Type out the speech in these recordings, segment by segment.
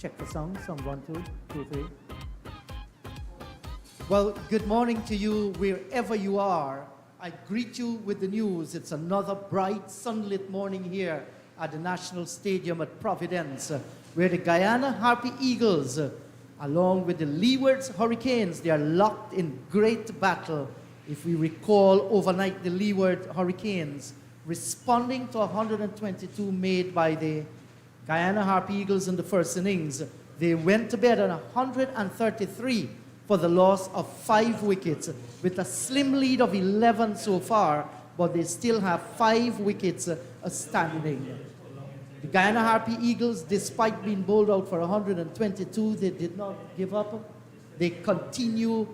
Check the sound. Sound 1, 2, 2, 3. Well, good morning to you wherever you are. I greet you with the news. It's another bright, sunlit morning here at the National Stadium at Providence, where the Guyana Harpy Eagles, along with the Leewards Hurricanes, they are locked in great battle. If we recall, overnight the Leeward Hurricanes, responding to 122 made by the Guyana Harpy Eagles in the first innings, they went to bed on 133 for the loss of 5 wickets, with a slim lead of 11 so far, but they still have 5 wickets standing. The Guyana Harpy Eagles, despite being bowled out for 122, they did not give up. They continue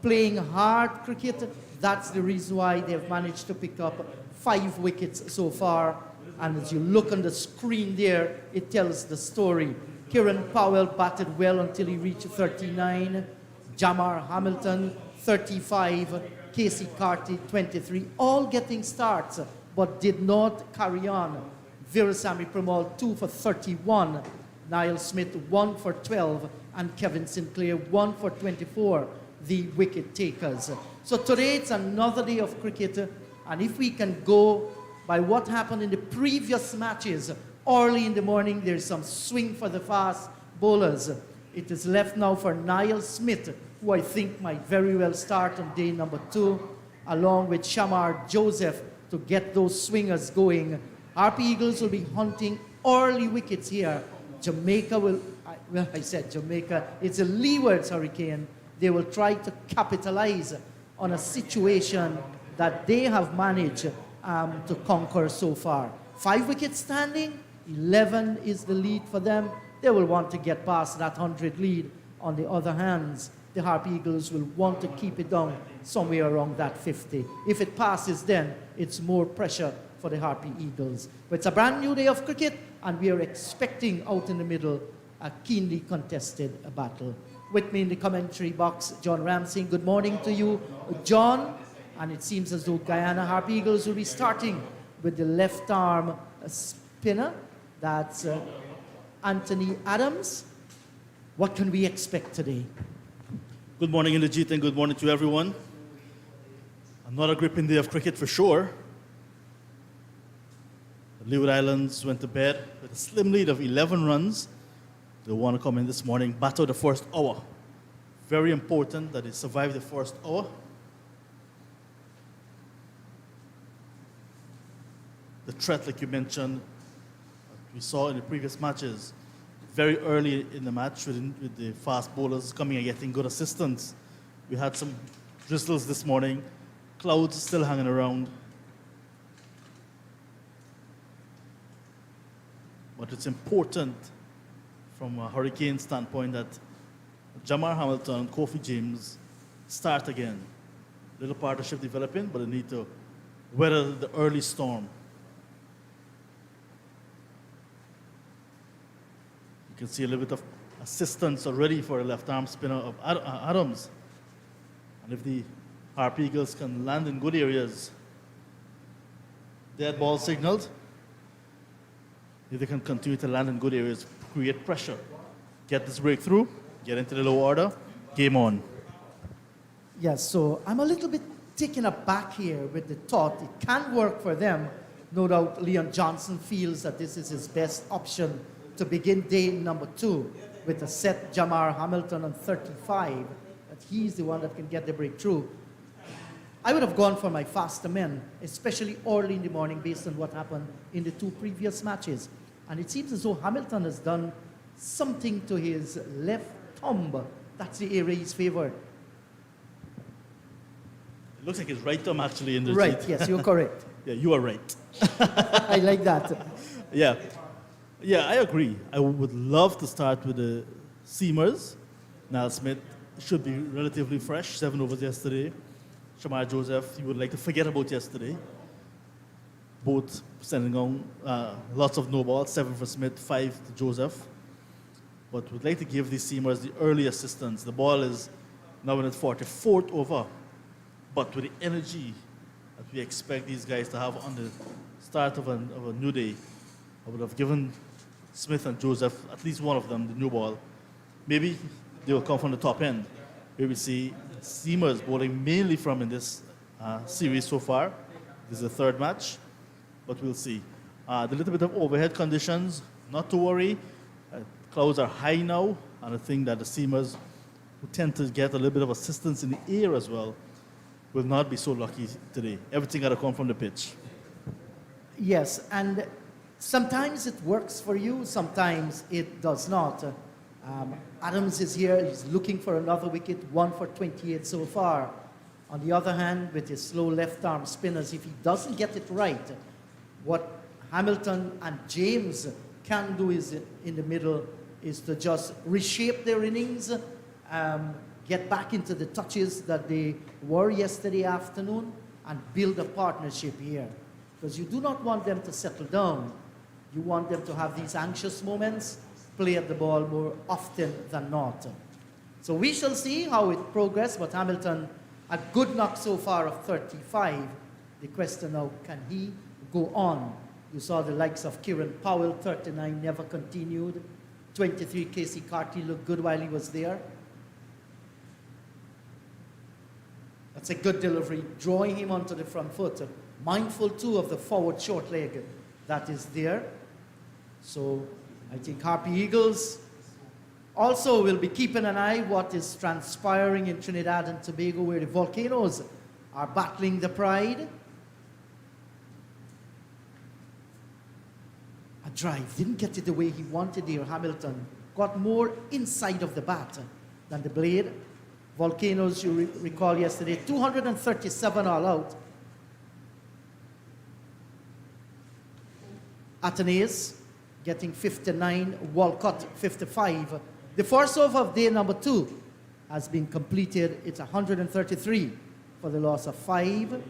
playing hard cricket. That's the reason why they've managed to pick up 5 wickets so far. And as you look on the screen there, it tells the story. Kieran Powell batted well until he reached 39. Jamar Hamilton, 35. Casey Carty, 23. All getting starts, but did not carry on. Virasamy Pramal, 2 for 31. Niall Smith, 1 for 12. And Kevin Sinclair, 1 for 24. The wicket takers. So today it's another day of cricket. And if we can go by what happened in the previous matches, early in the morning, there's some swing for the fast bowlers. It is left now for Niall Smith, who I think might very well start on day number 2, along with Shamar Joseph to get those swingers going. Harpy Eagles will be hunting early wickets here. Jamaica will, well, I said Jamaica, it's a Leewards Hurricane. They will try to capitalize on a situation that they have managed to conquer so far. 5 wickets standing, 11 is the lead for them. They will want to get past that 100 lead. On the other hand, the Harpy Eagles will want to keep it down somewhere around that 50. If it passes, then it's more pressure for the Harpy Eagles. But it's a brand new day of cricket, and we are expecting out in the middle a keenly contested battle. With me in the commentary box, John Ramsey. Good morning to you, John. And it seems as though Guyana Harpy Eagles will be starting with the left arm spinner. That's Anthony Adams. What can we expect today? Good morning, Inderjeet, and good morning to everyone. Another gripping day of cricket for sure. The Leeward Islands went to bed with a slim lead of 11 runs. They want to come in this morning, battle the first hour. Very important that they survive the first hour. The threat, like you mentioned, we saw in the previous matches, very early in the match with the fast bowlers coming and getting good assistance. We had some drizzles this morning, clouds still hanging around. But it's important from a Hurricane standpoint that Jamar Hamilton and Kofi James start again. Little partnership developing, but they need to weather the early storm. You can see a little bit of assistance already for a left-arm spinner of Adams. And if the Harpy Eagles can land in good areas, dead ball signaled. If they can continue to land in good areas, create pressure, get this breakthrough, get into the low order, game on. Yes, so I'm a little bit taken aback here with the thought it can work for them. No doubt Leon Johnson feels that this is his best option to begin day number 2 with a set Jamar Hamilton on 35, that he's the one that can get the breakthrough. I would have gone for my faster men, especially early in the morning based on what happened in the 2 previous matches. And it seems as though Hamilton has done something to his left thumb. That's the area he's favored. It looks like his right thumb actually in the Right, seat. yes, you're correct. Yeah, you are right. I like that. Yeah, I agree. I would love to start with the seamers. Niall Smith should be relatively fresh, 7 overs yesterday. Shamar Joseph, you would like to forget about yesterday. Both sending on lots of no balls, 7 for Smith, 5 to Joseph. But we'd like to give these seamers the early assistance. The ball is now in its 44th over. But with the energy that we expect these guys to have on the start of a new day, I would have given Smith and Joseph, at least one of them, the new ball, maybe they will come from the top end. Where we see seamers bowling mainly from in this series so far. This is the third match, but we'll see. The little bit of overhead conditions, not to worry. Clouds are high now, and I think that the seamers who tend to get a little bit of assistance in the air as well will not be so lucky today. Everything got to come from the pitch. Yes, and sometimes it works for you, sometimes it does not. Adams is here, he's looking for another wicket, 1 for 28 so far. On the other hand, with his slow left-arm spinners, if he doesn't get it right, what Hamilton and James can do is in the middle is to just reshape their innings, get back into the touches that they were yesterday afternoon, and build a partnership here. Because you do not want them to settle down. You want them to have these anxious moments, play at the ball more often than not. So we shall see how it progresses, but Hamilton, a good knock so far of 35. The question now, can he go on? You saw the likes of Kieran Powell, 39, never continued. 23, Casey Carty looked good while he was there. That's a good delivery, drawing him onto the front foot. Mindful too of the forward short leg that is there. So I think Harpy Eagles also will be keeping an eye what is transpiring in Trinidad and Tobago, where the Volcanoes are battling the Pride. A drive, didn't get it the way he wanted here. Hamilton got more inside of the bat than the blade. Volcanoes, you recall yesterday, 237 all out. Athenaeus getting 59, Walcott 55. The first over of day number 2 has been completed. It's 133 for the loss of 5.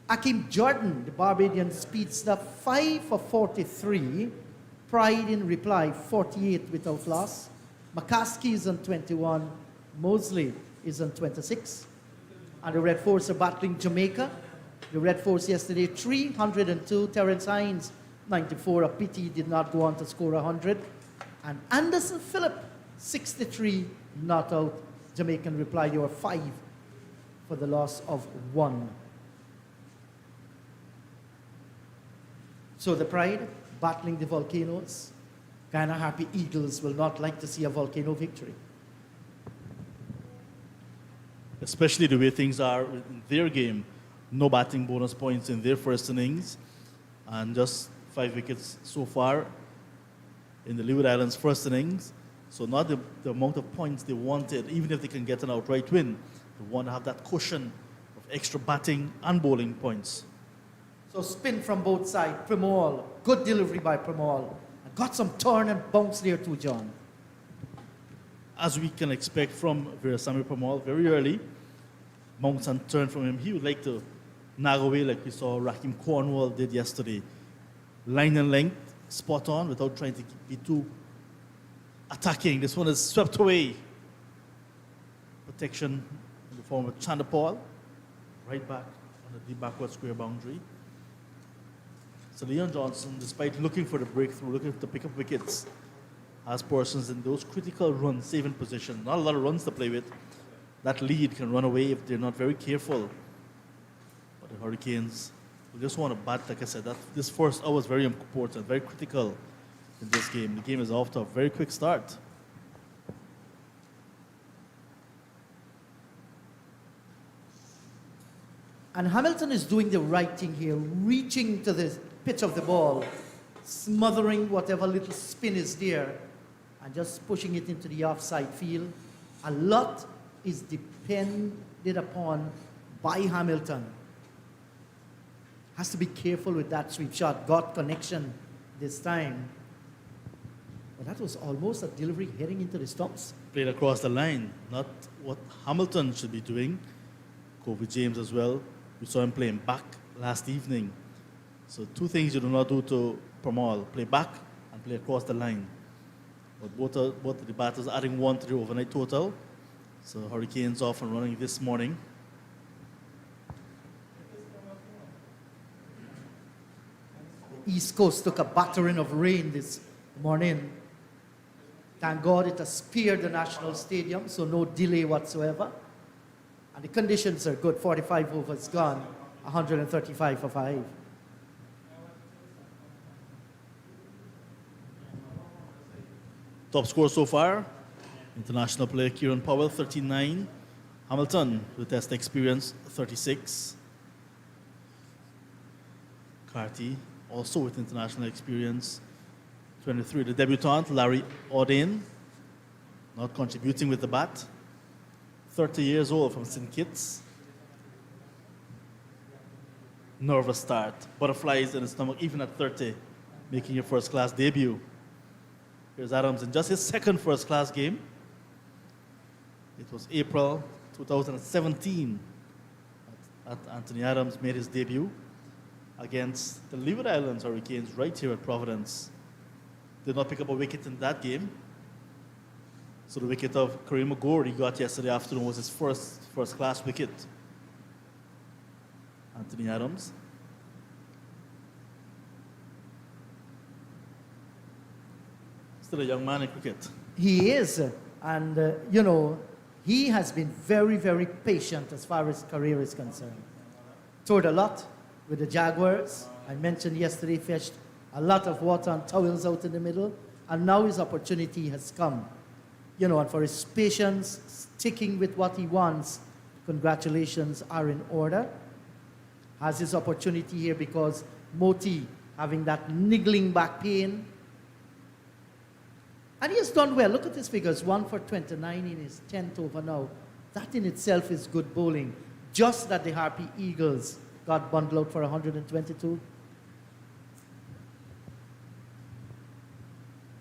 Akeem Jordan, the Barbadian speedster, 5 for 43. Pride in reply, 48 without loss. McCaskey is on 21. Mosley is on 26. And the Red Force are battling Jamaica. The Red Force yesterday, 302. Terence Hines, 94. A pity he did not go on to score 100. And Anderson Phillip, 63, not out. Jamaican reply, they were 5 for the loss of 1. So the Pride battling the Volcanoes. Guyana Harpy Eagles will not like to see a Volcano victory. Especially the way things are in their game. No batting bonus points in their first innings, and just 5 wickets so far in the Leeward Islands' first innings. So not the amount of points they wanted, even if they can get an outright win. They want to have that cushion of extra batting and bowling points. So spin from both sides. Primol, good delivery by Primol. Got some turn and bounce there too, John. As we can expect from Veerasammy Permaul, very early, bounce and turn from him. He would like to nag away like we saw Raheem Cornwall did yesterday. Line and length, spot on, without trying to be too attacking. This one is swept away. Protection in the form of Chandapal, right back on the deep backward square boundary. So Leon Johnson, despite looking for the breakthrough, looking to pick up wickets, has persons in those critical run-saving positions. Not a lot of runs to play with. That lead can run away if they're not very careful. But the Hurricanes will just want to bat, like I said, that this first hour is very important, very critical in this game. The game is off to a very quick start. And Hamilton is doing the right thing here, reaching to the pitch of the ball, smothering whatever little spin is there, and just pushing it into the offside field. A lot is depended upon by Hamilton. Has to be careful with that sweep shot. Got connection this time. But that was almost a delivery heading into the stumps. Played across the line, not what Hamilton should be doing. Kobe James as well. We saw him playing back last evening. So 2 things you do not do to Permaul: play back and play across the line. But both of the batters adding 1 to the overnight total. So Hurricanes off and running this morning. East Coast took a battering of rain this morning. Thank God it has spared the National Stadium, so no delay whatsoever. And the conditions are good. 45 overs gone, 135 for 5. Top score so far, international player Kieran Powell, 39. Hamilton, with test experience, 36. Carty, also with international experience, 23. The debutant, Larry Auden, not contributing with the bat, 30 years old from St. Kitts. Nervous start, butterflies in his stomach, even at 30, making your first-class debut. Here's Adams in just his second first-class game. It was April 2017 that Anthony Adams made his debut against the Leeward Islands Hurricanes right here at Providence. Did not pick up a wicket in that game. So the wicket of Kareem Agor he got yesterday afternoon was his first-class wicket. Anthony Adams. Still a young man in cricket. He is, and you know, he has been very, very patient as far as career is concerned. Toured a lot with the Jaguars. I mentioned yesterday, fetched a lot of water and towels out in the middle, and now his opportunity has come. You know, and for his patience, sticking with what he wants, congratulations are in order. Has his opportunity here because Moti having that niggling back pain. And he has done well. Look at his figures, 1 for 29 in his 10th over now. That in itself is good bowling. Just that the Harpy Eagles got bundled out for 122.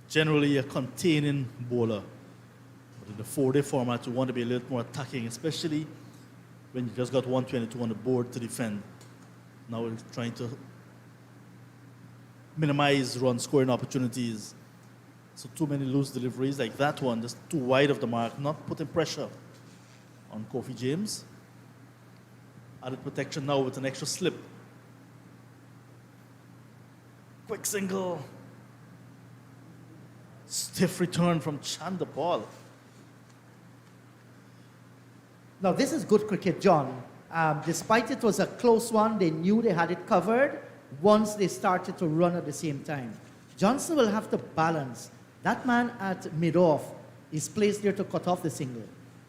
Generally a containing bowler. But in the 4-day format, you want to be a little more attacking, especially when you just got 122 on the board to defend. Now we're trying to minimize run scoring opportunities. So too many loose deliveries like that one, just too wide of the mark, not putting pressure on Kofi James. Added protection now with an extra slip. Quick single. Stiff return from Chandapal. Now this is good cricket, John. Despite it was a close one, they knew they had it covered once they started to run at the same time. Johnson will have to balance. That man at mid-off is placed there to cut off the single.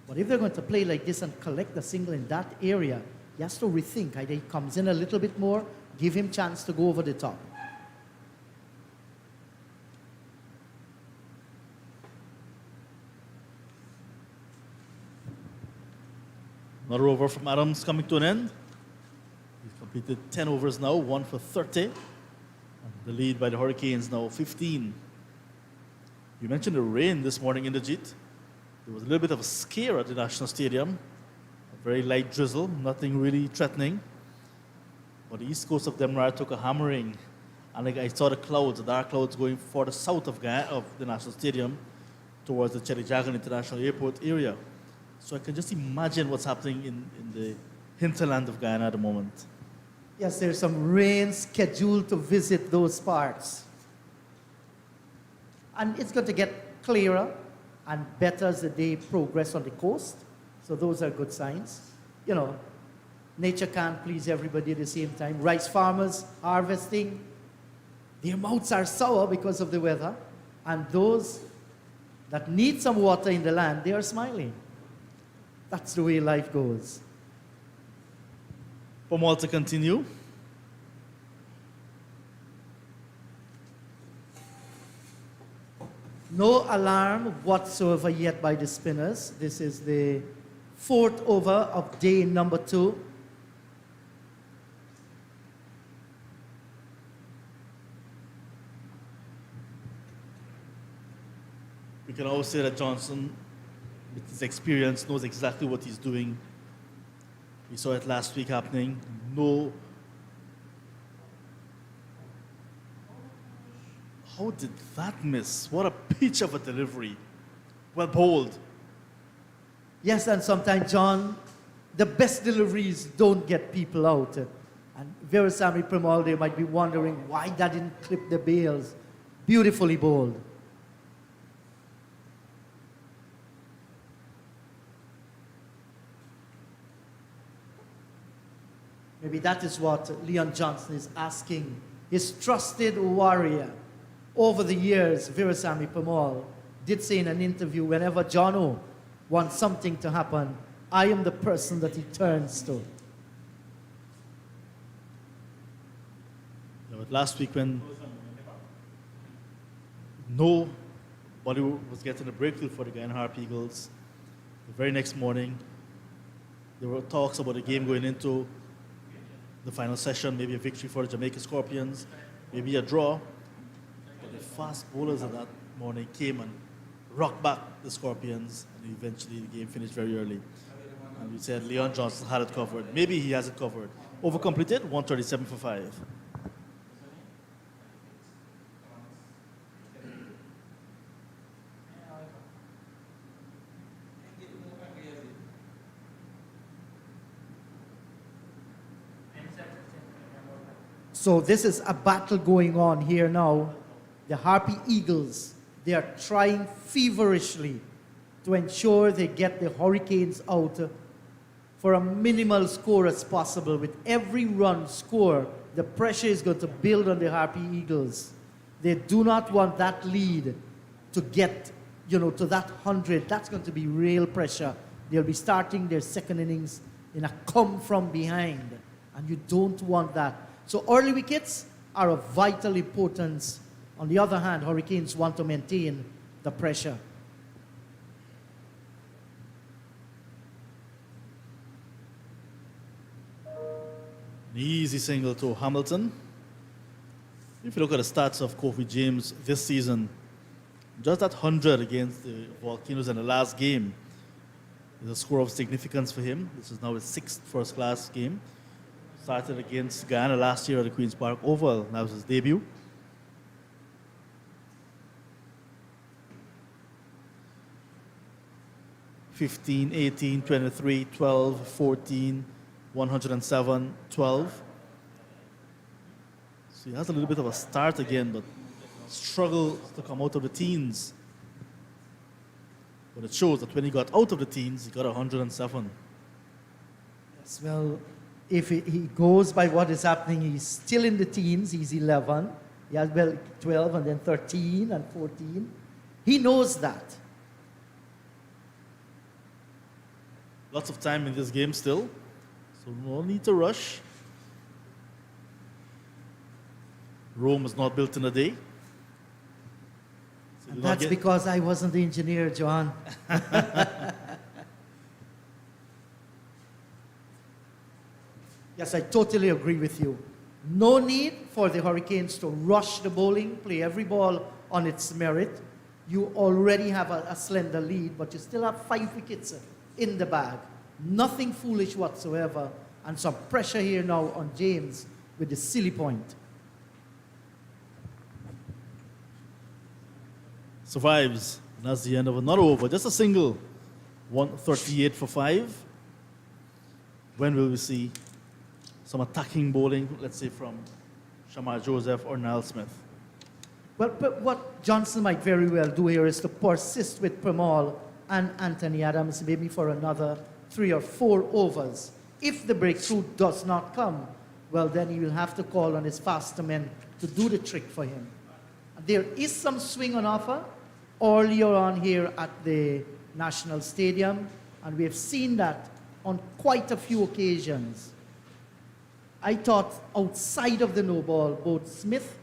But if they're going to play like this and collect the single in that area, he has to rethink. Either he comes in a little bit more, give him chance to go over the top. Another over from Adams coming to an end. He's completed 10 overs now, 1 for 30. And the lead by the Hurricanes now 15. You mentioned the rain this morning in the Jeet. There was a little bit of a scare at the National Stadium. A very light drizzle, nothing really threatening. But the east coast of Demerara took a hammering. And I saw the clouds, the dark clouds going for the south of the National Stadium towards the Cherijagan International Airport area. So I can just imagine what's happening in the hinterland of Guyana at the moment. Yes, there's some rain scheduled to visit those parts. And it's going to get clearer and better as the day progresses on the coast. So those are good signs. You know, nature can't please everybody at the same time. Rice farmers harvesting, their mouths are sour because of the weather. And those that need some water in the land, they are smiling. That's the way life goes. For more to continue. No alarm whatsoever yet by the spinners. This is the 4th over of day number 2. We can always say that Johnson, with his experience, knows exactly what he's doing. We saw it last week happening. How did that miss? What a pitch of a delivery. Well bowled. Yes, and sometimes, John, the best deliveries don't get people out. And Virasamy Premal, they might be wondering why that didn't clip the bails. Beautifully bowled. Maybe that is what Leon Johnson is asking his trusted warrior. Over the years, Virasamy Premal did say in an interview, whenever Jono wants something to happen, I am the person that he turns to. Yeah, but last week when nobody was getting a breakthrough for the Guyana Harpy Eagles, the very next morning, there were talks about the game going into the final session, maybe a victory for the Jamaica Scorpions, maybe a draw. But the fast bowlers of that morning came and rocked back the Scorpions, and eventually the game finished very early. And we said Leon Johnson had it covered. Maybe he has it covered. Overcompleted, 137 for 5. So this is a battle going on here now. The Harpy Eagles, they are trying feverishly to ensure they get the Hurricanes out for a minimal score as possible. With every run score, the pressure is going to build on the Harpy Eagles. They do not want that lead to get, to that 100. That's going to be real pressure. They'll be starting their second innings in a come from behind, and you don't want that. So early wickets are of vital importance. On the other hand, Hurricanes want to maintain the pressure. An easy single to Hamilton. If you look at the stats of Kofi James this season, just that 100 against the Volcanoes in the last game is a score of significance for him. This is now his 6th first-class game. Started against Guyana last year at the Queen's Park Oval. That was his debut. (15, 18, 23, 12, 14, 107, 12. So he has a little bit of a start again, but struggles to come out of the teens. But it shows that when he got out of the teens, he got 107. Yes, well, if he goes by what is happening, he's still in the teens. He's 11. He has 12 and then 13 and 14. He knows that. Lots of time in this game still, so no need to rush. Rome was not built in a day. So That's because I wasn't the engineer, John. Yes, I totally agree with you. No need for the Hurricanes to rush the bowling, play every ball on its merit. You already have a slender lead, but you still have 5 wickets in the bag. Nothing foolish whatsoever. And some pressure here now on James with the silly point. Survives. And that's the end of another over. Just a single. 138 for 5. When will we see some attacking bowling, let's say from Shamar Joseph or Niall Smith? Well, but what Johnson might very well do here is to persist with Premal and Anthony Adams maybe for another 3 or 4 overs. If the breakthrough does not come, well, then he will have to call on his faster men to do the trick for him. There is some swing on offer earlier on here at the National Stadium, and we have seen that on quite a few occasions. I thought outside of the no ball, both Smith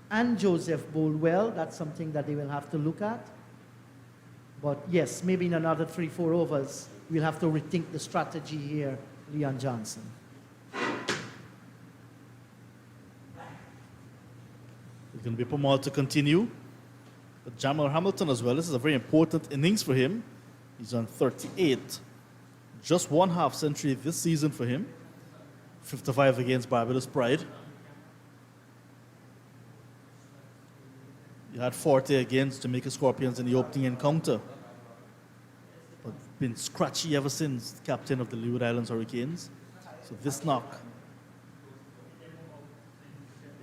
and Joseph bowled well. That's something that they will have to look at. But yes, maybe in another 3, 4 overs, we'll have to rethink the strategy here, Leon Johnson. It's going to be Premal to continue. But Jamal Hamilton as well. This is a very important innings for him. He's on 38. Just 1 half century this season for him. 55 against Barbados Pride. He had 40 against Jamaica Scorpions in the opening encounter. But been scratchy ever since, captain of the Leeward Islands Hurricanes. So this knock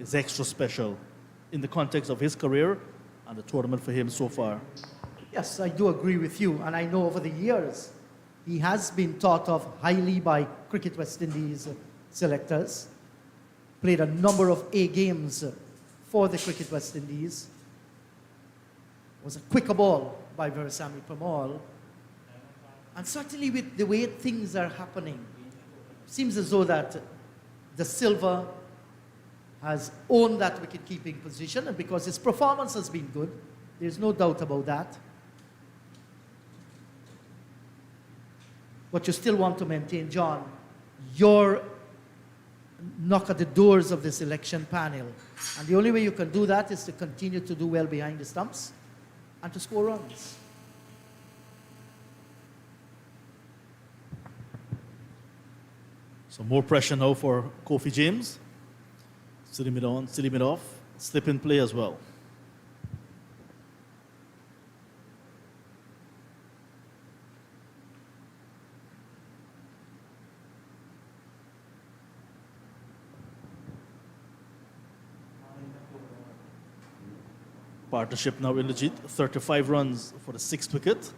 is extra special in the context of his career and the tournament for him so far. Yes, I do agree with you. And I know over the years, he has been thought of highly by Cricket West Indies selectors. Played a number of A games for the Cricket West Indies. Was a quicker ball by Veerasamy Permaul. And certainly with the way things are happening, seems as though that the Silver has owned that wicket-keeping position, and because his performance has been good, there's no doubt about that. But you still want to maintain, John, your knock at the doors of the selection panel. And the only way you can do that is to continue to do well behind the stumps and to score runs. So more pressure now for Kofi James. Sitting it on, sitting it off, slip in play as well. Partnership now in Legit, 35 runs for the 6th wicket.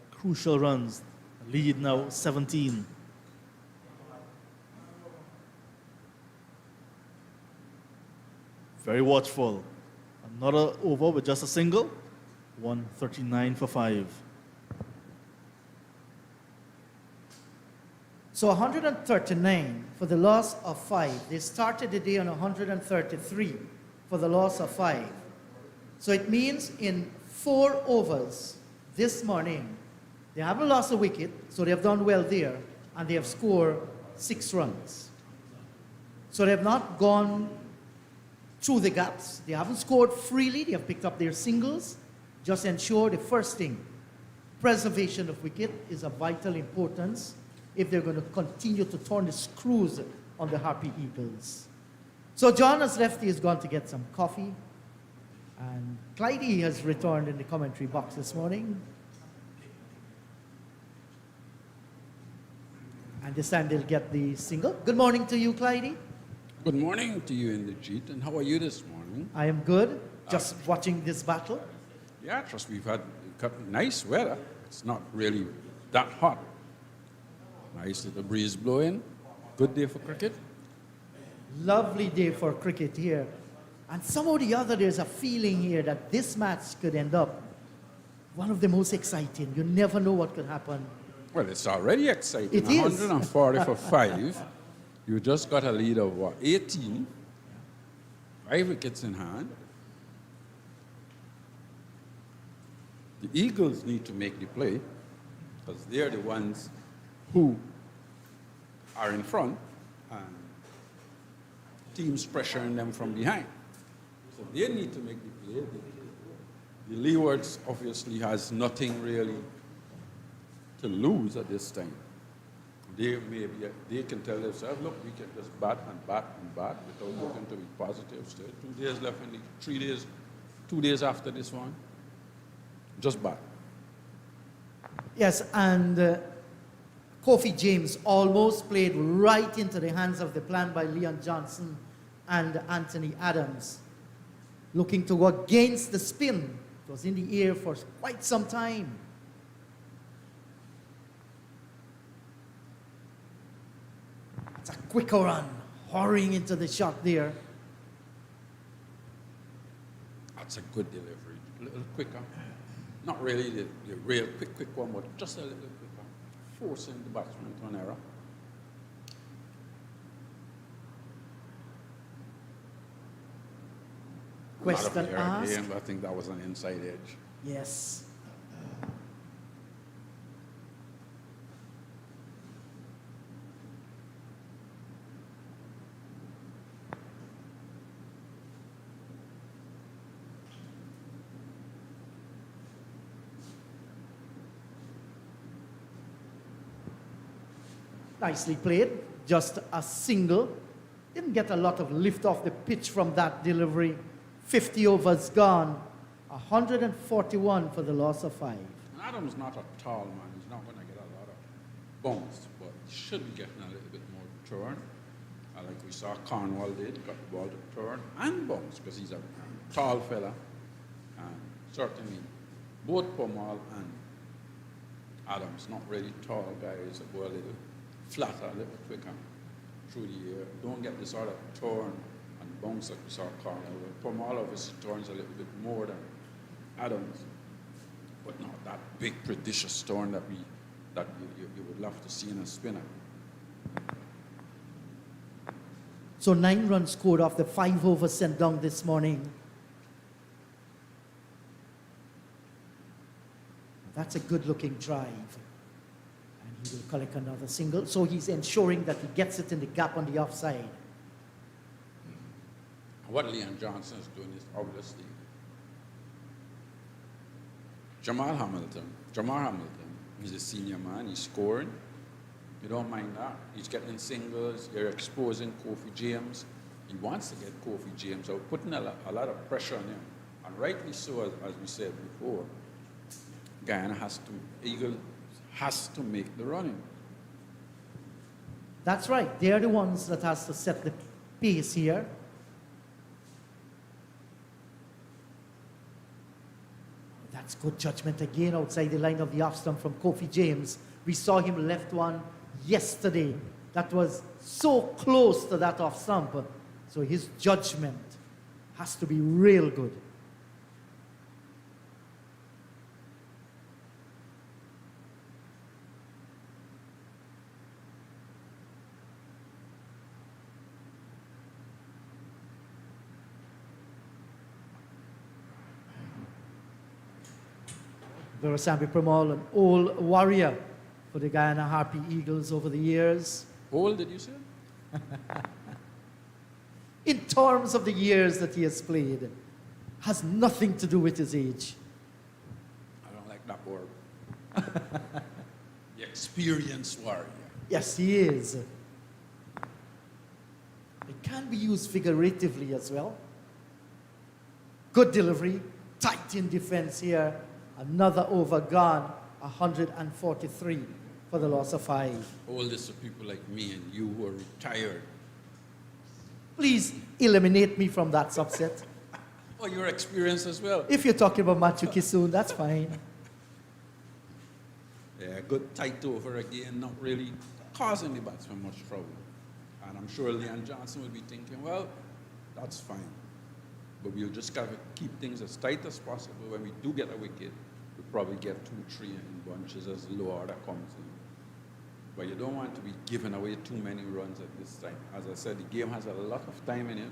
Crucial runs, lead now 17. Very watchful. Another over with just a single. 139 for 5. So 139 for the loss of 5. They started the day on 133 for the loss of 5. So it means in 4 overs this morning, they haven't lost a wicket, so they have done well there, and they have scored 6 runs. So they have not gone through the gaps. They haven't scored freely. They have picked up their singles. Just ensure the first thing, preservation of wicket is of vital importance if they're going to continue to turn the screws on the Harpy Eagles. So John has left. He has gone to get some coffee. And Clydie has returned in the commentary box this morning. And this time they'll get the single. Good morning to you, Clydie. Good morning to you in the Jeet, and how are you this morning? I am good. Just watching this battle. Yeah, trust we've had nice weather. It's not really that hot. Nice little breeze blowing. Good day for cricket. Lovely day for cricket here. And somehow or the other, there's a feeling here that this match could end up one of the most exciting. You never know what could happen. Well, it's already exciting. It is. 140 for 5. You just got a lead of what, 18? 5 wickets in hand. The Eagles need to make the play because they're the ones who are in front and teams pressuring them from behind. So they need to make the play. The Leewards obviously has nothing really to lose at this time. They can tell themselves, look, we can just bat and bat and bat without looking to be positive. Still 2 days left in the 3 days, 2 days after this one. Just bat. Yes, and Kofi James almost played right into the hands of the plan by Leon Johnson and Anthony Adams. Looking to go against the spin. It was in the air for quite some time. It's a quicker run, hurrying into the shot there. That's a good delivery. A little quicker. Not really the real quick one, but just a little quicker. Forcing the batsman to an error. Question asked. Game, but I think that was an inside edge. Yes. Nicely played. Just a single. Didn't get a lot of lift off the pitch from that delivery. 50 overs gone. 141 for the loss of 5. Adam's not a tall man. He's not going to get a lot of bounce, but he should be getting a little bit more turn, a like we saw Cornwall did, got the ball to turn and bounce because he's a tall fella. And certainly both Pomal and Adams, not really tall guys, that go a little flatter, a little quicker through the air. Don't get this sort of turn and bounce like we saw Cornwall. Pomal obviously turns a little bit more than Adams, but not that big prodigious turn that you would love to see in a spinner. So 9 runs scored off the 5 overs sent down this morning. That's a good-looking drive. And he will collect another single. So he's ensuring that he gets it in the gap on the offside. What Leon Johnson is doing is obviously Jamal Hamilton, he's a senior man, he's scoring. You don't mind that. He's getting singles, you're exposing Kofi James. He wants to get Kofi James out, putting a lot of pressure on him. And rightly so, as we said before, Guyana Eagles has to make the running. That's right. They're the ones that has to set the pace here. That's good judgment again outside the line of the off stump from Kofi James. We saw him left one yesterday that was so close to that off stump. So his judgment has to be real good. Verasambi Pramal, an old warrior for the Guyana Harpy Eagles over the years. Old, did you say? In terms of the years that he has played, has nothing to do with his age. I don't like that word. The experienced warrior. Yes, he is. It can be used figuratively as well. Good delivery, tight in defense here. Another over gone, 143 for the loss of 5. All this to people like me and you who are retired. Please eliminate me from that subset. Oh, you're experienced as well. If you're talking about Matthew Kisoon, that's fine. Yeah, good tight over again, not really causing the batsman much trouble. And I'm sure Leon Johnson will be thinking, well, that's fine. But we'll just got to keep things as tight as possible. When we do get a wicket, we'll probably get 2-3 in bunches as the low order comes in. But you don't want to be giving away too many runs at this time. As I said, the game has a lot of time in it.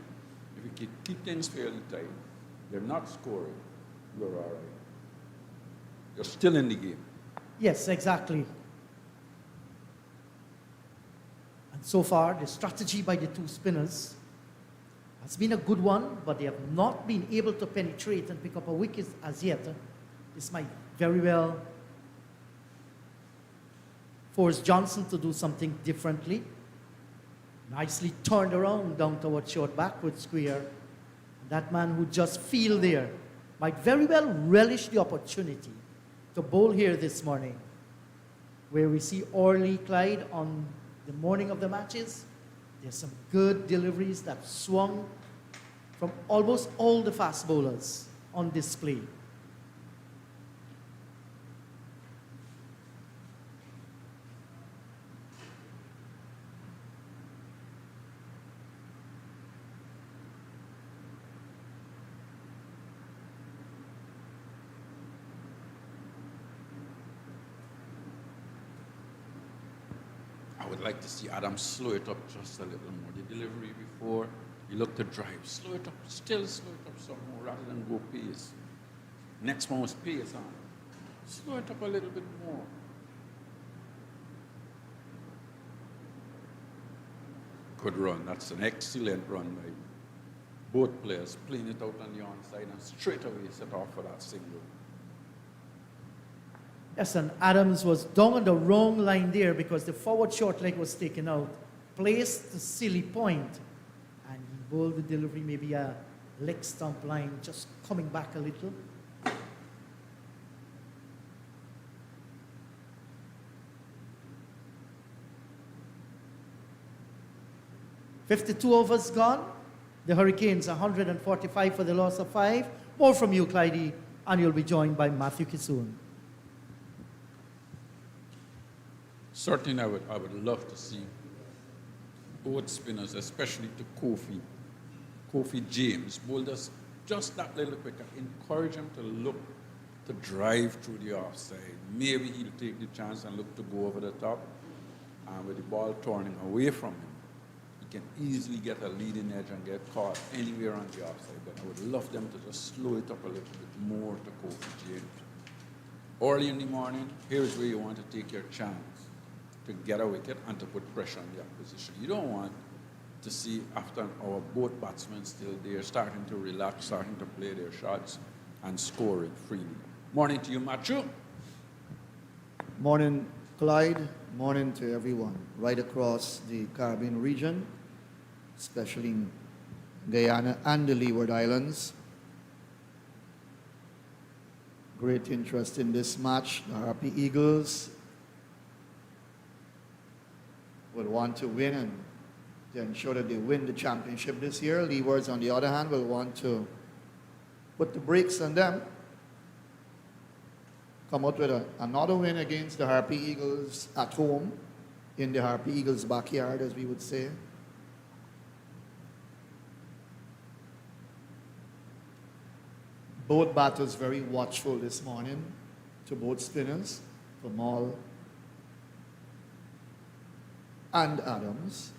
If you keep things fairly tight, they're not scoring, you're all right. You're still in the game. Yes, exactly. And so far, the strategy by the two spinners has been a good one, but they have not been able to penetrate and pick up a wicket as yet. This might very well force Johnson to do something differently. Nicely turned around down towards short backward square. That man who just field there might very well relish the opportunity to bowl here this morning, where we see Orly Clyde on the morning of the matches. There's some good deliveries that swung from almost all the fast bowlers on display. I would like to see Adam slow it up just a little more. The delivery before, he looked to drive. Slow it up, still slow it up some more rather than go pace. Next one was pace, huh? Slow it up a little bit more. Good run. That's an excellent run by both players, playing it out on the onside and straight away set off for that single. Yes, and Adams was down on the wrong line there because the forward short leg was taken out, placed the silly point, and he bowled the delivery maybe a leg stump line, just coming back a little. 52 overs gone. The Hurricanes 145 for the loss of 5. More from you, Clydie, and you'll be joined by Matthew Kisoon. Certainly, I would love to see both spinners, especially to Kofi James, bowled us just that little quicker. Encourage him to look to drive through the offside. Maybe he'll take the chance and look to go over the top. And with the ball turning away from him, he can easily get a leading edge and get caught anywhere on the offside. But I would love them to just slow it up a little bit more to Kofi James. Early in the morning, here's where you want to take your chance to get a wicket and to put pressure on the opposition. You don't want to see after an hour both batsmen still there, starting to relax, starting to play their shots and score it freely. Morning to you, Matthew. Morning, Clyde. Morning to everyone right across the Caribbean region, especially in Guyana and the Leeward Islands. Great interest in this match. The Harpy Eagles will want to win and to ensure that they win the championship this year. Leewards, on the other hand, will want to put the brakes on them. Come out with another win against the Harpy Eagles at home, in the Harpy Eagles' backyard, as we would say. Both batters very watchful this morning to both spinners, Kamal and Adams.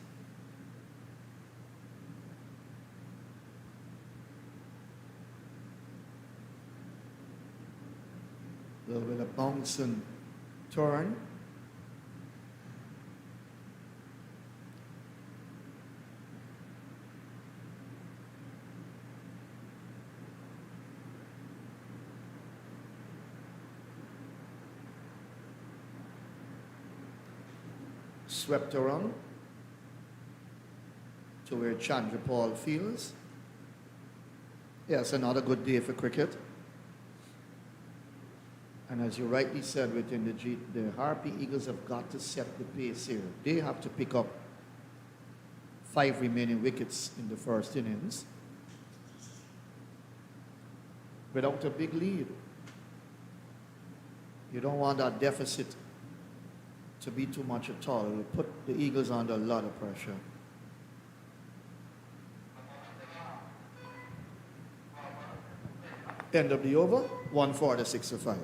A little bit of bounce and turn. Swept around to where Chandrapal fields. Yes, another good day for cricket. And as you rightly said, within the Harpy Eagles have got to set the pace here. They have to pick up 5 remaining wickets in the first innings without a big lead. You don't want that deficit to be too much at all. It will put the Eagles under a lot of pressure. End of the over, 146 for 5.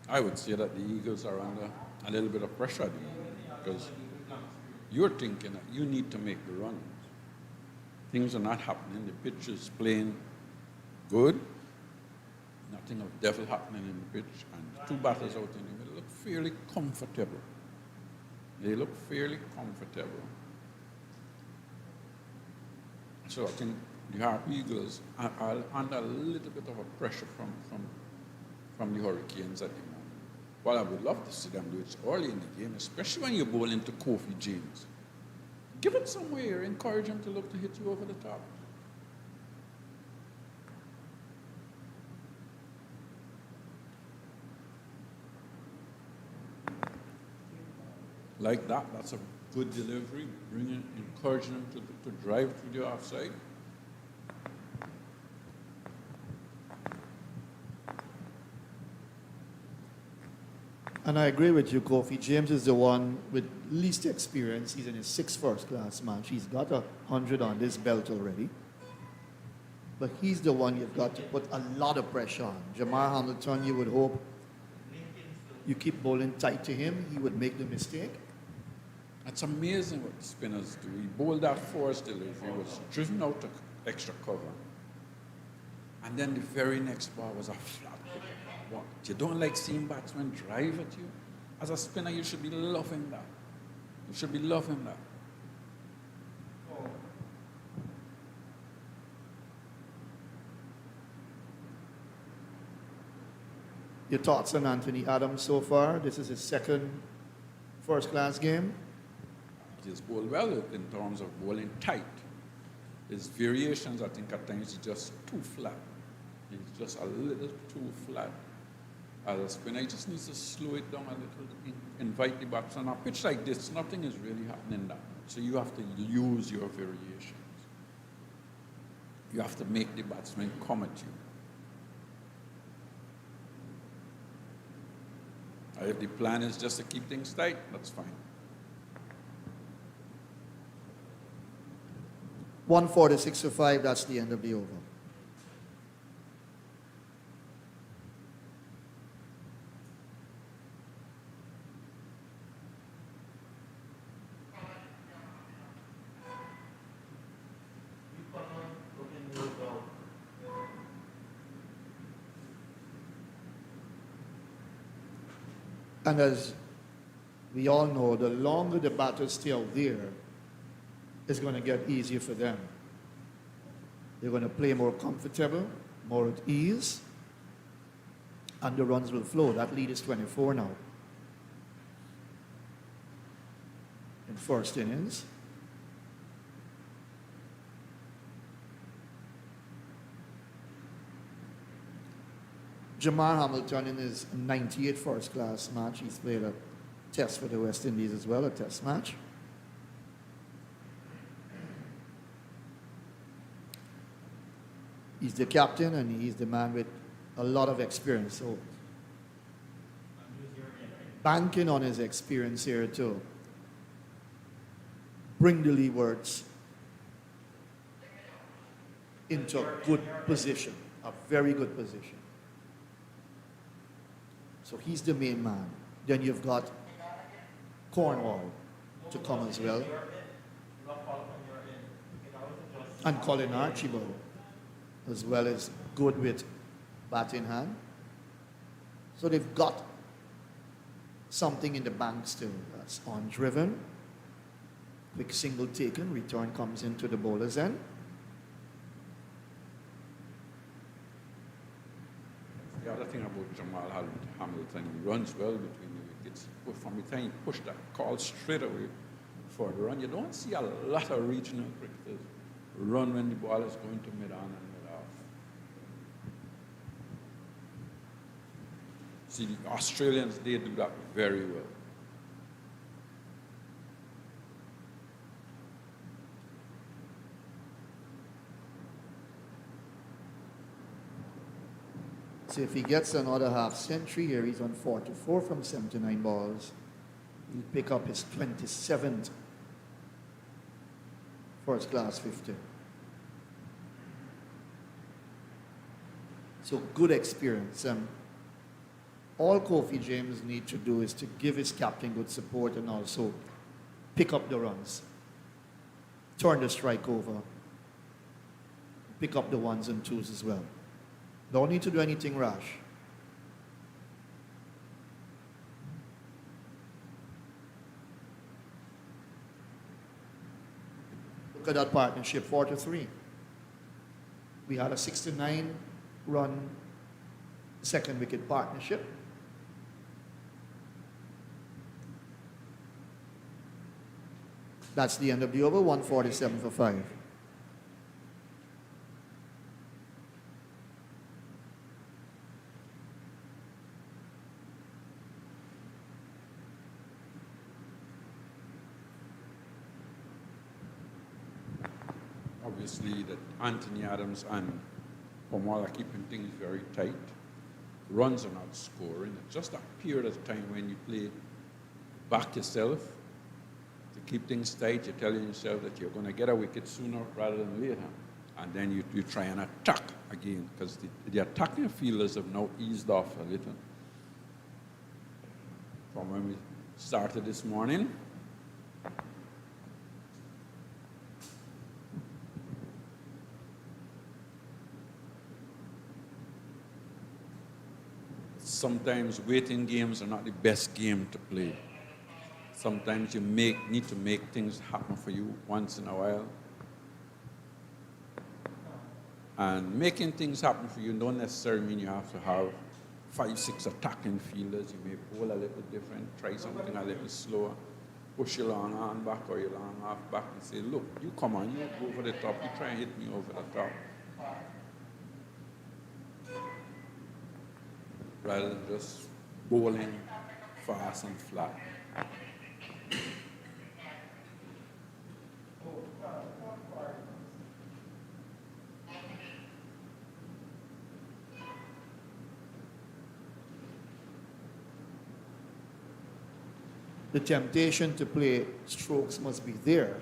I would say that the Eagles are under a little bit of pressure at the moment because you're thinking that you need to make the runs. Things are not happening. The pitch is playing good. Nothing of devil happening in the pitch. And 2 batters out in the middle look fairly comfortable. They look fairly comfortable. So I think the Harpy Eagles are under a little bit of a pressure from the Hurricanes at the moment. Well, I would love to see them do it early in the game, especially when you're bowling to Kofi James. Give it somewhere, encourage him to look to hit you over the top. Like that, that's a good delivery, encouraging him to drive through the offside. And I agree with you, Kofi. James is the one with least experience. He's in his 6th first-class match. He's got 100 on this belt already. But he's the one you've got to put a lot of pressure on. Jamar Hamilton, you would hope you keep bowling tight to him. He would make the mistake. It's amazing what the spinners do. He bowled that force delivery, was driven out to extra cover. And then the very next ball was a flat wicket. What? You don't like seeing batsmen drive at you? As a spinner, you should be loving that. You should be loving that. Your thoughts on Anthony Adams so far? This is his 2nd first-class game. He's bowled well in terms of bowling tight. His variations, I think, at times, is just too flat. He's just a little too flat. As a spinner, he just needs to slow it down a little, invite the batsman. On a pitch like this, nothing is really happening that much. So you have to use your variations. You have to make the batsman come at you. If the plan is just to keep things tight, that's fine. 146 for 5, that's the end of the over. And as we all know, the longer the batters stay out there, it's going to get easier for them. They're going to play more comfortable, more at ease, and the runs will flow. That lead is 24 now. In first innings. Jamar Hamilton in his 98 first class match, he's played a test for the West Indies as well, a test match. He's the captain and he's the man with a lot of experience. So banking on his experience here to bring the Leewards into a good position, a very good position. So he's the main man. Then you've got Cornwall to come as well. And Colin Archibald as well as good with bat in hand. So they've got something in the bank still. That's on driven. Quick single taken. Return comes into the bowler's end. The other thing about Jamal Hamilton, he runs well between the wickets. But from the time he pushed that call straight away for the run, you don't see a lot of regional cricketers run when the ball is going to mid-on and mid-off. See, the Australians, they do that very well. So if he gets another half century here, he's on 44 from 79 balls. He'll pick up his 27th first class 50. So good experience. All Kofi James need to do is to give his captain good support and also pick up the runs. Turn the strike over. Pick up the ones and twos as well. Don't need to do anything rash. Look at that partnership, 4-3. We had a 69-run second wicket partnership. That's the end of the over, 147 for 5. Obviously, that Anthony Adams and Pomwell are keeping things very tight. Runs are not scoring. It's just a period of time when you play back yourself to keep things tight. You're telling yourself that you're going to get a wicket sooner rather than later. And then you try and attack again because the attacking fielders have now eased off a little. From when we started this morning, sometimes waiting games are not the best game to play. Sometimes you need to make things happen for you once in a while. And making things happen for you don't necessarily mean you have to have 5-6 attacking fielders. You may bowl a little different, try something a little slower, push your long arm back or your long half back and say, look, you come on, you go over the top, you try and hit me over the top. Rather than just bowling fast and flat. the temptation to play strokes must be there.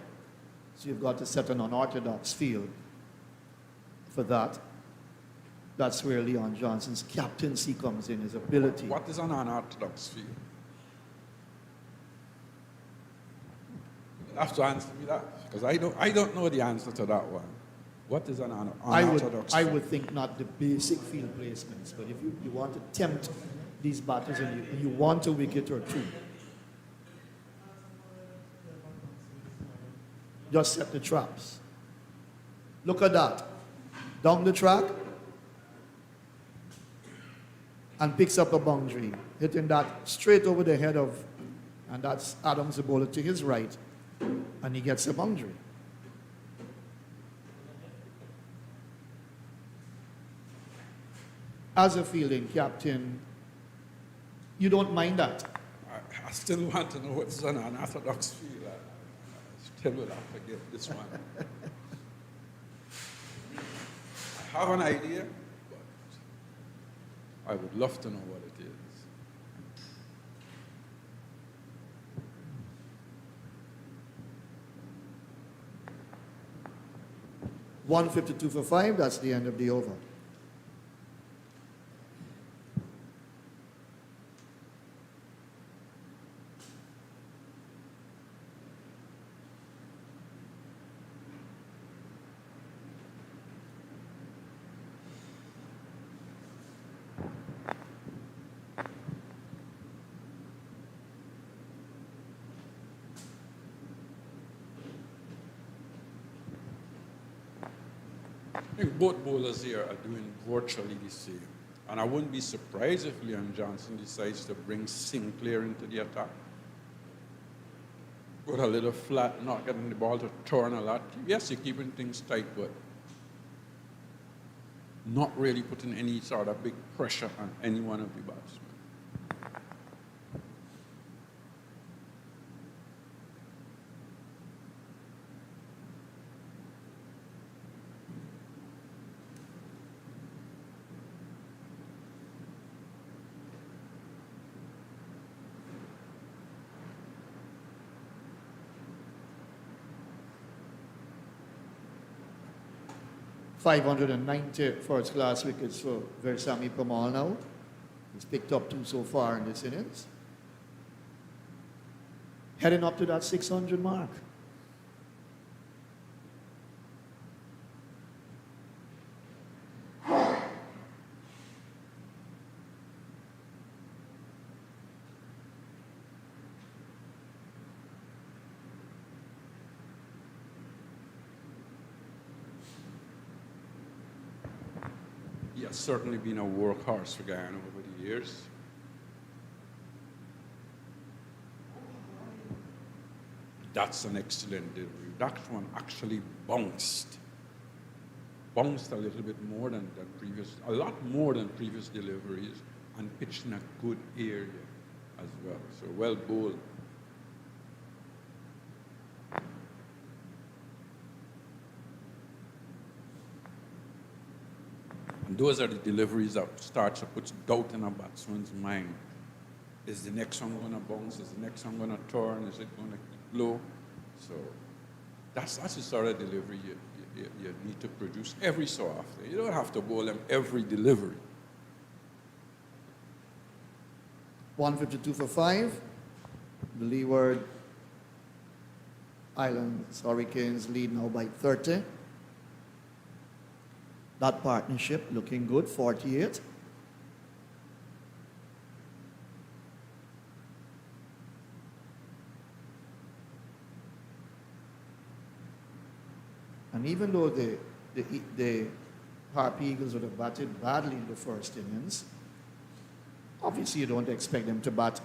So you've got to set an unorthodox field for that. That's where Leon Johnson's captaincy comes in, his ability. What is an unorthodox field? You have to answer me that, because I don't know the answer to that one. What is an unorthodox I field? would think not the basic field placements, but if you want to tempt these batters and you want a wicket or two, just set the traps. Look at that. Down the track and picks up a boundary, hitting that straight over the head of, and that's Adams, the bowler, to his right, and he gets a boundary. As a fielding captain, you don't mind that. I still want to know what's an unorthodox field. I still will have to get this one. I have an idea, but I would love to know what it is. $152 for 5, that's the end of the over. I think both bowlers here are doing virtually the same. And I wouldn't be surprised if Leon Johnson decides to bring Sinclair into the attack. Put a little flat, not getting the ball to turn a lot. Yes, you're keeping things tight, but not really putting any sort of big pressure on any one of the batsmen. $590 first-class wickets for Versamy Pamal now. He's picked up 2 so far in this innings. Heading up to that 600 mark. He has certainly been a workhorse for Guyana over the years. That's an excellent delivery. That one actually bounced. Bounced a little bit more than previous, a lot more than previous deliveries, and pitched in a good area as well. So well bowled. And those are the deliveries that start to put doubt in a batsman's mind. Is the next one going to bounce? Is the next one going to turn? Is it going to keep low? So that's the sort of delivery you need to produce every so often. You don't have to bowl them every delivery. 152 for 5. The Leeward Islands Hurricanes lead now by 30. That partnership looking good, 48. And even though the Harpy Eagles would have batted badly in the first innings, obviously you don't expect them to bat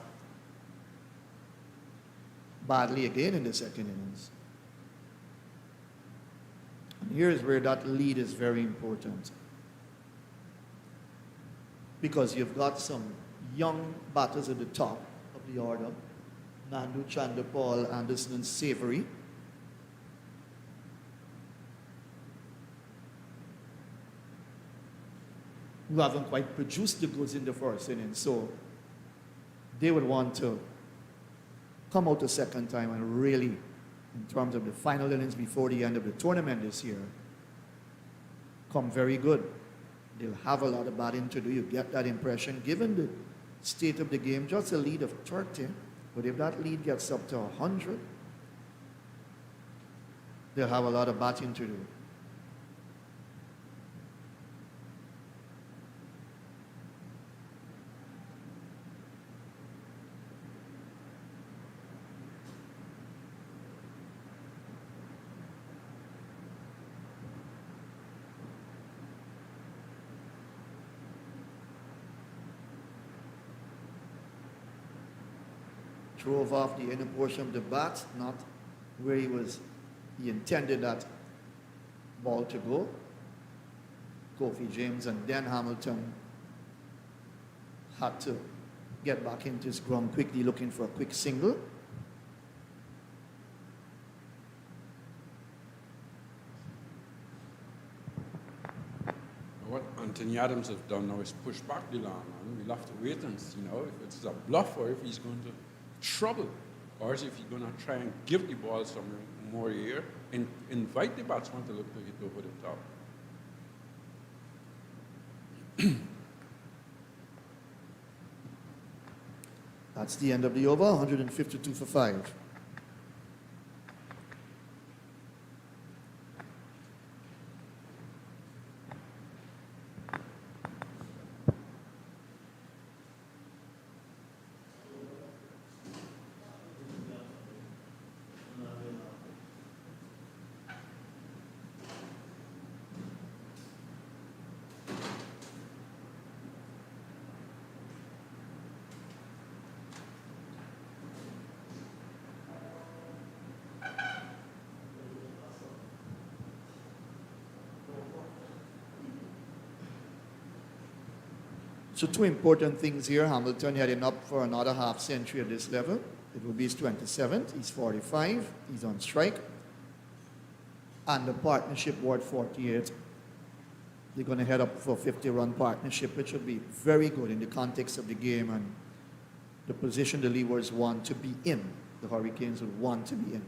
badly again in the second innings. And here's where that lead is very important. Because you've got some young batters at the top of the order. Nandu, Chandapal, Anderson, and Savory. Who haven't quite produced the goods in the first inning. So they would want to come out a second time and really, in terms of the final innings before the end of the tournament this year, come very good. They'll have a lot of batting to do. You get that impression. Given the state of the game, just a lead of 30, but if that lead gets up to 100, they'll have a lot of batting to do. Drove off the inner portion of the bat, not where he intended that ball to go. Kofi James and then Hamilton had to get back into his ground quickly, looking for a quick single. What Anthony Adams has done now is push back the line, and we'll have to wait and see, if it's a bluff or if he's going to trouble, or if he's going to try and give the ball some more air and invite the batsman to look to hit over the top. That's the end of the over, 152 for 5. So two important things here. Hamilton heading up for another half century at this level. It will be his 27th. He's 45. He's on strike. And the partnership worth 48. They're going to head up for a 50-run partnership, which would be very good in the context of the game and the position the Leewards want to be in. The Hurricanes would want to be in.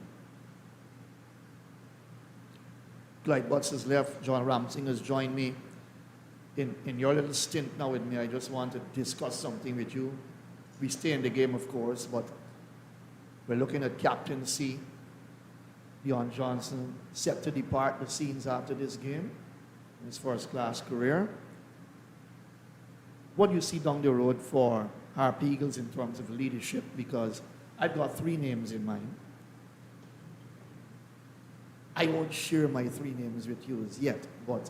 Clyde Butts has left. John Ramsing has joined me. In your little stint now with me, I just want to discuss something with you. We stay in the game, of course, but we're looking at captaincy. Leon Johnson set to depart the scenes after this game in his first-class career. What do you see down the road for Harpy Eagles in terms of leadership? Because I've got 3 names in mind. I won't share my 3 names with you as yet, but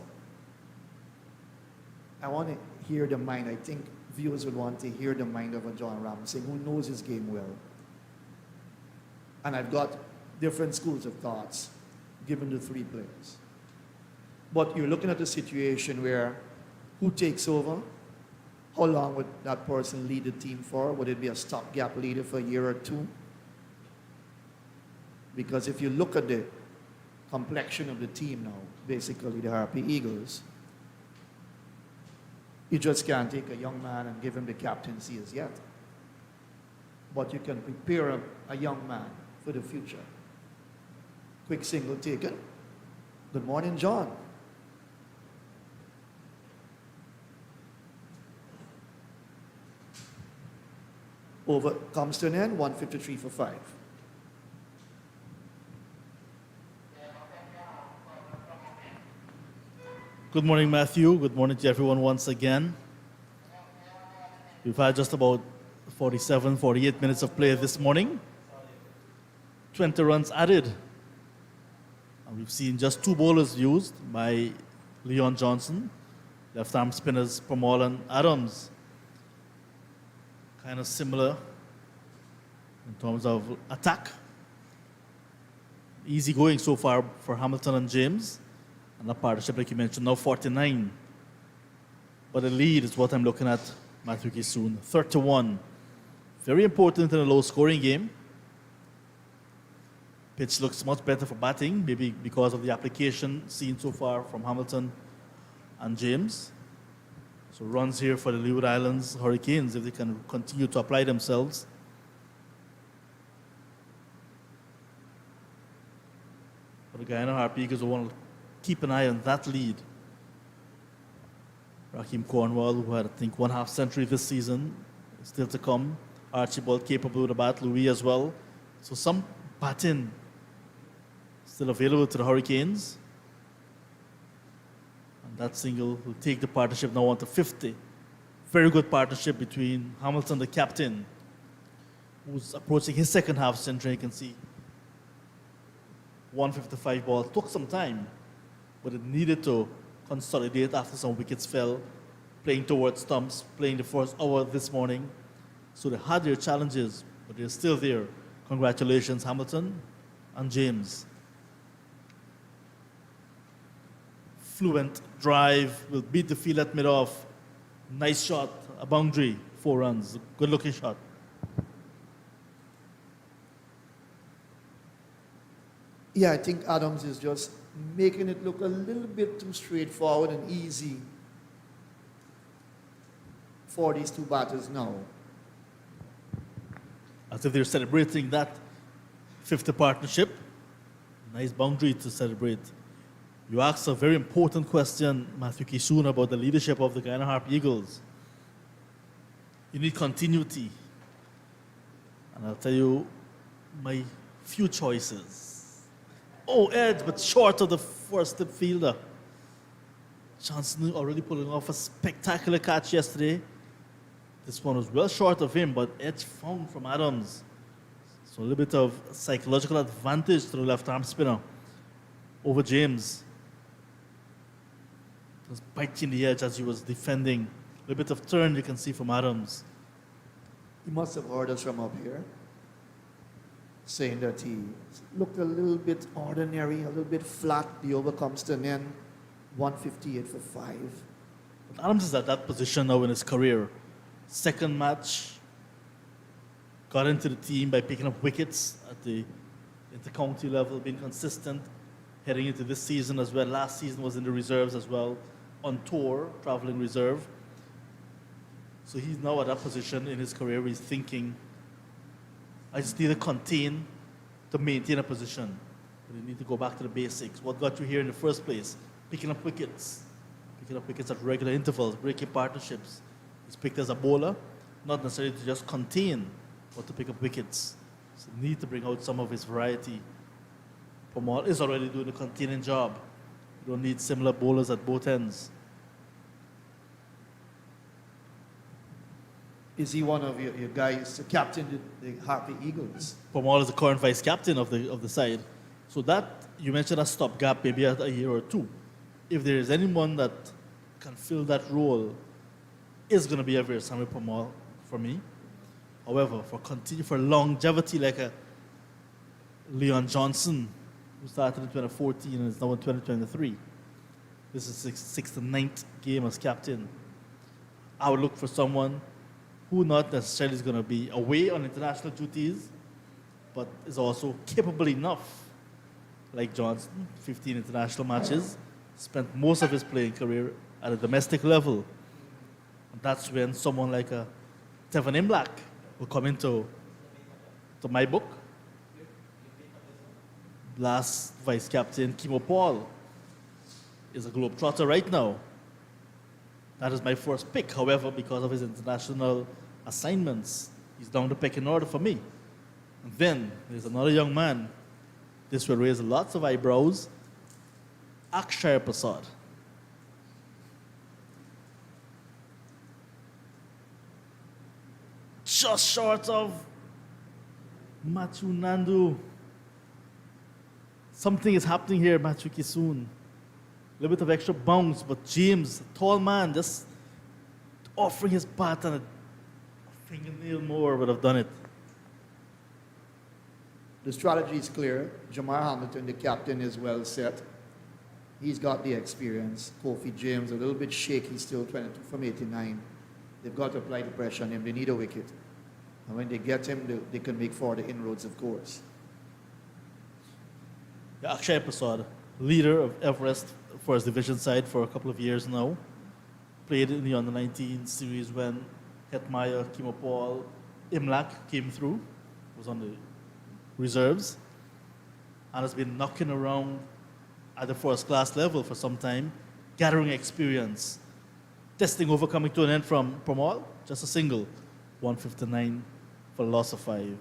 I want to hear the mind. I think viewers would want to hear the mind of a John Ramsing who knows his game well. And I've got different schools of thoughts given the 3 players. But you're looking at a situation where who takes over? How long would that person lead the team for? Would it be a stopgap leader for a year or 2? Because if you look at the complexion of the team now, basically the Harpy Eagles, you just can't take a young man and give him the captaincy as yet. But you can prepare a young man for the future. Quick single taken. Good morning, John. Over comes to an end, 153 for 5. Good morning, Matthew. Good morning to everyone once again. We've had just about 47, 48 minutes of play this morning. 20 runs added. And we've seen just 2 bowlers used by Leon Johnson, left-arm spinners Pamal and Adams. Kind of similar in terms of attack. Easy going so far for Hamilton and James. And that partnership, like you mentioned, now 49. But the lead is what I'm looking at, Matthew Kisoon, 31. Very important in a low-scoring game. Pitch looks much better for batting, maybe because of the application seen so far from Hamilton and James. So runs here for the Leeward Islands Hurricanes if they can continue to apply themselves. The Guyana Harpy Eagles will want to keep an eye on that lead. Raheem Cornwall, who had, I think, 1/2 century this season, still to come. Archibald capable with the bat, Louis as well. So some batting still available to the Hurricanes. And that single will take the partnership now on to 50. Very good partnership between Hamilton, the captain, who's approaching his second half century. You can see 155 ball. Took some time, but it needed to consolidate after some wickets fell, playing towards stumps, playing the first hour this morning. So they had their challenges, but they're still there. Congratulations, Hamilton and James. Fluent drive, will beat the field at mid-off. Nice shot, a boundary, 4 runs. Good looking shot. Yeah, I think Adams is just making it look a little bit too straightforward and easy for these two batters now. As if they're celebrating that 50th partnership. Nice boundary to celebrate. You asked a very important question, Matthew Kisoon, about the leadership of the Guyana Harpy Eagles. You need continuity. And I'll tell you my few choices. Oh, edge, but short of the first fielder. Johnson already pulling off a spectacular catch yesterday. This one was well short of him, but edge found from Adams. So a little bit of psychological advantage to the left-arm spinner over James. Just biting the edge as he was defending. A little bit of turn you can see from Adams. He must have heard us from up here, saying that he looked a little bit ordinary, a little bit flat. The over comes to an end, 158 for 5. But Adams is at that position now in his career. Second match, got into the team by picking up wickets at the inter-county level, being consistent, heading into this season as well. Last season was in the reserves as well, on tour, traveling reserve. So he's now at that position in his career where he's thinking, I just need to contain to maintain a position. But you need to go back to the basics. What got you here in the first place? Picking up wickets. Picking up wickets at regular intervals, breaking partnerships. He's picked as a bowler, not necessarily to just contain, but to pick up wickets. So need to bring out some of his variety. Pomal is already doing the containing job. You don't need similar bowlers at both ends. Is he one of your guys, the captain, the Harpy Eagles? Pomal is the current vice captain of the side. So that, you mentioned a stopgap maybe at a year or two. If there is anyone that can fill that role, it's going to be Everett Samuel Pomal for me. However, for longevity like a Leon Johnson, who started in 2014 and is now in 2023. This is his 6th and 9th game as captain. I would look for someone who not necessarily is going to be away on international duties, but is also capable enough, like Johnson, 15 international matches, spent most of his playing career at a domestic level. And that's when someone like a Tevin Imlach will come into my book. Last vice captain, Kimo Paul, is a globetrotter right now. That is my first pick. However, because of his international assignments, he's down the pecking order for me. And then there's another young man. This will raise lots of eyebrows. Akshaya Prasad. Just short of Matthew Nandu. Something is happening here, Matthew Kisoon. A little bit of extra bounce, but James, tall man, just offering his bat and a fingernail more would have done it. The strategy is clear. Jamar Hamilton, the captain, is well set. He's got the experience. Kofi James, a little bit shaky still, 22 from 89. They've got to apply the pressure on him. They need a wicket. And when they get him, they can make for the inroads, of course. Akshay Prasad, leader of Everest for his division side for a couple of years now. Played in the under-19 series when Hetmeyer, Kimo Paul, Imlach came through. Was on the reserves. and has been knocking around at the first class level for some time, gathering experience. Testing over coming to an end from all, just a single, 159 for a loss of 5.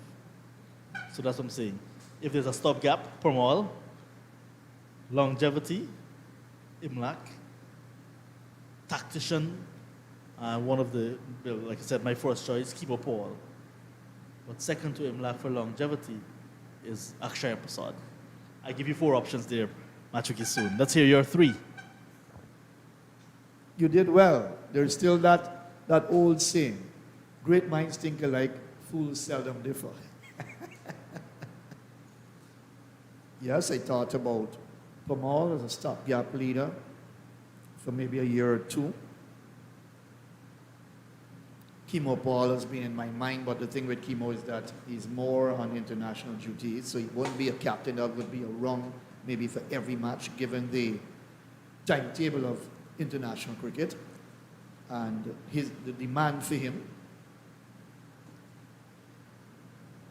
So that's what I'm saying. If there's a stopgap, Pramal, longevity, Imlak, tactician, and one of the, well, like I said, my first choice, Keeper Paul. But second to Imlak for longevity is Akshaya Prasad. I give you 4 options there, Machuki soon. Let's hear your 3. You did well. There's still that old saying, great minds think alike, fools seldom differ. Yes, I thought about Pamal as a stopgap leader for maybe a year or 2. Kimo Paul has been in my mind, but the thing with Kimo is that he's more on international duties, so he won't be a captain that would be around maybe for every match, given the timetable of international cricket and the demand for him.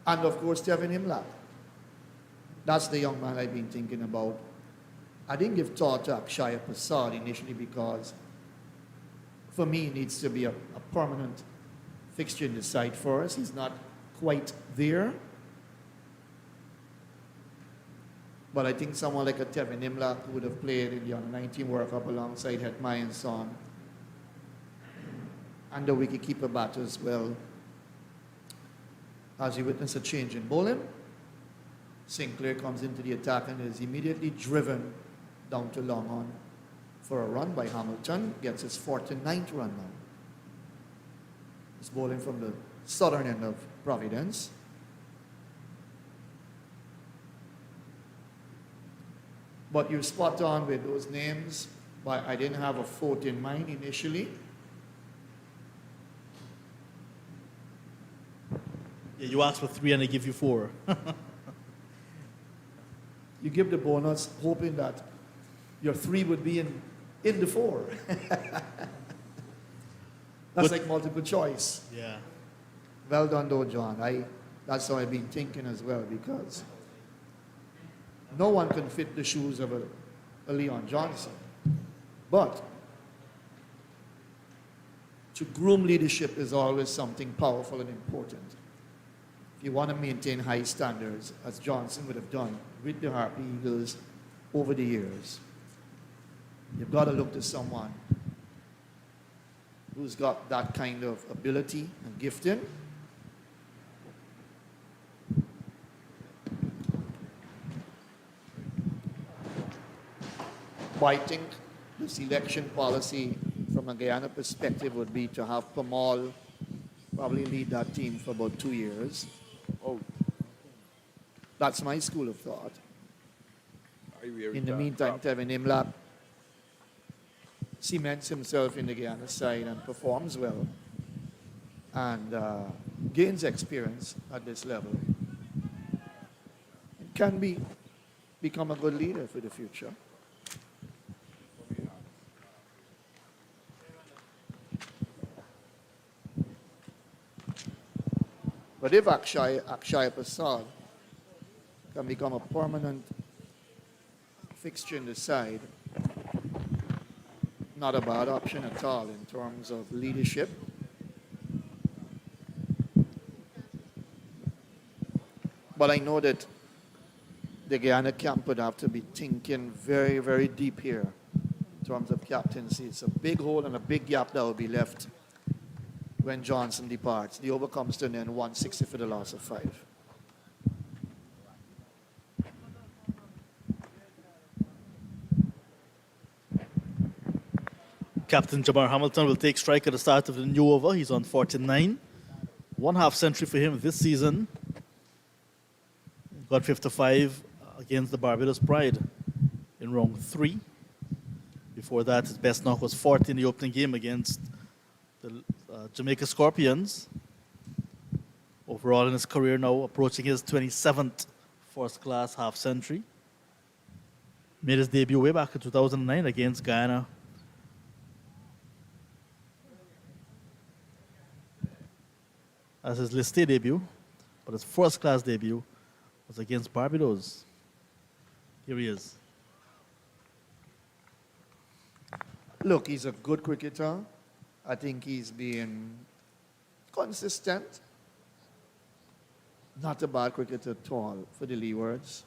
And of course, Tevin Imlak. That's the young man I've been thinking about. I didn't give thought to Akshaya Prasad initially because for me, he needs to be a permanent fixture in the side for us. He's not quite there. But I think someone like a Tevin Imlak who would have played in the Under-19 World Cup alongside Hetmai and Son, and the wicketkeeper batter as well. As you witness a change in bowling, Sinclair comes into the attack and is immediately driven down to long on for a run by Hamilton, gets his 49th run now. He's bowling from the southern end of Providence. But you're spot on with those names, but I didn't have a 4th in mind initially. Yeah, you asked for 3 and I give you 4. You give the bonus hoping that your 3 would be in the 4. That's like multiple choice. Yeah. Well done though, John. That's how I've been thinking as well, because no one can fit the shoes of a Leon Johnson. But to groom leadership is always something powerful and important. If you want to maintain high standards, as Johnson would have done with the Harpy Eagles over the years, you've got to look to someone who's got that kind of ability and gifting. But I think the selection policy from a Guyana perspective would be to have Pamal probably lead that team for about 2 years. Oh, That's my school of thought. I In the meantime, Tevin Imlak cements himself in the Guyana side and performs well and gains experience at this level. And can become a good leader for the future. But if Akshaya Prasad can become a permanent fixture in the side, not a bad option at all in terms of leadership. But I know that the Guyana camp would have to be thinking very, very deep here in terms of captaincy. It's a big hole and a big gap that will be left when Johnson departs. The over comes to an end, 160 for the loss of 5. Captain Jamar Hamilton will take strike at the start of the new over. He's on 49. 1 half century for him this season. Got 55 against the Barbados Pride in round 3. Before that, his best knock was 40 in the opening game against the Jamaica Scorpions. Overall in his career now, approaching his 27th first-class half century. Made his debut way back in 2009 against Guyana. As his list A debut, but his first-class debut was against Barbados. Here he is. Look, he's a good cricketer. I think he's been consistent. Not a bad cricketer at all for the Leewards.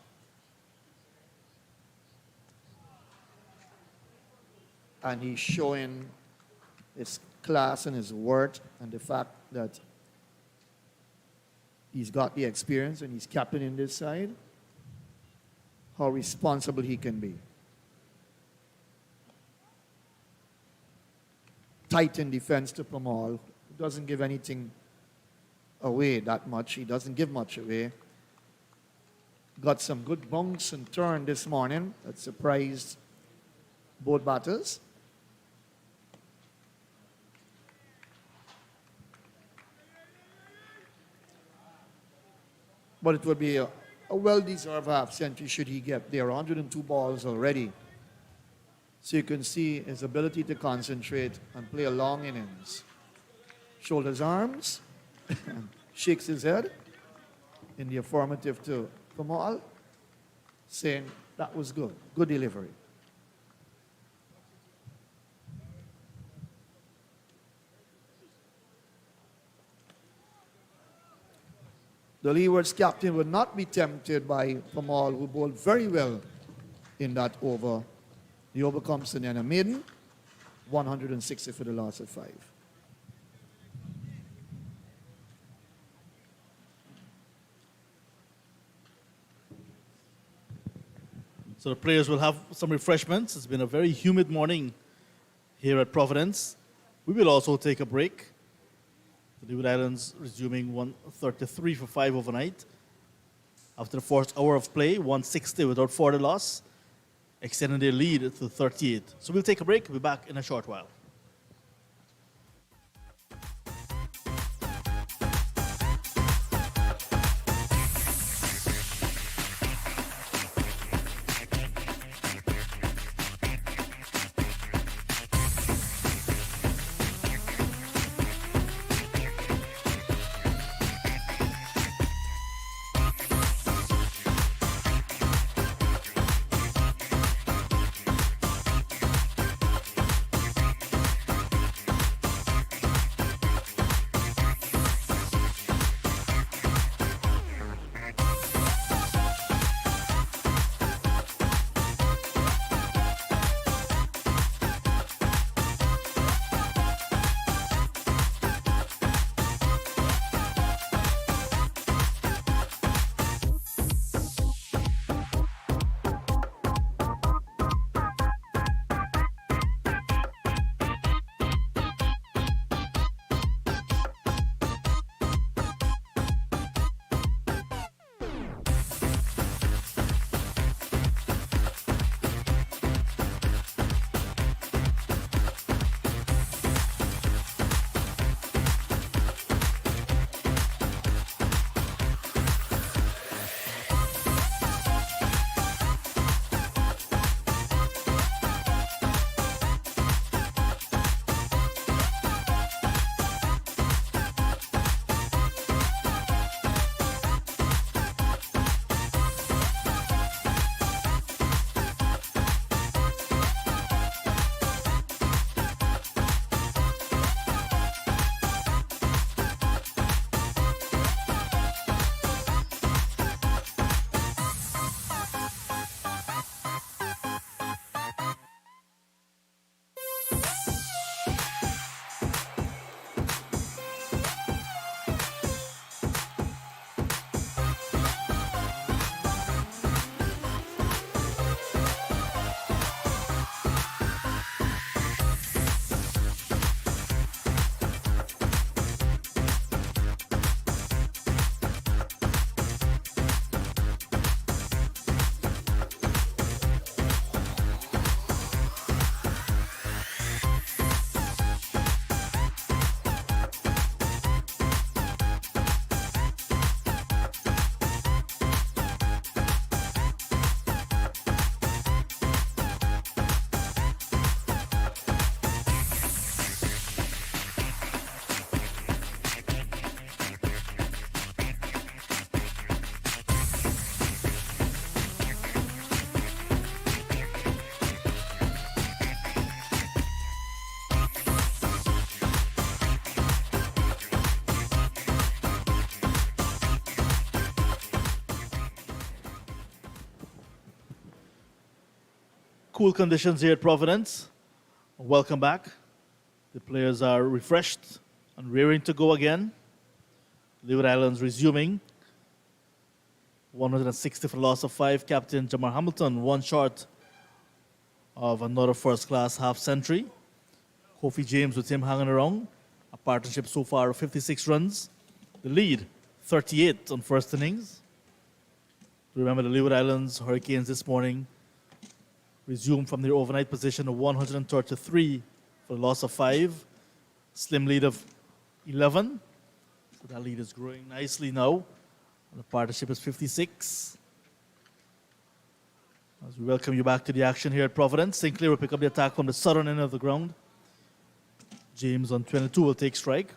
And he's showing his class and his worth and the fact that he's got the experience and he's captain in this side, how responsible he can be. Tight in defense to Pamal, who doesn't give anything away that much. He doesn't give much away. Got some good bunks and turn this morning that surprised both batters. But it would be a well-deserved half-century should he get there. 102 balls already. So you can see his ability to concentrate and play a long innings. Shoulders arms, shakes his head in the affirmative to Kamal, saying that was good. Good delivery. The Leewards captain would not be tempted by Pamal, who bowled very well in that over. The over comes to then a maiden, 160 for the loss of 5. So the players will have some refreshments. It's been a very humid morning here at Providence. We will also take a break. The Leeward Islands resuming 133 for 5 overnight. After the first hour of play, 160 without further loss, extending their lead to 38. So we'll take a break. We'll be back in a short while. Cool conditions here at Providence. Welcome back. The players are refreshed and rearing to go again. Leeward Islands resuming. 160 for the loss of 5. Captain Jamar Hamilton, one short of another first-class half-century. Kofi James with him hanging around. A partnership so far of 56 runs. The lead, 38 on first innings. Remember the Leeward Islands Hurricanes this morning resumed from their overnight position of 133 for the loss of 5. Slim lead of 11. So that lead is growing nicely now. And the partnership is 56. As we welcome you back to the action here at Providence, Sinclair will pick up the attack from the southern end of the ground. James on 22 will take strike.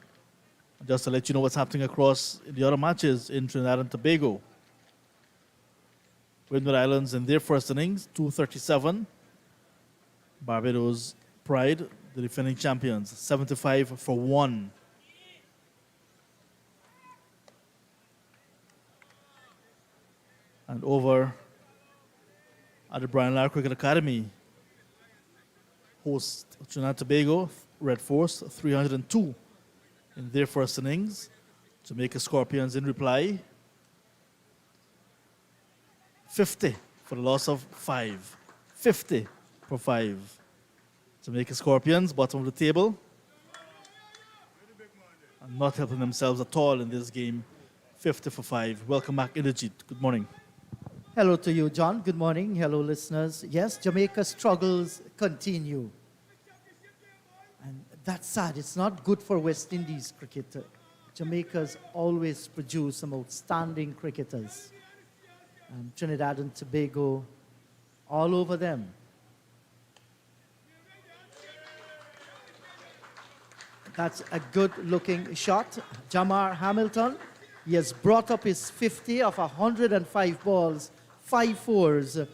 And just to let you know what's happening across the other matches in Trinidad and Tobago. Windward Islands in their first innings, 237. Barbados Pride, the defending champions, 75 for 1. And over at the Brian Lara Cricket Academy, host Trinidad and Tobago, Red Force, 302 in their first innings. Jamaica Scorpions in reply, 50 for the loss of 5. 50 for 5. Jamaica Scorpions, bottom of the table, and not helping themselves at all in this game. 50 for 5. Welcome back, Inderjeet. Good morning. Hello to you, John. Good morning. Hello, listeners. Yes, Jamaica's struggles continue. And that's sad. It's not good for West Indies cricket. Jamaica's always produced some outstanding cricketers. Trinidad and Tobago, all over them. That's a good-looking shot. Jamar Hamilton, he has brought up his 50 of 105 balls, 5 fours, at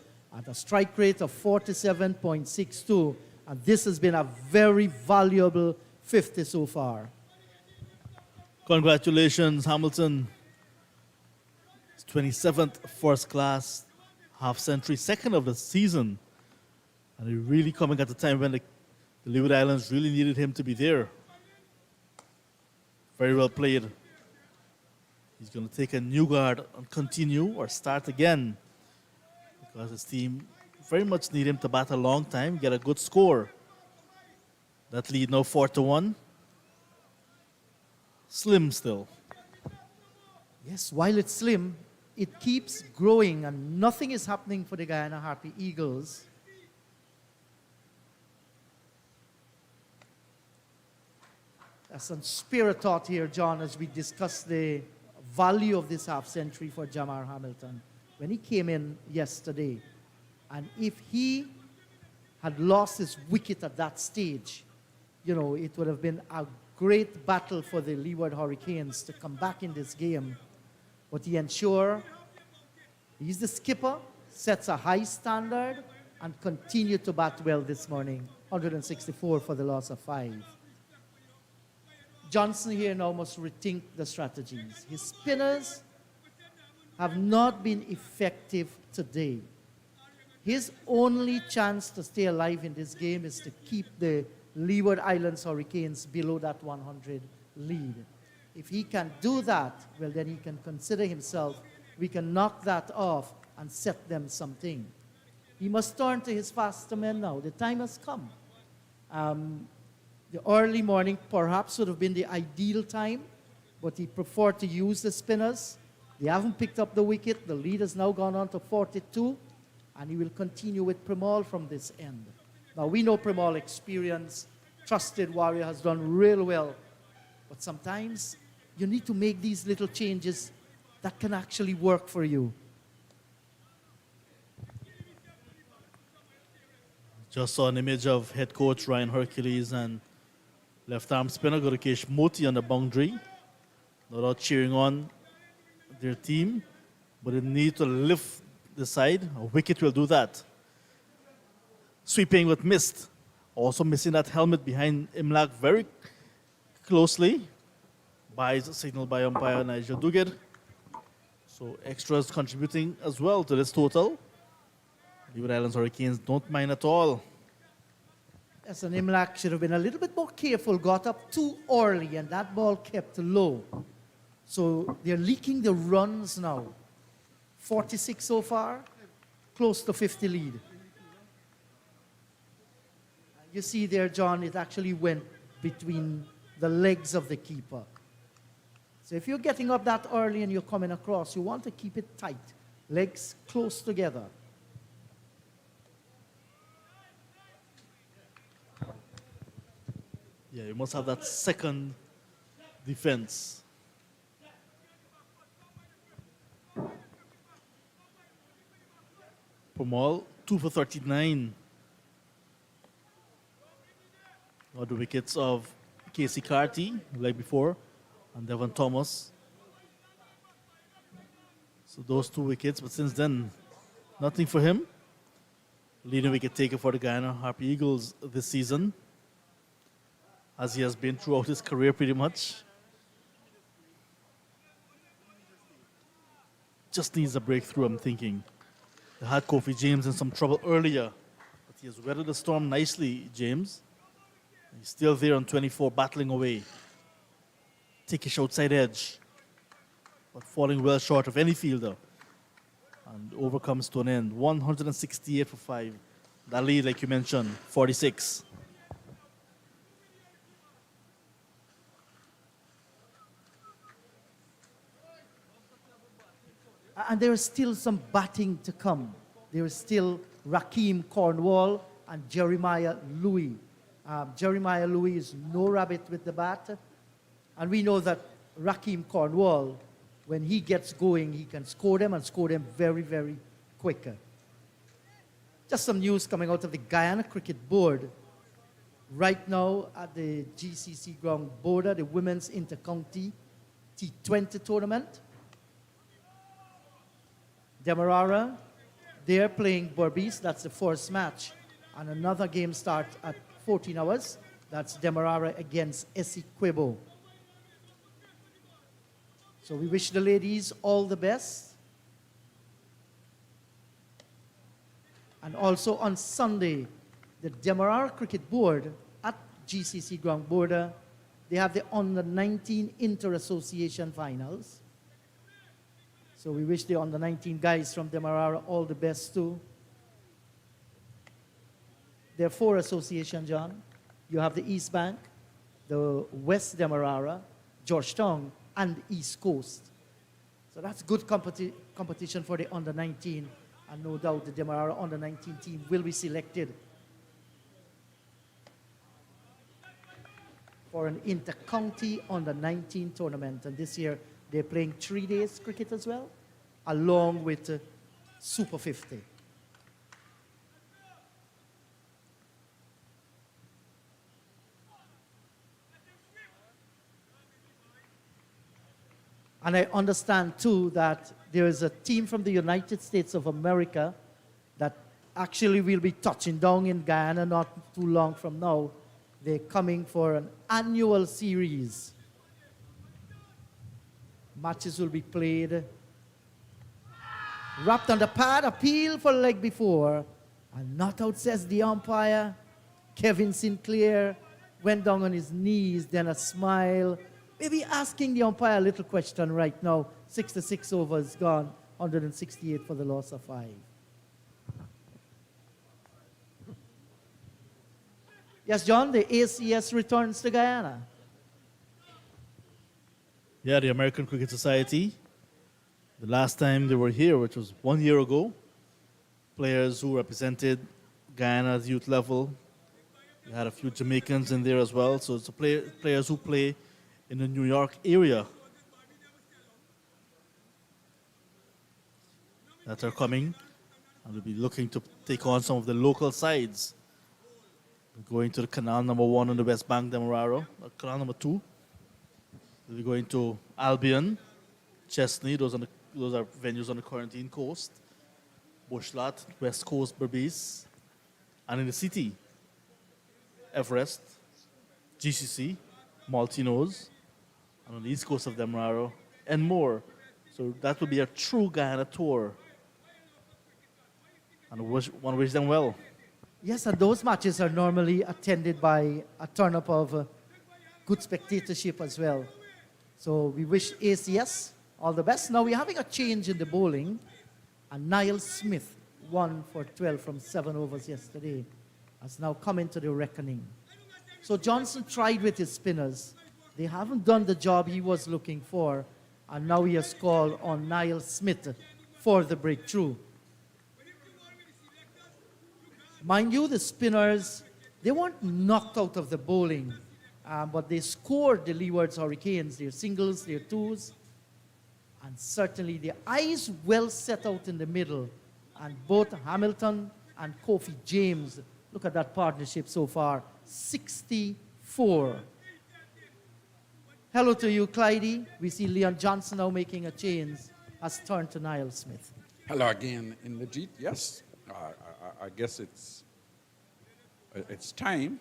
a strike rate of 47.62. And this has been a very valuable 50 so far. Congratulations, Hamilton. 27th first-class half-century, second of the season. And he really coming at the time when the Leeward Islands really needed him to be there. Very well played. He's going to take a new guard and continue or start again because his team very much need him to bat a long time, get a good score. That lead now 4-1. Slim still. Yes, while it's slim, it keeps growing and nothing is happening for the Guyana Harpy Eagles. There's some spirit thought here, John, as we discuss the value of this half-century for Jamar Hamilton. When he came in yesterday, and if he had lost his wicket at that stage, you know, it would have been a great battle for the Leeward Hurricanes to come back in this game. But he ensured he's the skipper, sets a high standard, and continued to bat well this morning. 164 for the loss of 5. Johnson here now must rethink the strategies. His spinners have not been effective today. His only chance to stay alive in this game is to keep the Leeward Islands Hurricanes below that 100 lead. If he can do that, well, then he can consider himself, we can knock that off and set them something. He must turn to his faster men now. The time has come. The early morning perhaps would have been the ideal time, but he preferred to use the spinners. They haven't picked up the wicket. The lead has now gone on to 42, and he will continue with Premal from this end. Now, we know Premal experience, trusted warrior, has done real well. But sometimes you need to make these little changes that can actually work for you. Just saw an image of head coach Ryan Hercules and left arm spinner Gurukesh Moti on the boundary. No doubt cheering on their team, but they need to lift the side. A wicket will do that. Sweeping with missed. Also missing that helmet behind Imlak very closely. Buys a signal by umpire Nigel Duguid. So extras contributing as well to this total. Leeward Islands Hurricanes don't mind at all. Yes, and Imlach should have been a little bit more careful, got up too early, and that ball kept low. So they're leaking the runs now. 46 so far, close to 50 lead. You see there, John, it actually went between the legs of the keeper. So if you're getting up that early and you're coming across, you want to keep it tight, legs close together. Yeah, you must have that second defense. Pomal, 2 for 39. Got the wickets of Casey Carty, like before, and Devon Thomas. So those 2 wickets, but since then, nothing for him. Leading wicket taker for the Guyana Harpy Eagles this season, as he has been throughout his career pretty much. Just needs a breakthrough, I'm thinking. They had Kofi James in some trouble earlier, but he has weathered the storm nicely, James. He's still there on 24, battling away. Takish outside edge, but falling well short of any fielder. And over comes to an end. 168 for 5. That lead, like you mentioned, 46. And there is still some batting to come. There is still Rakeem Cornwall and Jeremiah Louis. Jeremiah Louis is no rabbit with the bat. And we know that Rakeem Cornwall, when he gets going, he can score them and score them very, very quick. Just some news coming out of the Guyana Cricket Board. Right now at the GCC ground border, the Women's Intercounty T20 tournament. Demerara, they're playing Berbice. That's the first match. And another game starts at 14 hours. That's Demerara against Essequibo. So we wish the ladies all the best. And also on Sunday, the Demerara Cricket Board at GCC ground border, they have the Under-19 Inter-Association Finals. So we wish the Under-19 guys from Demerara all the best too. There are 4 associations, John. You have the East Bank, the West Demerara, Georgetown, and East Coast. So that's good competition for the Under-19. And no doubt the Demerara Under-19 team will be selected for an inter-county Under-19 tournament. And this year, they're playing 3 days cricket as well, along with Super 50. And I understand, too, that there is a team from the United States of America that actually will be touching down in Guyana not too long from now. They're coming for an annual series. Matches will be played. Wrapped on the pad, appeal for leg before. And not out, says the umpire. Kevin Sinclair went down on his knees, then a smile. Maybe asking the umpire a little question right now. 66 overs gone, 168 for the loss of 5. Yes, John, the ACS returns to Guyana. Yeah, the American Cricket Society. The last time they were here, which was 1 year ago, players who represented Guyana's youth level. We had a few Jamaicans in there as well. So it's players who play in the New York area that are coming, and we'll be looking to take on some of the local sides. We're going to the Canal number 1 on the West Bank, Demerara, Canal number 2. We're going to Albion, Chesney, those are venues on the Quarantine Coast, Bushlat, West Coast, Berbice, and in the city, Everest, GCC, Maltinos, and on the east coast of Demerara, and more. So that will be a true Guyana tour. and want to wish them well. Yes, and those matches are normally attended by a turn-up of good spectatorship as well. So we wish ACS all the best. Now we're having a change in the bowling, and Niall Smith, 1 for 12 from 7 overs yesterday, has now come into the reckoning. So Johnson tried with his spinners. They haven't done the job he was looking for, and now he has called on Niall Smith for the breakthrough. Mind you, the spinners, they weren't knocked out of the bowling, but they scored the Leewards Hurricanes, their singles, their twos, and certainly their eyes well set out in the middle. And both Hamilton and Kofi James, look at that partnership so far, 64. Hello to you, Clydie. We see Leon Johnson now making a change, has turned to Niall Smith. Hello again in the Jeet. Yes, I guess it's time.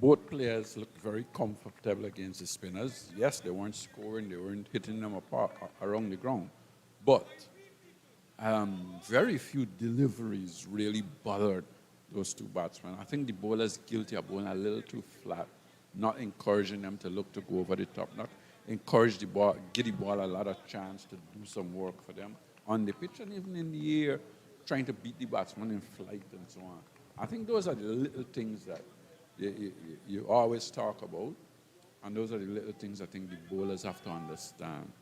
Both players looked very comfortable against the spinners. Yes, they weren't scoring, they weren't hitting them apart around the ground, but very few deliveries really bothered those two batsmen. I think the bowler's guilty of bowling a little too flat, not encouraging them to look to go over the top, not encourage the ball, give the ball a lot of chance to do some work for them on the pitch and even in the air, trying to beat the batsman in flight and so on. I think those are the little things that you always talk about, and those are the little things I think the bowlers have to understand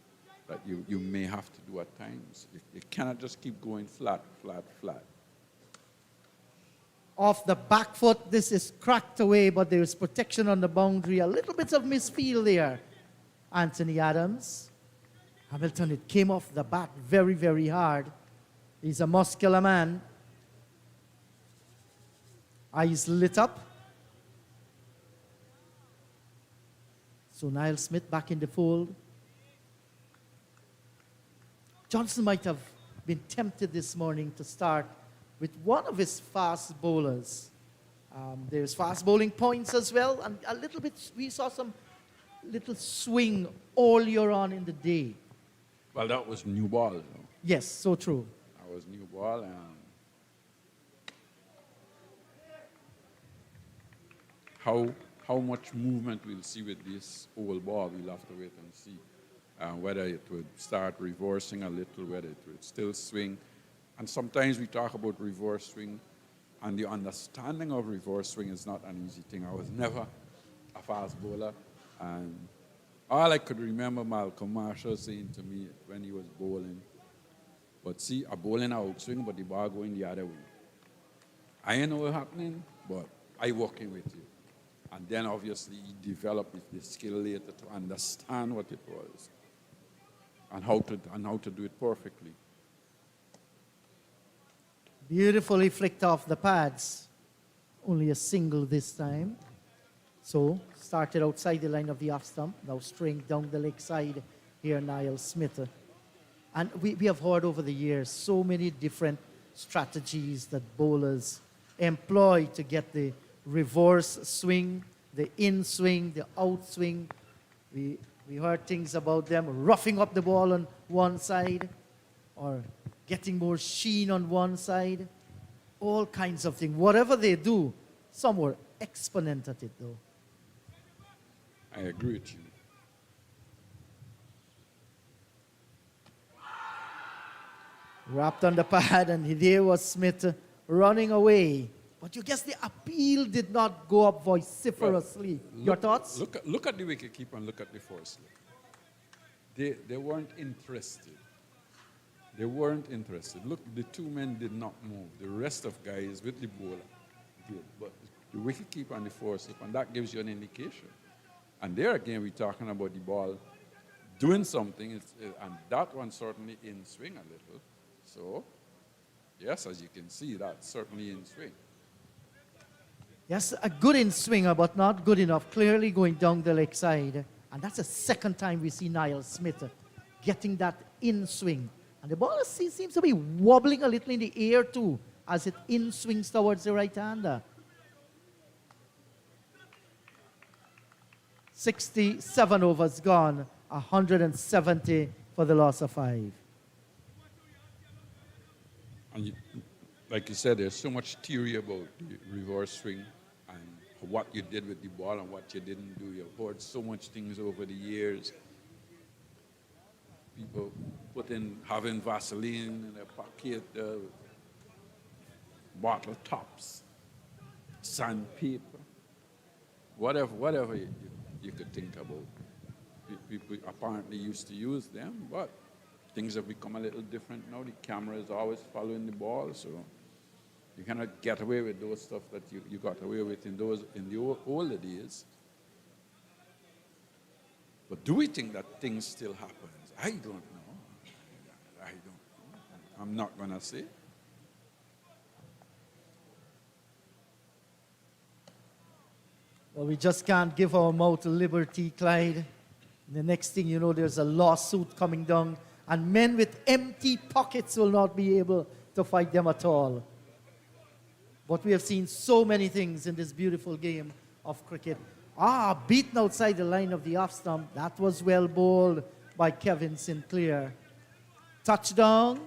that you may have to do at times. You cannot just keep going flat, flat, flat. Off the back foot, this is cracked away, but there is protection on the boundary. A little bit of misfeel there. Anthony Adams. Hamilton, it came off the bat very, very hard. He's a muscular man. Eyes lit up. So Niall Smith back in the fold. Johnson might have been tempted this morning to start with one of his fast bowlers. There's fast bowling points as well, and a little bit, we saw some little swing earlier on in the day. Well, that was new ball, you know. Yes, so true. That was new ball, and how much movement we'll see with this old ball, we'll have to wait and see. Whether it would start reversing a little, whether it would still swing. And sometimes we talk about reverse swing, and the understanding of reverse swing is not an easy thing. I was never a fast bowler, and all I could remember Malcolm Marshall saying to me when he was bowling, but see, a bowling outswing, but the ball going the other way. I know what's happening, but I working with you. And then obviously he developed the skill later to understand what it was and how to do it perfectly. Beautifully flicked off the pads. Only a single this time. So, started outside the line of the off stump. Now straying down the leg side here, Niall Smith. And we have heard over the years so many different strategies that bowlers employ to get the reverse swing, the in swing, the out swing. We heard things about them roughing up the ball on one side or getting more sheen on one side. All kinds of things. Whatever they do, some were exponent at it though. I agree with you. Wrapped on the pad, and there was Smith running away. But you guess the appeal did not go up vociferously. Your thoughts? Look at the wicketkeeper and look at the first slip. They weren't interested. They weren't interested. Look, the two men did not move. The rest of guys with the bowler did. But the wicketkeeper and the first slip, and that gives you an indication. And there again, we're talking about the ball doing something, and that one certainly in swing a little. So, yes, as you can see, that's certainly in swing. Yes, a good in swinger, but not good enough. Clearly going down the leg side. And that's the second time we see Niall Smith getting that in swing. And the ball seems to be wobbling a little in the air too, as it in swings towards the right-hander. 67 overs gone, 170 for the loss of 5. And like you said, there's so much theory about the reverse swing and what you did with the ball and what you didn't do. You've heard so much things over the years. People having Vaseline in their pocket, bottle tops, sandpaper, whatever you could think about. People apparently used to use them, but things have become a little different now. The camera is always following the ball, so you cannot get away with those stuff that you got away with in the older days. But do we think that things still happen? I don't know. I don't know. I'm not going to say. Well, we just can't give our mouth liberty, Clyde. The next thing you know, there's a lawsuit coming down, and men with empty pockets will not be able to fight them at all. But we have seen so many things in this beautiful game of cricket. Beaten outside the line of the off stump. That was well bowled by Kevin Sinclair. Touchdown,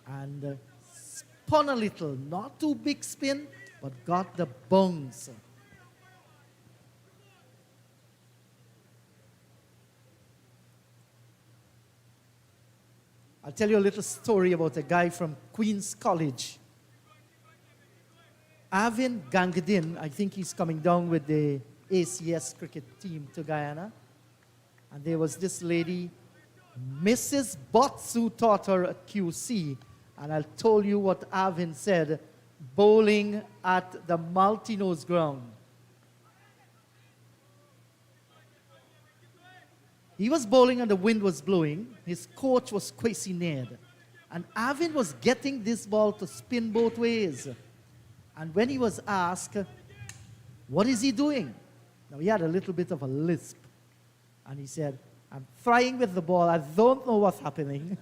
and spun a little. Not too big spin, but got the bounce. I'll tell you a little story about a guy from Queen's College. Avin Gangadin, I think he's coming down with the ACS cricket team to Guyana. And there was this lady, Mrs. Butts, who taught her at QC. And I'll tell you what Avin said, bowling at the multi-nose ground. He was bowling and the wind was blowing. His coach was Kwesi Ned. And Avin was getting this ball to spin both ways. And when he was asked, what is he doing? Now, he had a little bit of a lisp. And he said, I'm trying with the ball. I don't know what's happening.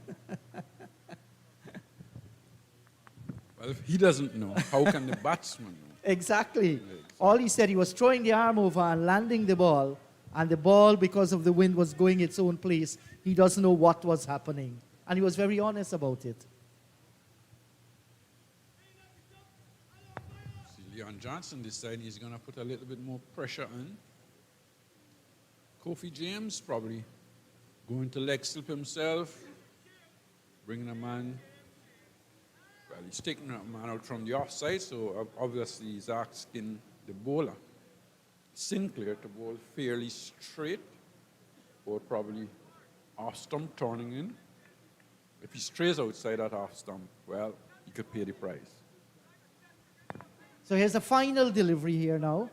Well, if he doesn't know, how can the batsman know? Exactly. All he said, he was throwing the arm over and landing the ball. And the ball, because of the wind, was going its own place. He doesn't know what was happening. And he was very honest about it. See, Leon Johnson decided he's going to put a little bit more pressure on. Kofi James probably going to leg slip himself, bringing a man. Well, he's taking a man out from the offside, so obviously he's asking the bowler, Sinclair, to bowl fairly straight, or probably off stump turning in. If he strays outside that off stump, well, he could pay the price. So here's a final delivery here now.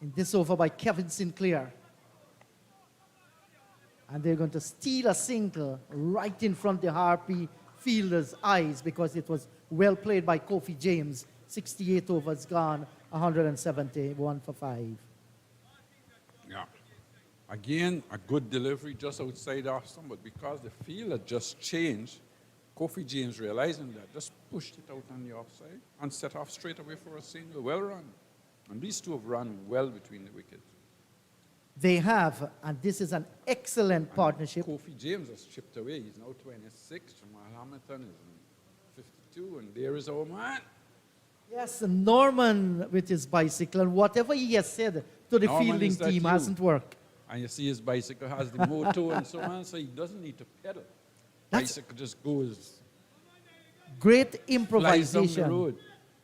In this over by Kevin Sinclair. And they're going to steal a single right in front of the Harpy fielder's eyes because it was well played by Kofi James. 68 overs gone, 171 for 5. Yeah. Again, a good delivery just outside off stump, but because the field had just changed, Kofi James, realizing that, just pushed it out on the offside and set off straight away for a single. Well run. And these two have run well between the wickets. They have, and this is an excellent partnership. Kofi James has chipped away. He's now 26. Jamal Hamilton is 52, and there is our man. Yes, Norman with his bicycle, and whatever he has said to the Norman, fielding is that team you? hasn't worked. And you see his bicycle has the motor and so on, so he doesn't need to pedal. That's Bicycle just goes, great flies improvisation. down the road.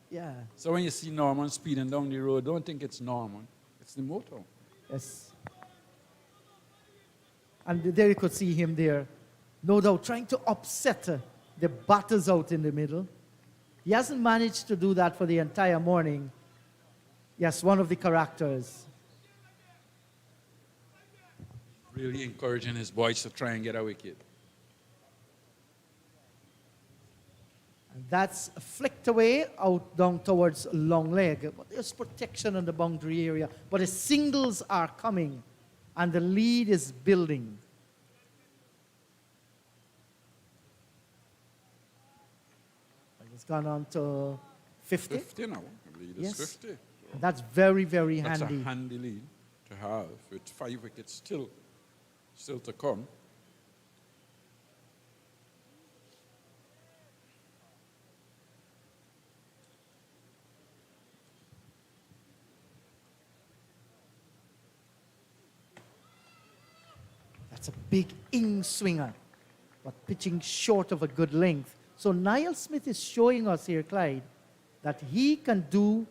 Yeah, So when you see Norman speeding down the road, don't think it's Norman. It's the motor. yes. And there you could see him there, no doubt trying to upset the batters out in the middle. He hasn't managed to do that for the entire morning. Yes, one of the characters. Really encouraging his boys to try and get a wicket. And that's flicked away out down towards long leg. But there's protection on the boundary area. But the singles are coming. And the lead is building. It's gone on to 50. 50 now. The lead is Yes. 50. So And that's very, very that's handy. a handy lead to have with 5 wickets still to come. That's a big in swinger, but pitching short of a good length. So Niall Smith is showing us here, Clyde, that he can do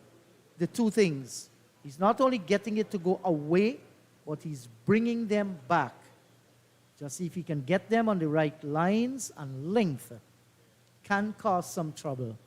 the two things. He's not only getting it to go away, but he's bringing them back. Just see if he can get them on the right lines and length. Can cause some trouble.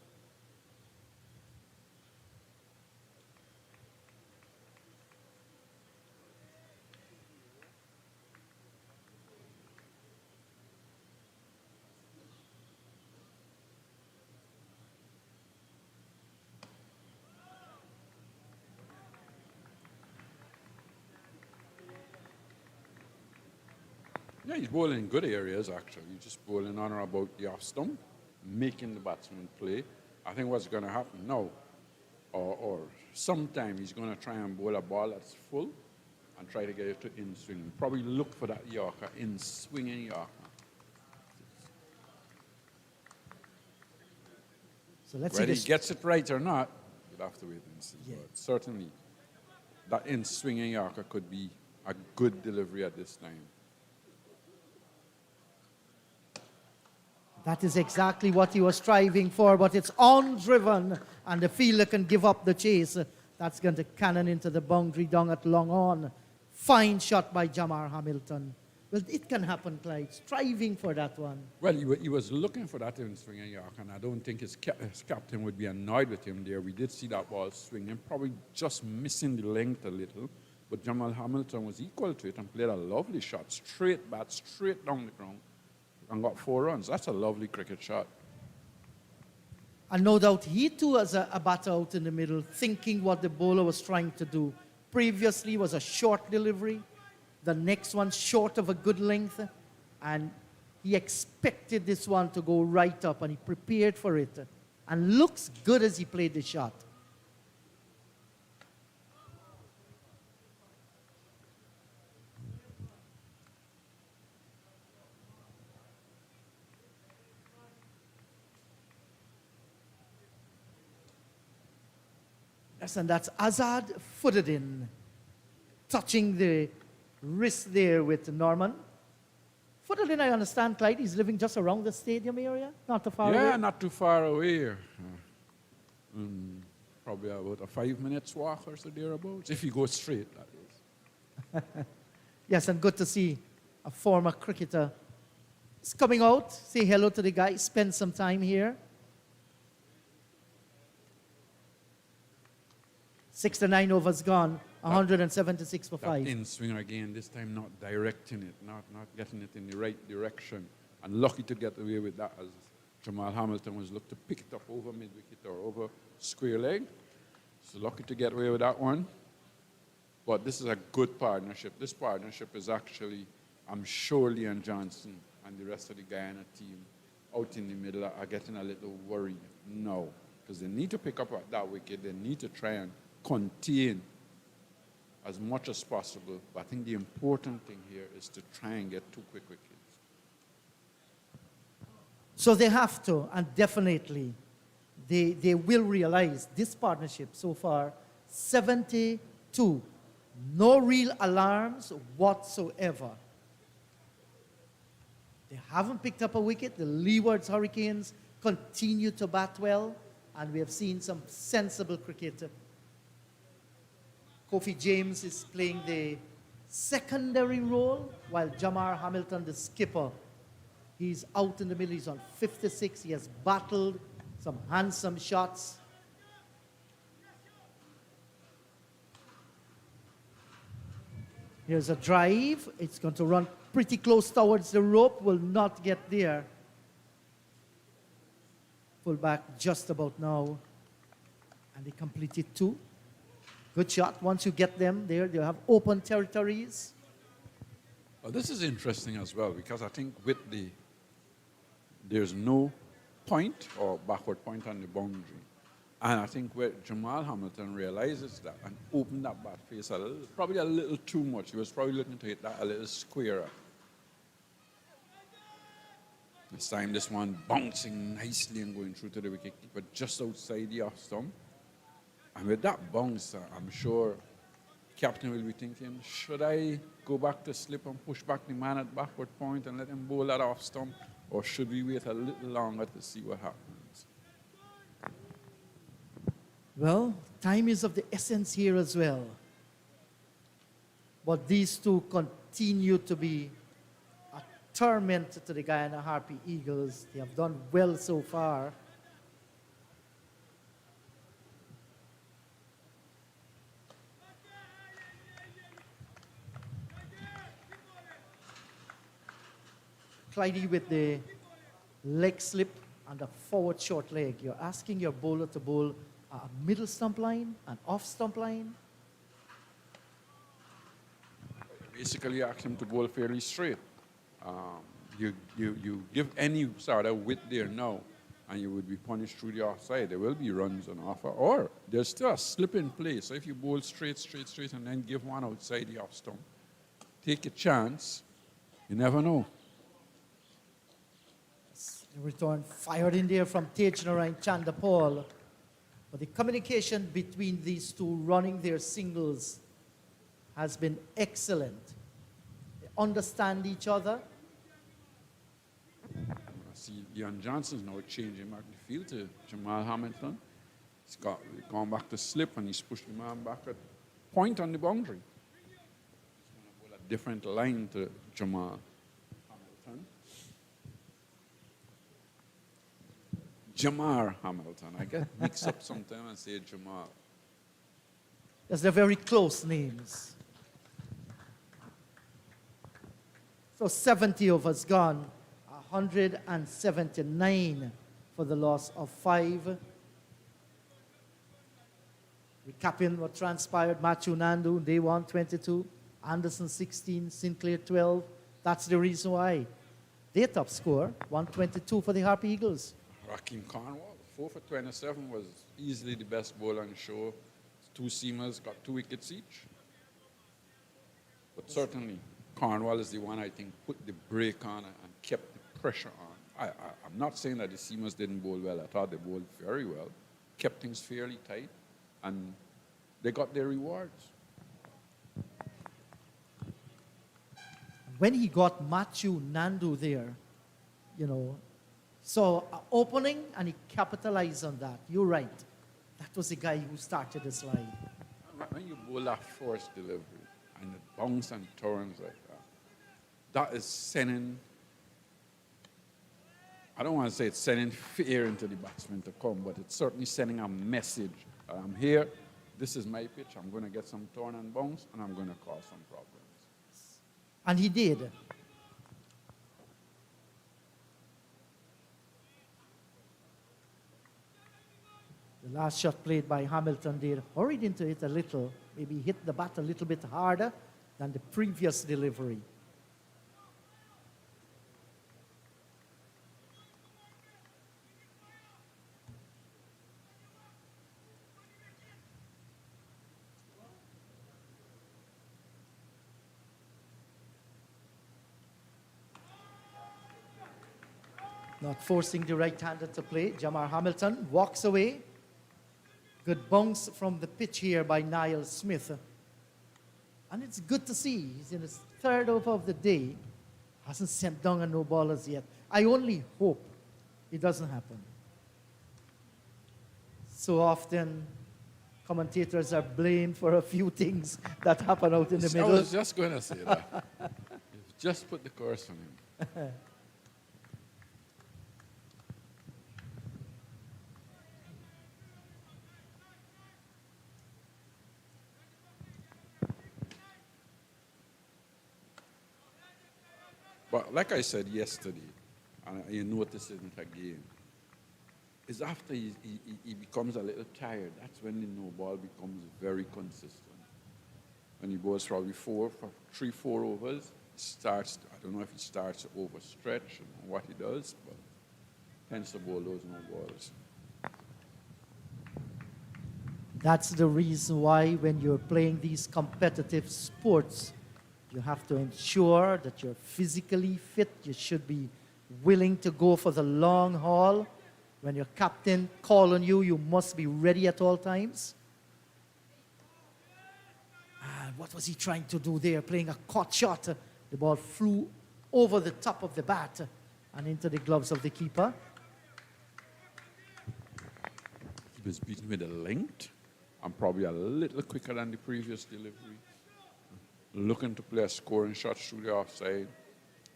Yeah, he's bowling in good areas, actually. He's just bowling on or about the off stump, making the batsman play. I think what's going to happen now, or sometime he's going to try and bowl a ball that's full and try to get it to in swing. Probably look for that Yorker, in swinging Yorker. So let's see Whether this. he gets it right or not, you'll have to wait and see. Yeah. But certainly, that in swinging Yorker could be a good delivery at this time. That is exactly what he was striving for, but it's on-driven, and the fielder can give up the chase. That's going to cannon into the boundary down at long on. Fine shot by Jamar Hamilton. Well, it can happen, Clyde. Striving for that one. Well, he was looking for that in swinging York, and I don't think his captain would be annoyed with him there. We did see that ball swinging, probably just missing the length a little, but Jamal Hamilton was equal to it and played a lovely shot, straight bat, straight down the ground, and got 4 runs. That's a lovely cricket shot. And no doubt he too was a batter out in the middle, thinking what the bowler was trying to do. Previously was a short delivery. The next one short of a good length. And he expected this one to go right up, and he prepared for it. And looks good as he played the shot. Yes, and that's Azad footed in, touching the wrist there with Norman. Footed in, I understand, Clyde, he's living just around the stadium area, not too far away. Yeah, not too far away. Probably about a 5 minutes walk or so thereabouts, if you go straight, that is. Yes, and good to see a former cricketer. He's coming out, say hello to the guy, spend some time here. 69 overs gone, 176 for 5. That in swing again, this time not directing it, not getting it in the right direction. And lucky to get away with that, as Jamal Hamilton was looking to pick it up over mid-wicket or over square leg. So lucky to get away with that one. But this is a good partnership. This partnership is actually, I'm sure Leon Johnson and the rest of the Guyana team out in the middle are getting a little worried now, because they need to pick up that wicket. They need to try and contain as much as possible. But I think the important thing here is to try and get 2 quick wickets. So they have to, and definitely, they will realize this partnership so far, 72. No real alarms whatsoever. They haven't picked up a wicket. The Leewards Hurricanes continue to bat well, and we have seen some sensible cricket. Kofi James is playing the secondary role, while Jamar Hamilton, the skipper, he's out in the middle. He's on 56. He has battled some handsome shots. Here's a drive. It's going to run pretty close towards the rope. Will not get there. Pull back just about now. And they completed 2. Good shot. Once you get them there, they'll have open territories. Well, this is interesting as well, because I think with there's no point or backward point on the boundary. And I think where Jamal Hamilton realizes that and opened that bat face probably a little too much. He was probably looking to hit that a little squarer. This time, this one bouncing nicely and going through to the wicketkeeper just outside the off stump. And with that bounce, I'm sure captain will be thinking, should I go back to slip and push back the man at backward point and let him bowl that off stump, or should we wait a little longer to see what happens? Well, time is of the essence here as well. But these two continue to be a torment to the Guyana Harpy Eagles. They have done well so far. Clydie with the leg slip and a forward short leg. You're asking your bowler to bowl a middle stump line, an off stump line. Basically, you ask him to bowl fairly straight. You give any sort of width there now, and you would be punished through the offside. There will be runs on offer, or there's still a slip in play. So if you bowl straight, and then give one outside the off stump, take a chance. You never know. The return fired in there from Tejnara Chandapal. But the communication between these two running their singles has been excellent. They understand each other. I see Ian Johnson's now changing back the field to Jamal Hamilton. He's gone back to slip, and he's pushed the man back at point on the boundary. He's going to bowl a different line to Jamal Hamilton. Jamar Hamilton. I get mixed up sometimes and say Jamal. Yes, they're very close names. So 70 overs gone, 179 for the loss of 5. Recapping what transpired: Matthew Nandu, day 1, 22, Anderson 16, Sinclair 12. That's the reason why. Their top score, 122 for the Harpy Eagles. Rakeem Cornwall, 4 for 27, was easily the best bowler on the show. 2 seamers, got 2 wickets each. But certainly, Cornwall is the one I think put the brake on and kept the pressure on. I'm not saying that the seamers didn't bowl well. I thought they bowled very well, kept things fairly tight, and they got their rewards. When he got Matthew Nandu there, so opening, and he capitalized on that. You're right. That was the guy who started this line. When you bowl that forced delivery and it bounce and turns like that, that is sending, I don't want to say it's sending fear into the batsman to come, but it's certainly sending a message. I'm here, this is my pitch, I'm going to get some turn and bounce, and I'm going to cause some problems. And he did. The last shot played by Hamilton did hurried into it a little, maybe hit the bat a little bit harder than the previous delivery. Not forcing the right-hander to play. Jamar Hamilton walks away. Good bounce from the pitch here by Niall Smith. And it's good to see. He's in his 3rd over of the day. Hasn't sent down a no ballers yet. I only hope it doesn't happen. So often, commentators are blamed for a few things that happen out in the middle. I was just going to say that. You've just put the curse on him. But like I said yesterday, and you notice it again, is after he becomes a little tired, that's when the no ball becomes very consistent. When he goes probably 3, 4 overs, starts, I don't know if he starts to overstretch and what he does, but tends to bowl those no balls. That's the reason why when you're playing these competitive sports, you have to ensure that you're physically fit. You should be willing to go for the long haul. When your captain calls on you, you must be ready at all times. what was he trying to do there? Playing a caught shot. The ball flew over the top of the bat and into the gloves of the keeper. He was beaten with a length and probably a little quicker than the previous delivery. Looking to play a scoring shot through the offside.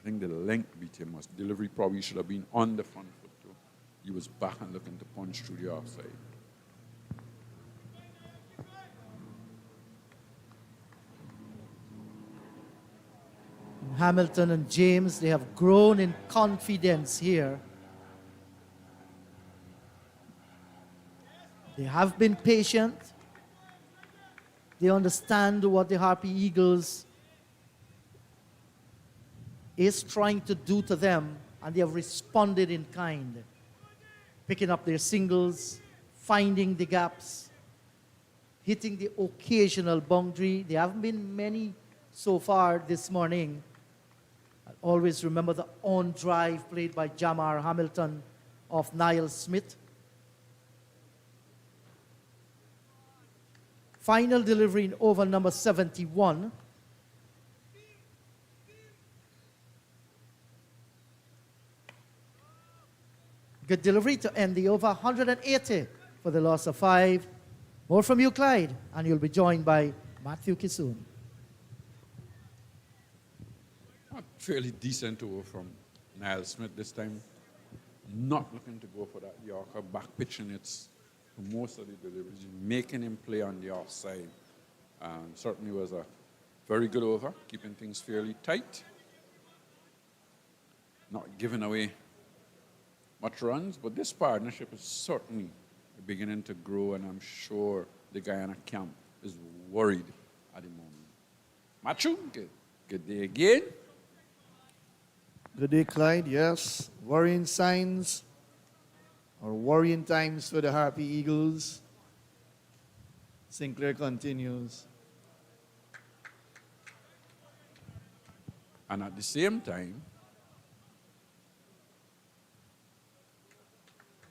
I think the length beat him. His delivery probably should have been on the front foot too. He was back and looking to punch through the offside. Hamilton and James, they have grown in confidence here. They have been patient. They understand what the Harpy Eagles is trying to do to them, and they have responded in kind, picking up their singles, finding the gaps, hitting the occasional boundary. There haven't been many so far this morning. I'll always remember the on drive played by Jamar Hamilton of Niall Smith. Final delivery in over number 71. Good delivery to end the over. 180 for the loss of 5. More from you, Clyde, and you'll be joined by Matthew Kisoon. A fairly decent over from Niall Smith this time. Not looking to go for that Yorker, back pitching it for most of the deliveries, making him play on the offside. Certainly was a very good over, keeping things fairly tight. Not giving away much runs, but this partnership is certainly beginning to grow, and I'm sure the Guyana camp is worried at the moment. Machu, good day again. Good day, Clyde. Yes, worrying signs or worrying times for the Harpy Eagles. Sinclair continues. And at the same time,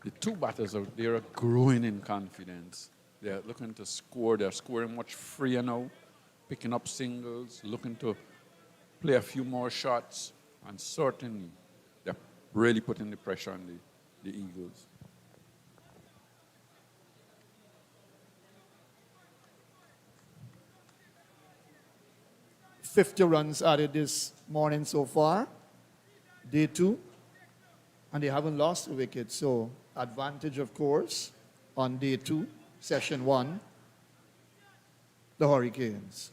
the two batters out there are growing in confidence. They're looking to score. They're scoring much freer now, picking up singles, looking to play a few more shots. And certainly, they're really putting the pressure on the Eagles. "50 runs added this morning so far, day 2, and they haven't lost a wicket. So, advantage, of course, on day 2, session 1, the Hurricanes.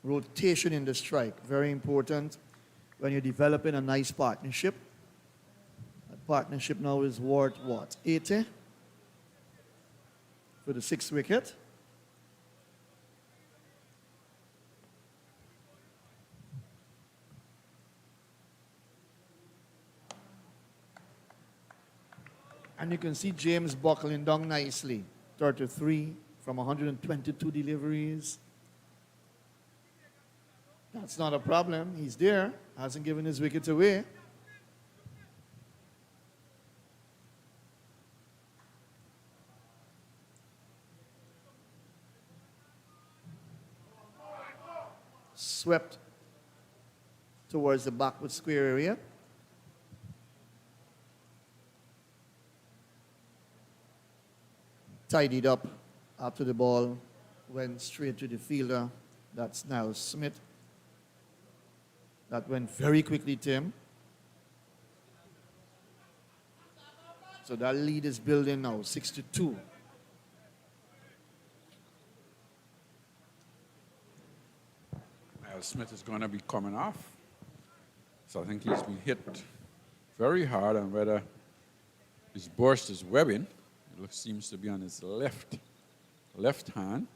Rotation in the strike, very important when you're developing a nice partnership. That partnership now is worth what? 80 for the 6th wicket. And you can see James buckling down nicely. 33 from 122 deliveries. That's not a problem. He's there. Hasn't given his wickets away. Swept towards the backward square area. Tidied up after the ball went straight to the fielder. That's Niall Smith. That went very quickly, Tim. So that lead is building now, 6-2. Niall Smith is going to be coming off. So I think he's been hit very hard, and whether his burst is webbing, it seems to be on his left hand.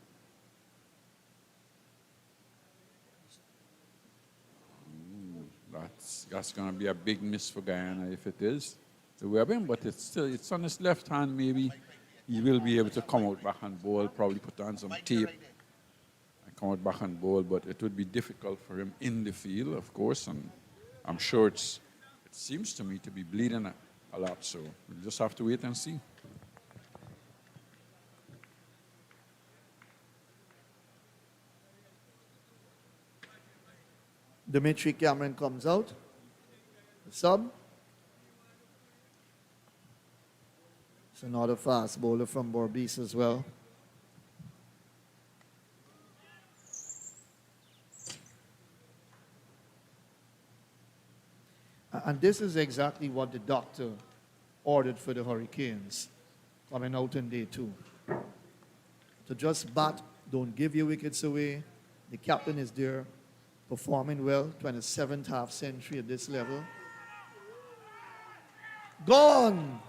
That's going to be a big miss for Guyana if it is the webbing, but it's on his left hand. Maybe he will be able to come out back and bowl, probably put on some tape and come out back and bowl, but it would be difficult for him in the field, of course, and I'm sure it seems to me to be bleeding a lot. So we'll just have to wait and see. Dimitri Cameron comes out. The sub. It's another fast bowler from Borbees as well. And this is exactly what the doctor ordered for the Hurricanes coming out in day 2. To just bat, don't give your wickets away. The captain is there, performing well, 27th half century at this level. Gone!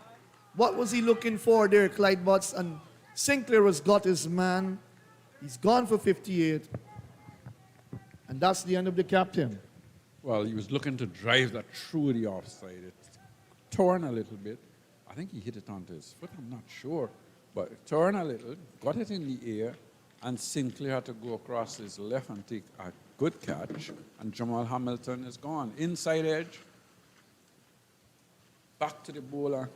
What was he looking for there, Clyde Butts? And Sinclair has got his man. He's gone for 58. And that's the end of the captain. Well, he was looking to drive that through the offside. It torn a little bit. I think he hit it onto his foot, I'm not sure. But it turned a little, got it in the air, and Sinclair had to go across his left and take a good catch. And Jamal Hamilton is gone. Inside edge, back to the bowler.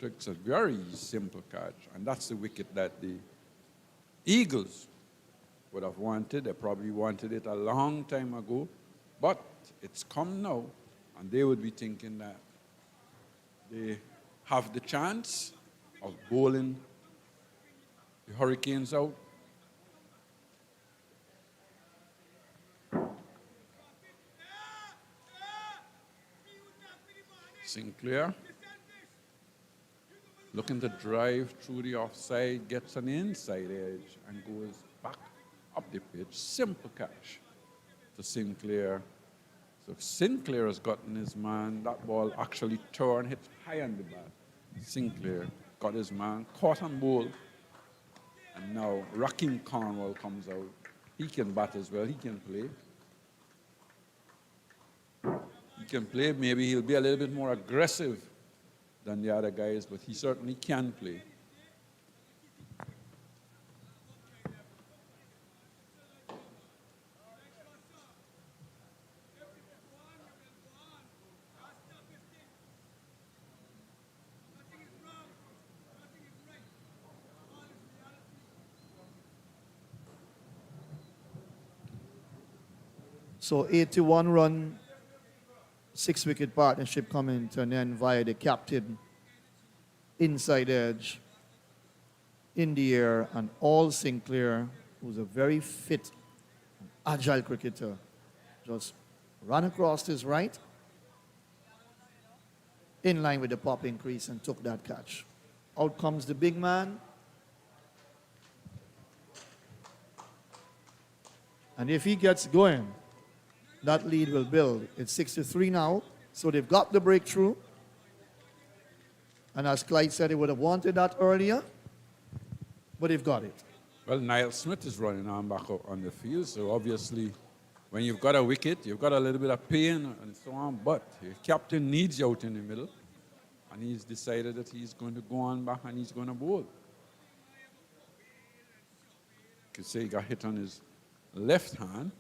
It's a very simple catch. And that's the wicket that the Eagles would have wanted. They probably wanted it a long time ago. But it's come now, and they would be thinking that they have the chance of bowling the Hurricanes out. Sinclair looking to drive through the offside, gets an inside edge and goes back up the pitch. Simple catch to Sinclair. So Sinclair has gotten his man. That ball actually turned, hit high on the bat. Sinclair got his man, caught on ball. And now Rakim Cornwall comes out. He can bat as well. He can play. He can play. Maybe he'll be a little bit more aggressive than the other guys, but he certainly can play. So 81 run, 6-wicket partnership coming to an end via the captain, inside edge, in the air, and all Sinclair, who's a very fit, agile cricketer, just ran across his right, in line with the pop increase, and took that catch. Out comes the big man. And if he gets going, that lead will build. It's 63 now, so they've got the breakthrough. And as Clyde said, he would have wanted that earlier, but they've got it. Well, Niall Smith is running on back up on the field, so obviously when you've got a wicket, you've got a little bit of pain and so on, but your captain needs you out in the middle, and he's decided that he's going to go on back and he's going to bowl. You could say he got hit on his left hand,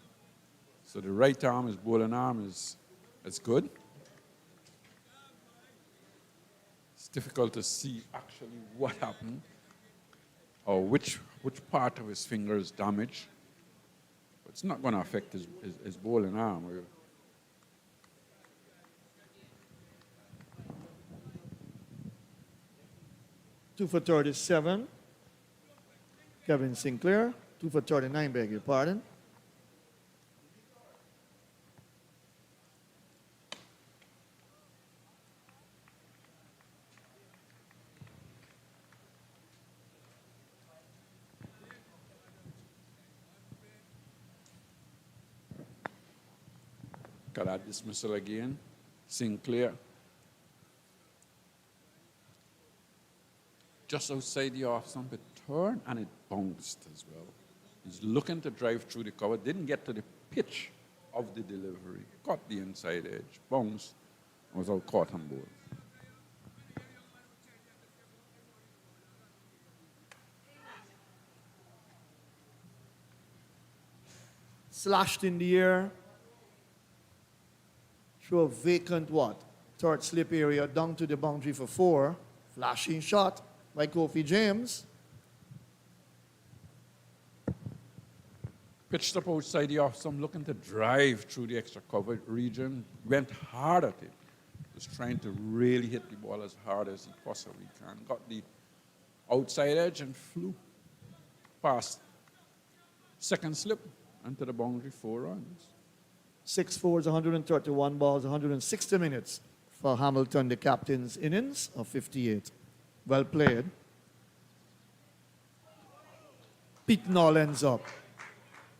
so the right arm, his bowling arm, is good. It's difficult to see actually what happened or which part of his finger is damaged. But it's not going to affect his bowling arm. 2 for 37. Kevin Sinclair. 2 for 39, beg your pardon. Got that dismissal again. Sinclair. Just outside the off stump, it turned and it bounced as well. He's looking to drive through the cover, didn't get to the pitch of the delivery. Caught the inside edge, bounced, and was out caught on board. Slashed in the air. Through a vacant, 30 third slip area down to the boundary for 4. Flashing shot by Kofi James. Pitched up outside the off stump, looking to drive through the extra covered region. Went hard at it. Was trying to really hit the ball as hard as he possibly can. Got the outside edge and flew past second slip into the boundary, 4 runs. 6 fours, 131 balls, 160 minutes for Hamilton, the captain's innings of 58. Well played. Pete Nolan's up.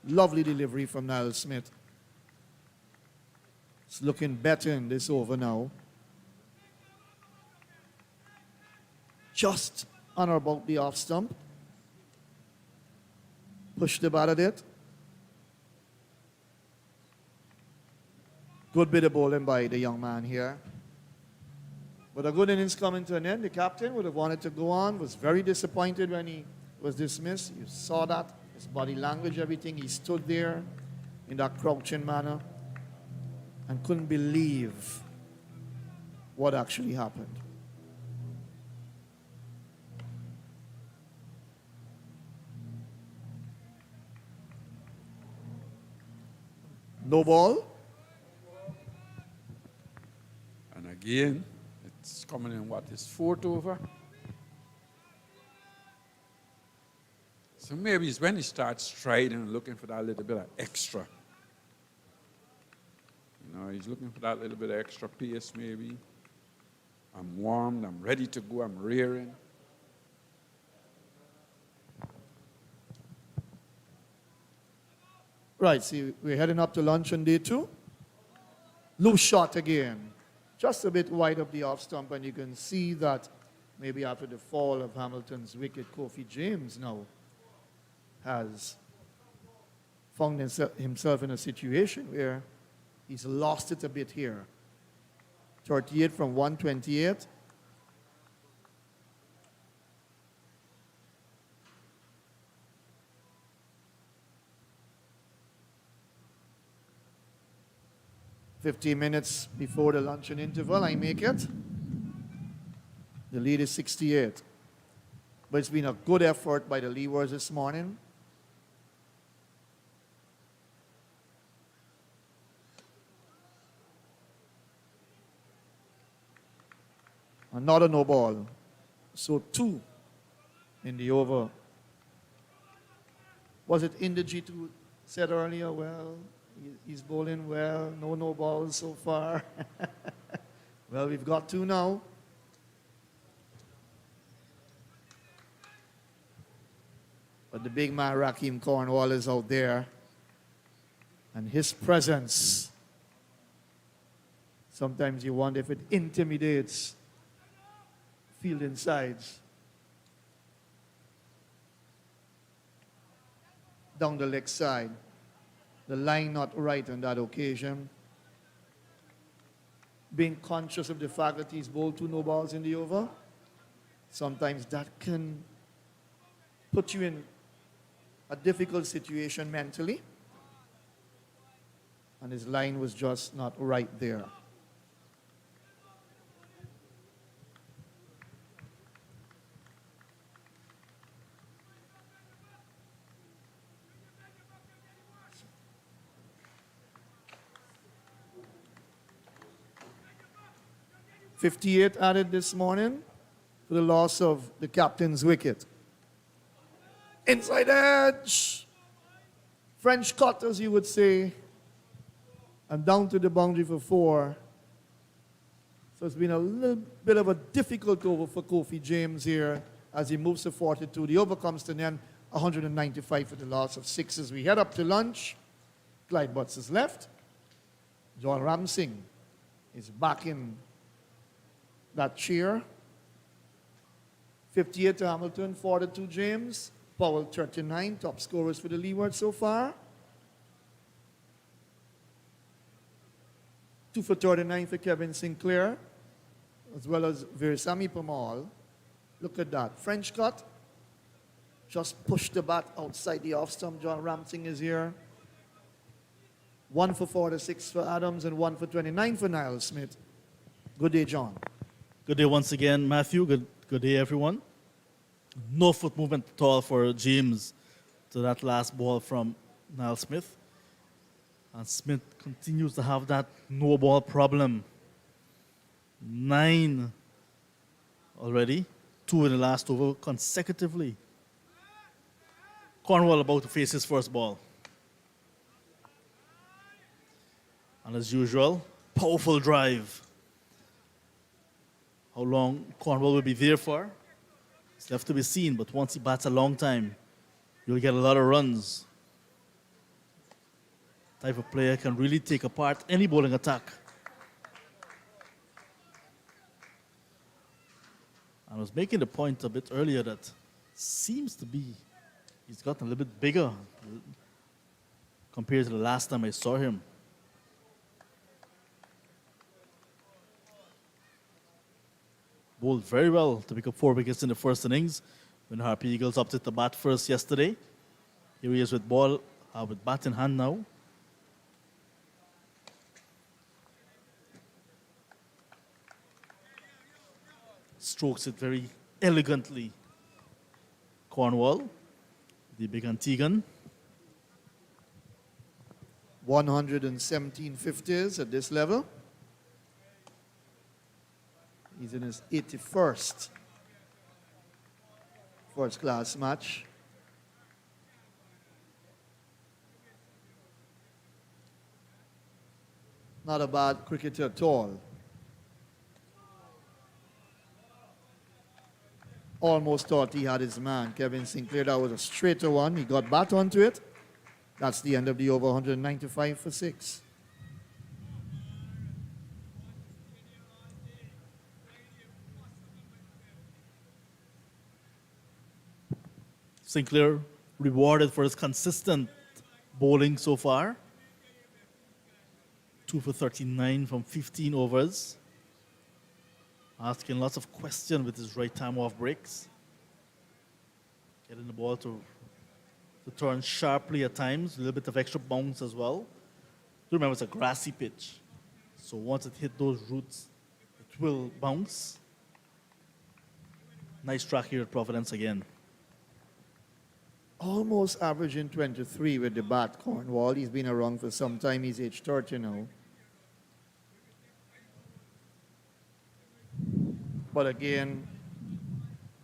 Lovely delivery from Niall Smith. It's looking better in this over now. Just on or about the off stump. Push the bat at it. Good bit of bowling by the young man here. But a good innings coming to an end. The captain would have wanted to go on. Was very disappointed when he was dismissed. You saw that. His body language, everything. He stood there in that crouching manner and couldn't believe what actually happened. No ball. And again, it's coming in what is 4th over. So maybe it's when he starts striding and looking for that little bit of extra. You know, he's looking for that little bit of extra pace maybe. I'm warmed, I'm ready to go, I'm rearing. Right, see, we're heading up to lunch on day 2. Loose shot again. Just a bit wide of the off stump, and you can see that maybe after the fall of Hamilton's wicket, Kofi James now has found himself in a situation where he's lost it a bit here. 38 from 128. "15 minutes before the luncheon interval, I make it. The lead is 68. But it's been a good effort by the Leewards this morning. Another no ball. So 2 in the over. Was it Inderjeet who said earlier, well, he's bowling well, no balls so far. Well, we've got 2 now. But the big man, Rakeem Cornwall, is out there. And his presence, sometimes you wonder if it intimidates fielding sides. Down the leg side. The line not right on that occasion. Being conscious of the fact that he's bowled 2 no balls in the over. Sometimes that can put you in a difficult situation mentally. And his line was just not right there. .58 added this morning for the loss of the captain's wicket. Inside edge. French cut, as you would say. And down to the boundary for 4. So it's been a little bit of a difficult over for Kofi James here as he moves to 42. The over comes to an end, 195 for the loss of 6 as we head up to lunch. Clyde Butts is left. John Ramsing is back in that chair. 58 to Hamilton, 42 James. Powell 39, top scorers for the Leewards so far. 2 for 39 for Kevin Sinclair, as well as Veersamy Permaul. Look at that. French cut. Just push the bat outside the off stump. John Ramsing is here. 1 for 46 for Adams and 1 for 29 for Niall Smith. Good day, John. Good day once again, Matthew. Good day, everyone. No foot movement at all for James to that last ball from Niall Smith. And Smith continues to have that no ball problem. 9 already, 2 in the last over consecutively. Cornwall about to face his first ball. And as usual, powerful drive. How long Cornwall will be there for? It's left to be seen, but once he bats a long time, you'll get a lot of runs. Type of player can really take apart any bowling attack. I was making the point a bit earlier that seems to be he's gotten a little bit bigger compared to the last time I saw him. Bowled very well to pick up 4 wickets in the first innings when Harpy Eagles opted to bat first yesterday. Here he is with bat in hand now. Strokes it very elegantly. Cornwall, the big Antiguan. 117 50s at this level. He's in his 81st first-class match. Not a bad cricketer at all. Almost thought he had his man, Kevin Sinclair. That was a straighter one. He got bat onto it. That's the end of the over, 195 for 6. Sinclair rewarded for his consistent bowling so far. 2 for 39 from 15 overs. Asking lots of questions with his right time off breaks. Getting the ball to turn sharply at times, a little bit of extra bounce as well. Remember, it's a grassy pitch. So once it hit those roots, it will bounce. Nice track here at Providence again. Almost averaging 23 with the bat, Cornwall. He's been around for some time. He's age 30 now. But again,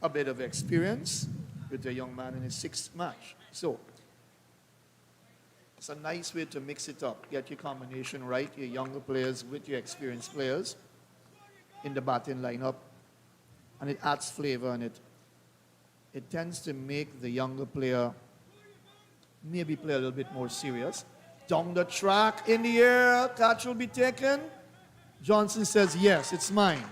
a bit of experience with a young man in his 6th match. So, it's a nice way to mix it up. Get your combination right, your younger players with your experienced players in the batting lineup. And it adds flavor, and it tends to make the younger player maybe play a little bit more serious. Down the track, in the air, catch will be taken. Johnson says, yes, it's mine.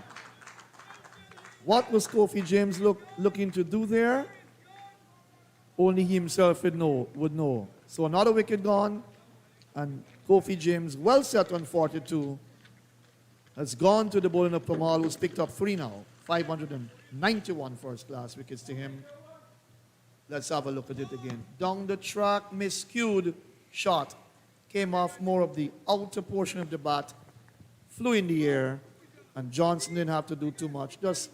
What was Kofi James looking to do there? Only he himself would know. So another wicket gone, and Kofi James, well set on 42, has gone to the bowling of Pamal, who's picked up 3 now. 591 first-class wickets to him. Let's have a look at it again. Down the track, miscued shot. Came off more of the outer portion of the bat, flew in the air, and Johnson didn't have to do too much. Just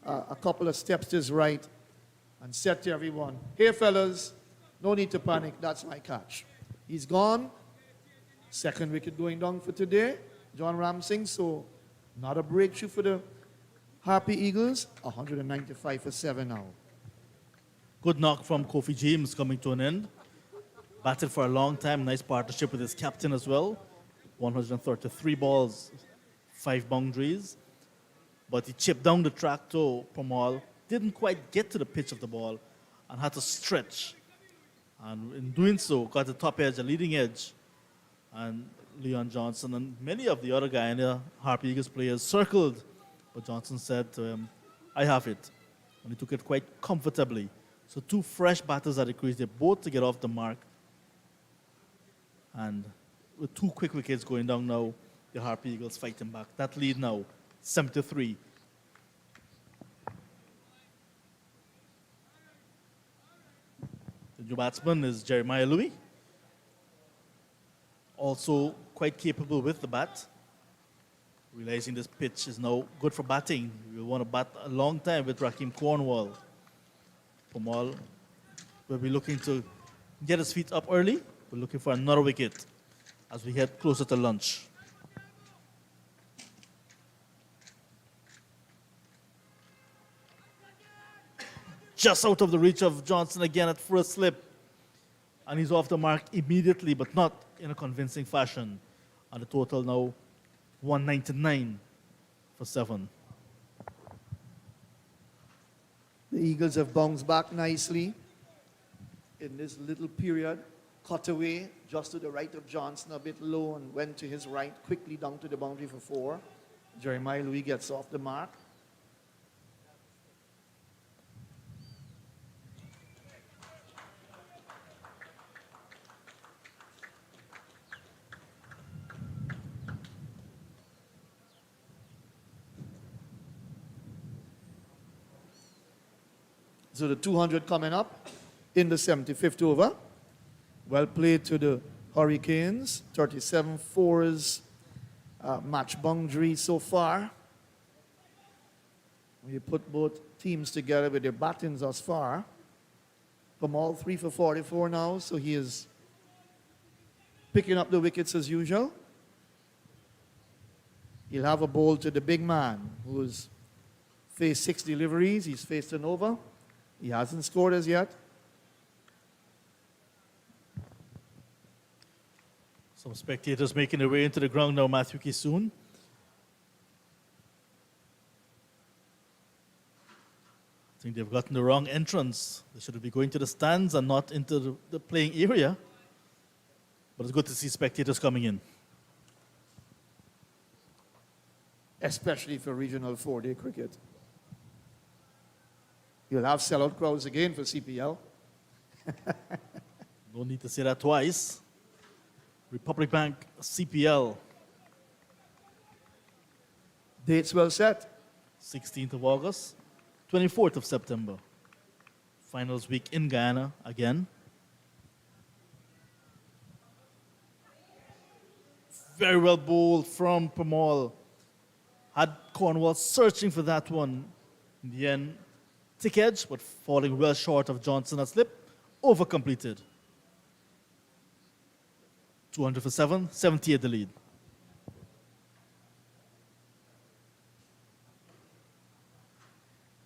a couple of steps to his right and said to everyone, hey fellas, no need to panic, that's my catch. He's gone. 2nd wicket going down for today, John Ramsing, so not a breakthrough for the Harpy Eagles, 195 for 7 now. Good knock from Kofi James coming to an end. Batted for a long time, nice partnership with his captain as well. 133 balls, 5 boundaries. But he chipped down the track to Pamal, didn't quite get to the pitch of the ball, and had to stretch. And in doing so, got the top edge, the leading edge. And Leon Johnson and many of the other Guyana Harpy Eagles players circled. But Johnson said to him, I have it. And he took it quite comfortably. So 2 fresh batters at the crease, they're both to get off the mark. And with 2 quick wickets going down now, the Harpy Eagles fighting back. That lead now, 73. The new batsman is Jeremiah Louis. Also quite capable with the bat. Realizing this pitch is now good for batting. We want to bat a long time with Raheem Cornwall. Pamal will be looking to get his feet up early. We're looking for another wicket as we head closer to lunch. Just out of the reach of Johnson again at first slip. And he's off the mark immediately, but not in a convincing fashion. And the total now 199 for 7. The Eagles have bounced back nicely in this little period. Cut away just to the right of Johnson, a bit low, and went to his right, quickly down to the boundary for 4. Jeremiah Louis gets off the mark. So the 200 coming up in the 75th over. Well played to the Hurricanes. 37 fours match boundary so far. When you put both teams together with their battings thus far. From all 3 for 44 now, so he is picking up the wickets as usual. He'll have a bowl to the big man who's faced 6 deliveries. He's faced an over. He hasn't scored as yet. Some spectators making their way into the ground now, Matthew Kisoon. I think they've gotten the wrong entrance. They should be going to the stands and not into the playing area. But it's good to see spectators coming in. Especially for regional 4-day cricket. You'll have sellout crowds again for CPL. No need to say that twice. Republic Bank CPL, Dates well set. 16th of August, 24th of September. Finals week in Guyana again. Very well bowled from Pamal. Had Cornwall searching for that one. In the end, thick edge, but falling well short of Johnson at slip. Over completed. 200 for 7, 78 the lead.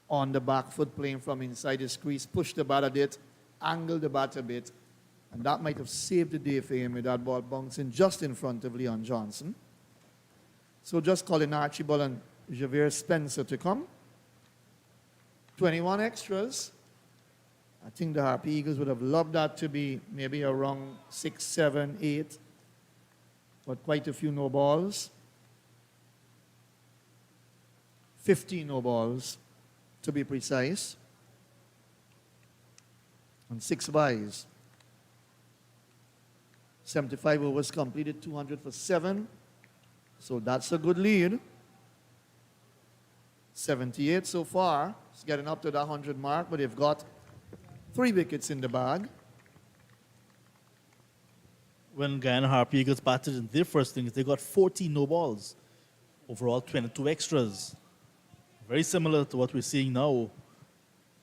On the back foot, playing from inside his crease, pushed the bat a bit, angled the bat a bit, and that might have saved the day for him with that ball bouncing just in front of Leon Johnson. So just calling Archibald and Javier Spencer to come. 21 extras. I think the Harpy Eagles would have loved that to be maybe around 6, 7, 8, but quite a few no balls. 15 no balls, to be precise, and 6 byes. 75 overs completed, 200 for 7, so that's a good lead. 78 so far. It's getting up to that 100 mark, but they've got 3 wickets in the bag. When Guyana Harpy Eagles batted in their first innings, they got 14 no balls. Overall, 22 extras. Very similar to what we're seeing now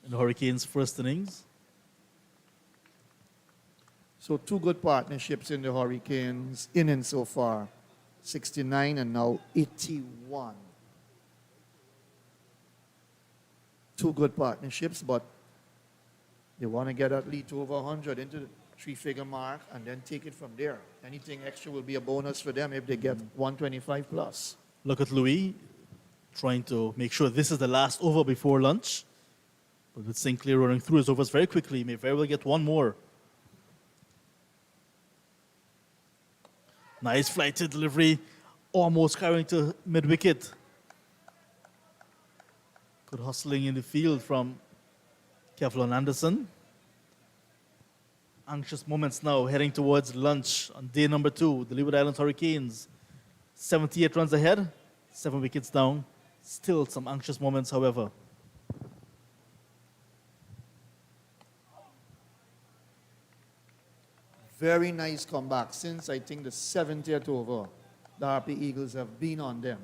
in the Hurricanes' first innings. So 2 good partnerships in the Hurricanes innings so far. 69 and now 81. 2 good partnerships, but they want to get at least over 100 into the 3-figure mark and then take it from there. Anything extra will be a bonus for them if they get 125 plus. Look at Louis trying to make sure this is the last over before lunch. But with Sinclair running through his overs very quickly, he may very well get one more. Nice flighted delivery, almost carrying to mid-wicket. Good hustling in the field from Kevlon Anderson. Anxious moments now, heading towards lunch on day number 2. The Leeward Islands Hurricanes, 78 runs ahead, 7 wickets down. Still some anxious moments, however. Very nice comeback since I think the 70th over. The Harpy Eagles have been on them.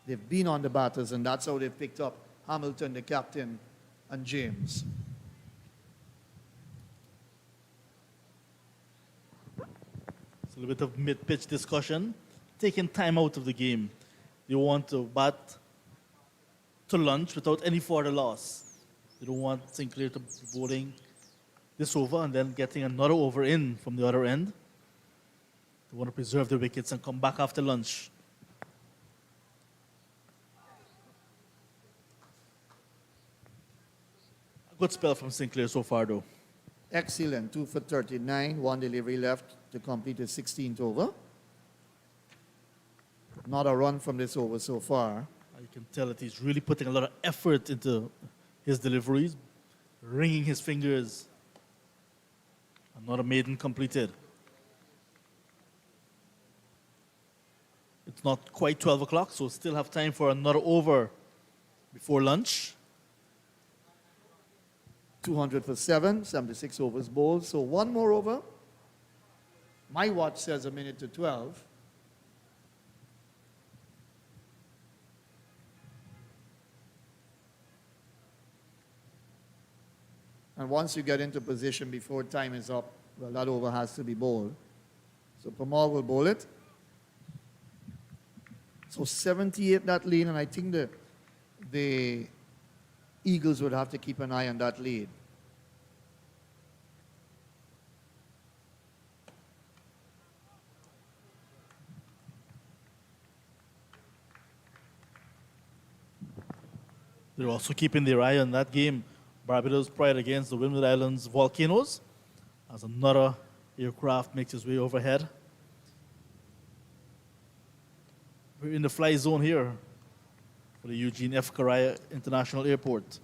They've been on the batters, and that's how they've picked up Hamilton, the captain, and James. It's a little bit of mid-pitch discussion, taking time out of the game. They want to bat to lunch without any further loss. They don't want Sinclair to be bowling this over and then getting another over in from the other end. They want to preserve the wickets and come back after lunch. A good spell from Sinclair so far, though. Excellent. 2 for 39. One delivery left to complete his 16th over. Not a run from this over so far. You can tell that he's really putting a lot of effort into his deliveries, wringing his fingers. Another maiden completed. It's not quite 12 o'clock, so still have time for another over before lunch. 200 for 7, 76 overs bowled. So one more over. My watch says a minute to 12. And once you get into position before time is up, well, that over has to be bowled. So Pamal will bowl it. So 78 that lead, and I think the Eagles would have to keep an eye on that lead. They're also keeping their eye on that game. Barbados Pride against the Windward Islands Volcanoes, as another aircraft makes its way overhead. We're in the fly zone here for the Eugene F. Correa International Airport.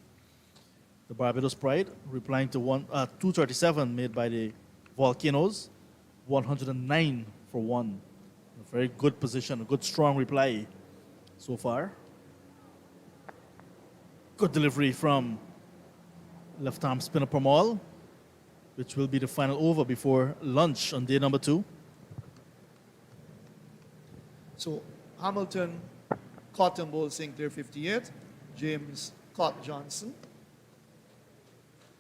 The Barbados Pride replying to 237 made by the Volcanoes, 109 for 1. A very good position, a good strong reply so far. Good delivery from left arm spinner Pamal, which will be the final over before lunch on day number 2. So Hamilton caught and bowled Sinclair 58. James caught Johnson.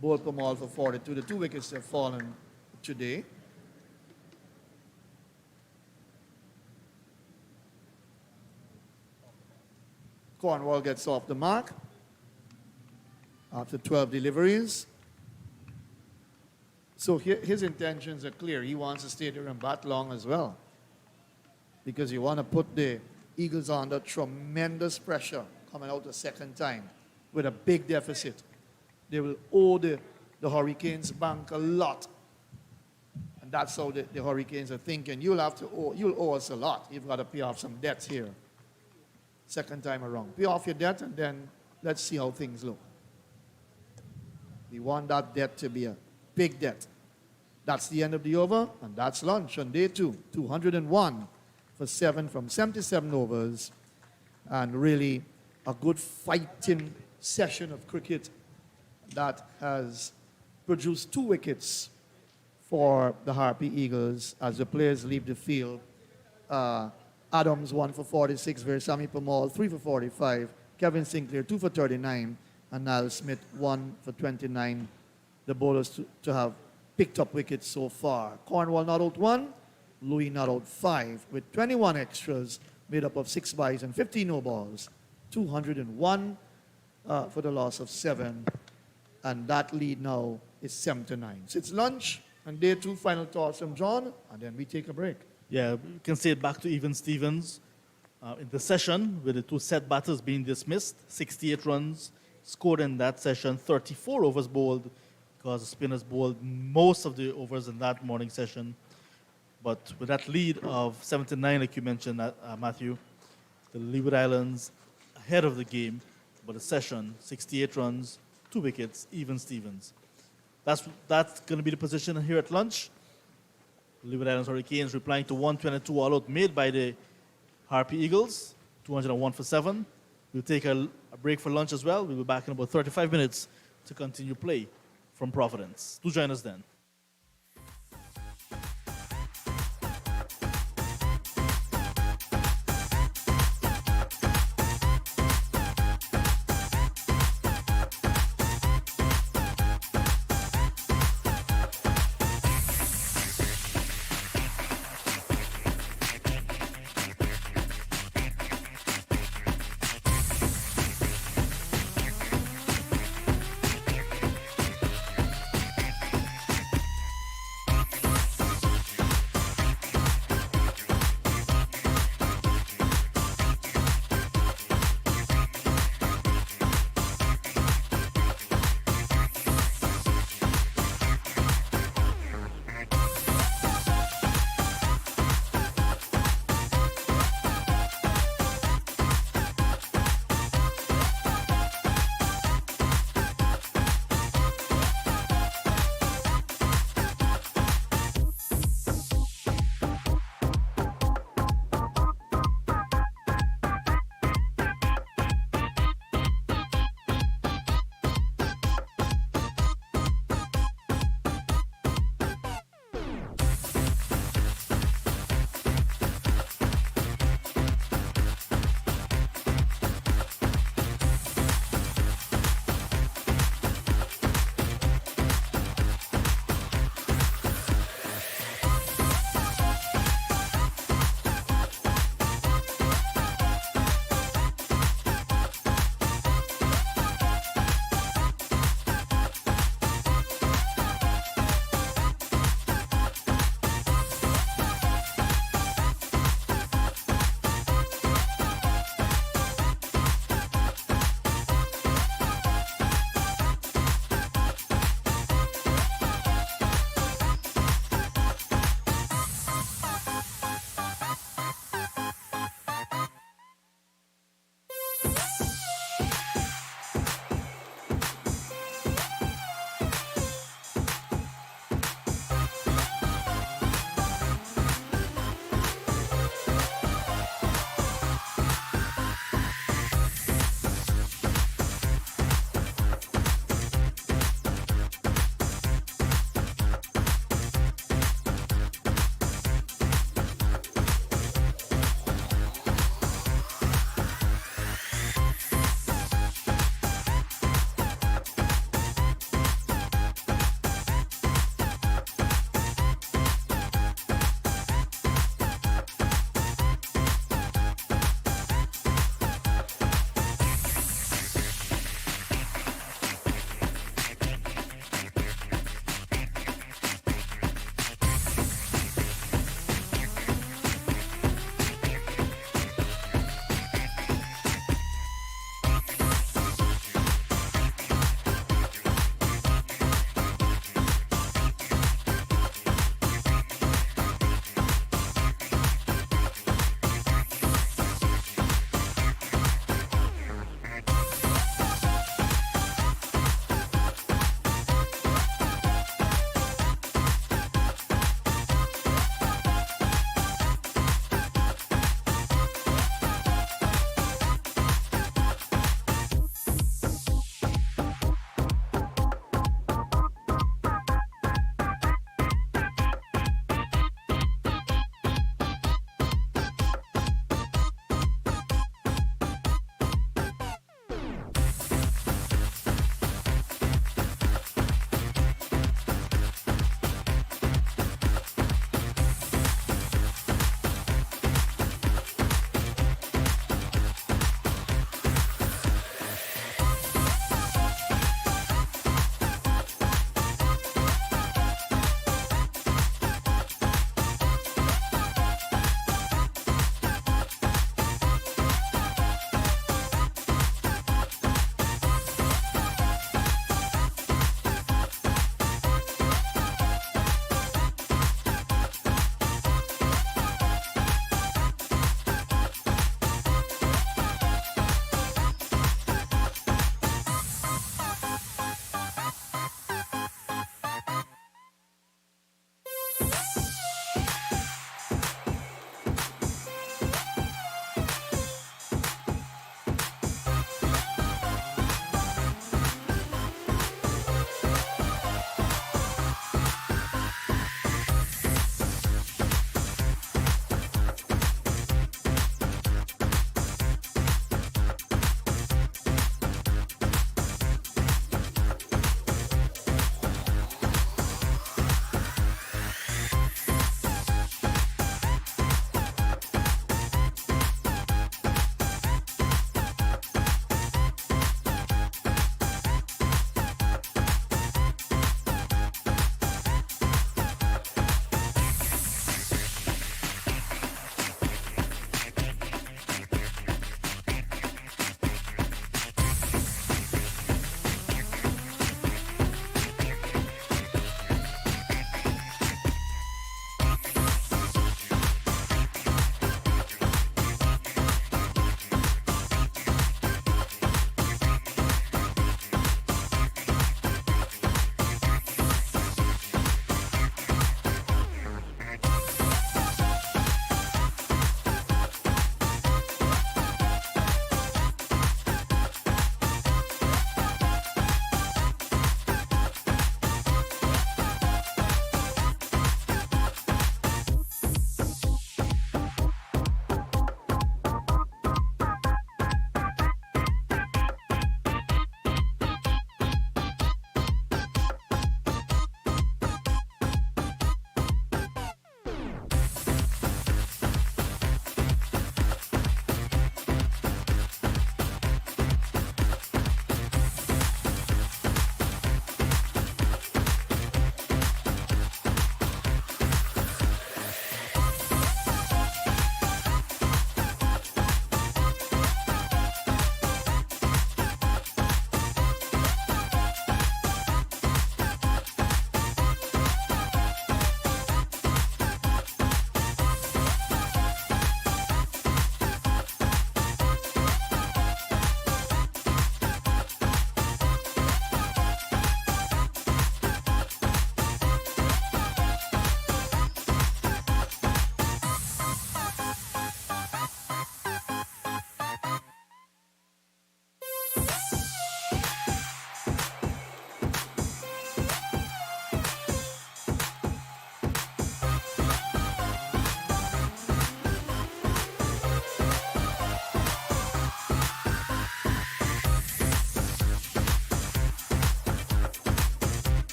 Bowled Pamal for 42. The 2 wickets have fallen today. Cornwall gets off the mark after 12 deliveries. So his intentions are clear. He wants to stay there and bat long as well, because you want to put the Eagles under tremendous pressure coming out the second time with a big deficit. They will owe the Hurricanes bank a lot. And that's how the Hurricanes are thinking. You'll owe us a lot. You've got to pay off some debts here. Second time around. Pay off your debt, and then let's see how things look. We want that debt to be a big debt. That's the end of the over, and that's lunch on day 2. 201 for 7 from 77 overs. And really a good fighting session of cricket that has produced 2 wickets for the Harpy Eagles as the players leave the field. Adams 1 for 46, Versami Pamal 3 for 45, Kevin Sinclair 2 for 39, and Niall Smith 1 for 29. The bowlers to have picked up wickets so far. Cornwall not out 1, Louis not out 5, with 21 extras made up of 6 byes and 15 no balls. 201 for the loss of 7, and that lead now is 7-9. So it's lunch, and day 2 final thoughts from John, and then we take a break. Yeah, you can say it back to even Stevens. In the session, with the 2 set batters being dismissed, 68 runs scored in that session, 34 overs bowled, because the spinners bowled most of the overs in that morning session. But with that lead of 7-9, like you mentioned, Matthew, the Leeward Islands ahead of the game, but the session, 68 runs, 2 wickets, even Stevens. That's going to be the position here at lunch. Leeward Islands Hurricanes replying to 122 all out made by the Harpy Eagles, 201 for 7. We'll take a break for lunch as well. We'll be back in about 35 minutes to continue play from Providence. Do join us then.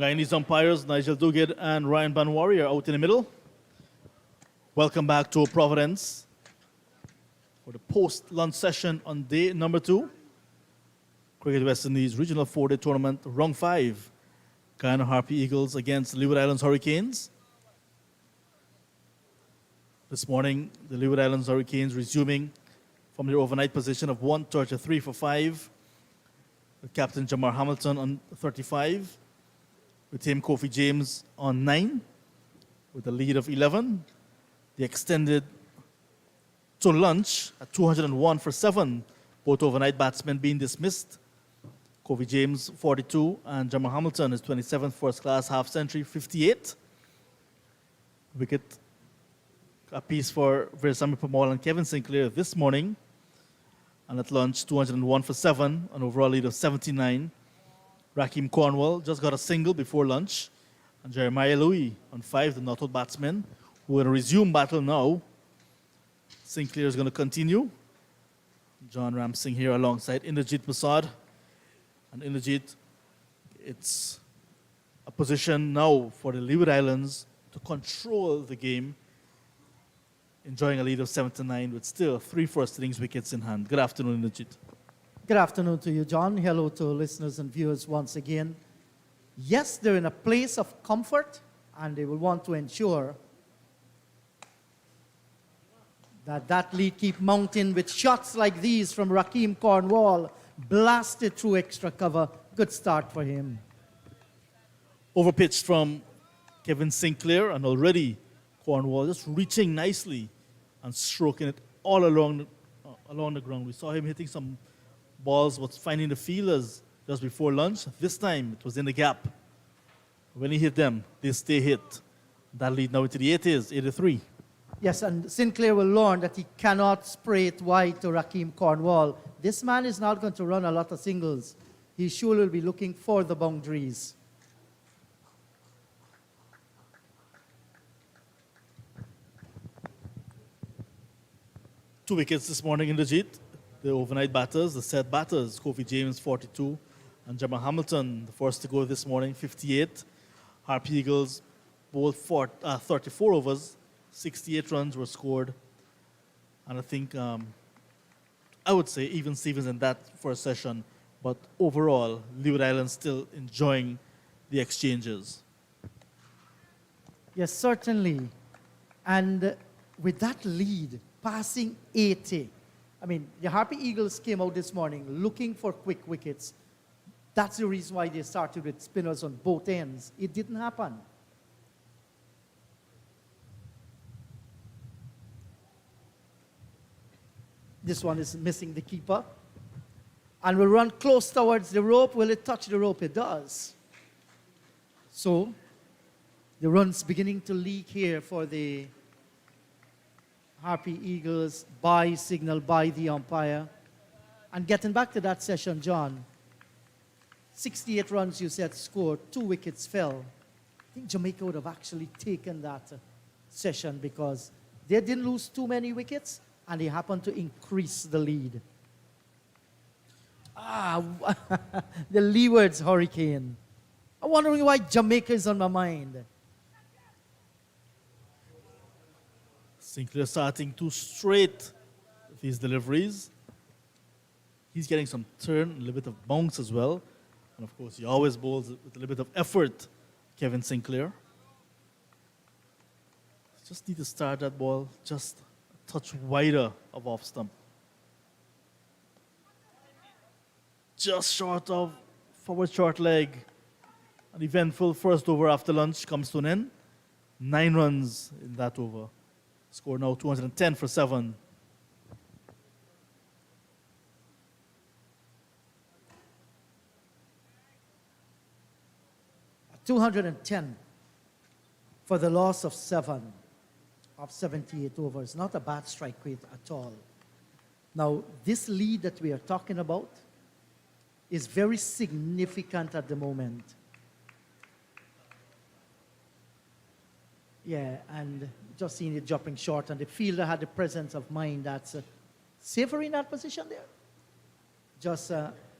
Guyanese umpires Nigel Duguid and Ryan Banwari are out in the middle. Welcome back to Providence for the post-lunch session on day number 2. Cricket West Indies Regional 4-Day Tournament, round 5. Guyana Harpy Eagles against Leeward Islands Hurricanes. This morning, the Leeward Islands Hurricanes resuming from their overnight position of 133 for 5. With Captain Jamar Hamilton on 35. With him, Kofi James on 9. With a lead of 11. They extended to lunch at 201 for 7. Both overnight batsmen being dismissed. Kofi James, 42, and Jamar Hamilton, his 27th first-class half-century, 58. Wicket, a piece for Veerasammy Permaul and Kevin Sinclair this morning. And at lunch, 201 for 7, an overall lead of 79. Raheem Cornwall just got a single before lunch. And Jeremiah Louis on 5, the not-out batsman, who will resume battle now. Sinclair is going to continue. John Ramsing here alongside Inderjeet Prasad. And Inderjeet, it's a position now for the Leeward Islands to control the game, enjoying a lead of 7-9 with still 3 first innings wickets in hand. Good afternoon, Inderjeet. Good afternoon to you, John. Hello to listeners and viewers once again. Yes, they're in a place of comfort, and they will want to ensure that lead keep mounting with shots like these from Raheem Cornwall, blasted through extra cover. Good start for him. Overpitched from Kevin Sinclair, and already Cornwall just reaching nicely and stroking it all along the ground. We saw him hitting some balls, was finding the fielders just before lunch. This time it was in the gap. When he hit them, they stay hit. That lead now into the 80s, 83. Yes, and Sinclair will learn that he cannot spray it wide to Raheem Cornwall. This man is not going to run a lot of singles. He sure will be looking for the boundaries. Two wickets this morning in the Jeet. The overnight batters, the set batters, Kofi James, 42, and Jamar Hamilton, the first to go this morning, 58. Harpy Eagles, both 34 overs, 68 runs were scored. And I think, I would say even Stevens in that first session, but overall, Leeward Islands still enjoying the exchanges. Yes, certainly. And with that lead, passing 80, I mean, the Harpy Eagles came out this morning looking for quick wickets. That's the reason why they started with spinners on both ends. It didn't happen. This one is missing the keeper. And will run close towards the rope. Will it touch the rope? It does. So, the run's beginning to leak here for the Harpy Eagles by signal by the umpire. And getting back to that session, John, 68 runs you said scored, 2 wickets fell. I think Jamaica would have actually taken that session because they didn't lose too many wickets and they happened to increase the lead. The Leewards Hurricane. I'm wondering why Jamaica is on my mind. Sinclair starting too straight with his deliveries. He's getting some turn, a little bit of bounce as well. And of course, he always bowls with a little bit of effort, Kevin Sinclair. Just need to start that ball just a touch wider of off stump. Just short of forward short leg. An eventful first over after lunch comes to an end. 9 runs in that over. Score now 210 for 7. $210 for the loss of 7 of 78 overs. Not a bad strike rate at all. Now, this lead that we are talking about is very significant at the moment. Yeah, and just seeing it dropping short, and the fielder had the presence of mind that's savoring that position there. Just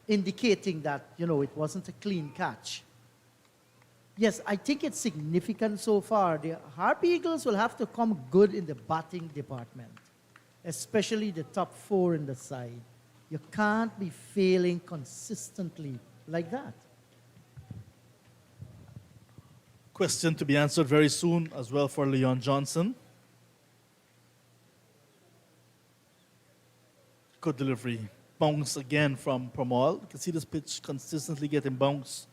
indicating that, it wasn't a clean catch. Yes, I think it's significant so far. The Harpy Eagles will have to come good in the batting department, especially the top four in the side. You can't be failing consistently like that. Question to be answered very soon as well for Leon Johnson. Good delivery. Bounce again from Pramal. You can see this pitch consistently getting bounce.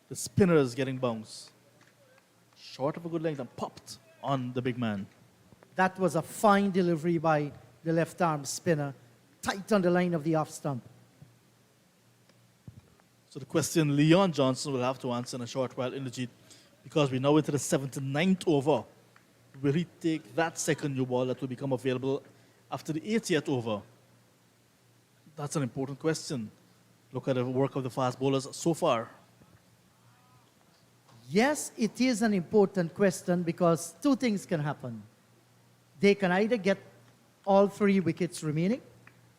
The spinner is getting bounce. Short of a good length and popped on the big man. That was a fine delivery by the left arm spinner, tight on the line of the off stump. So the question Leon Johnson will have to answer in a short while, Inderjeet, because we're now into the 79th over. Will he take that second new ball that will become available after the 80th over? That's an important question. Look at the work of the fast bowlers so far. Yes, it is an important question because two things can happen. They can either get all 3 wickets remaining,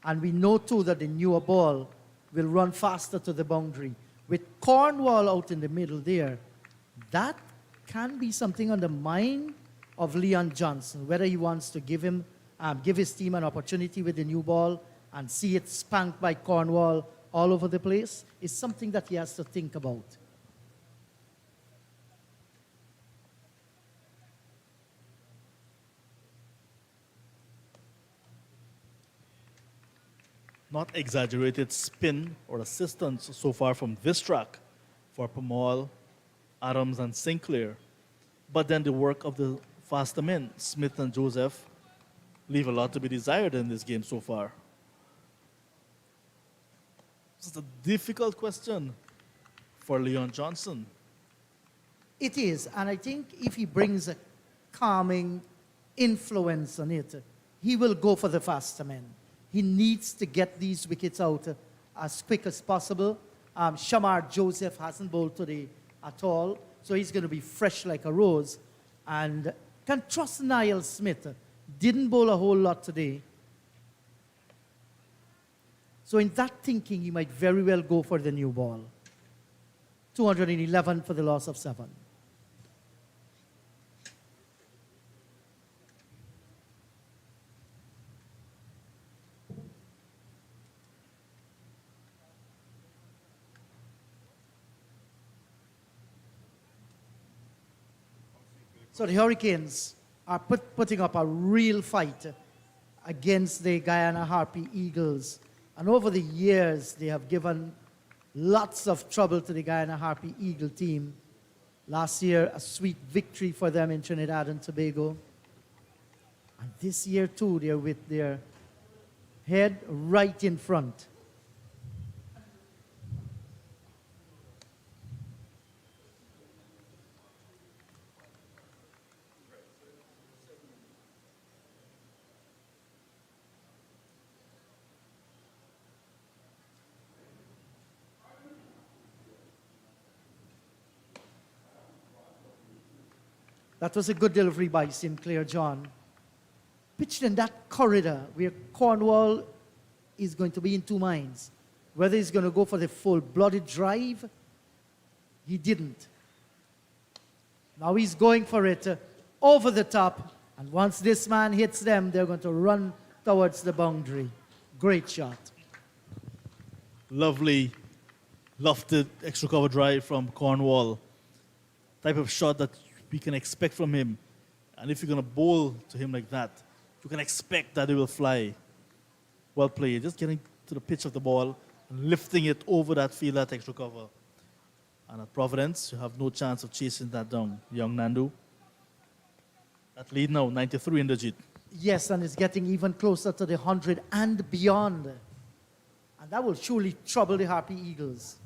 and we know too that the newer ball will run faster to the boundary. With Cornwall out in the middle there, that can be something on the mind of Leon Johnson, whether he wants to give his team an opportunity with the new ball and see it spanked by Cornwall all over the place, is something that he has to think about. Not exaggerated spin or assistance so far from this track for Pamal, Adams, and Sinclair. But then the work of the faster men, Smith and Joseph, leave a lot to be desired in this game so far. This is a difficult question for Leon Johnson. It is, and I think if he brings a calming influence on it, he will go for the faster men. He needs to get these wickets out as quick as possible. Shamar Joseph hasn't bowled today at all, so he's going to be fresh like a rose. And can trust Niall Smith. Didn't bowl a whole lot today. So in that thinking, he might very well go for the new ball. 211 for the loss of 7. So the Hurricanes are putting up a real fight against the Guyana Harpy Eagles. And over the years, they have given lots of trouble to the Guyana Harpy Eagle team. Last year, a sweet victory for them in Trinidad and Tobago. And this year, too, they're with their head right in front. That was a good delivery by Sinclair John. Pitched in that corridor where Cornwall is going to be in two minds. Whether he's going to go for the full-blooded drive, he didn't. Now he's going for it over the top. And once this man hits them, they're going to run towards the boundary. Great shot. Lovely, lofted extra cover drive from Cornwall. Type of shot that we can expect from him. And if you're going to bowl to him like that, you can expect that it will fly. Well played. Just getting to the pitch of the ball and lifting it over that field, that extra cover. And at Providence, you have no chance of chasing that down, young Nandu. That lead now, 93 in the Inderjeet. Yes, and it's getting even closer to the 100 and beyond. And that will surely trouble the Harpy Eagles.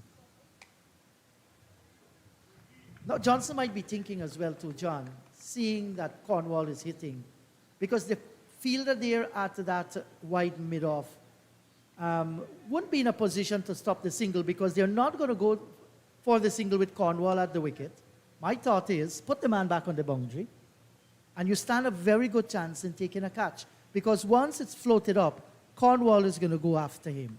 Now, Johnson might be thinking as well too, John, seeing that Cornwall is hitting. Because the fielder there at that wide mid-off wouldn't be in a position to stop the single because they're not going to go for the single with Cornwall at the wicket. My thought is, put the man back on the boundary, and you stand a very good chance in taking a catch. Because once it's floated up, Cornwall is going to go after him.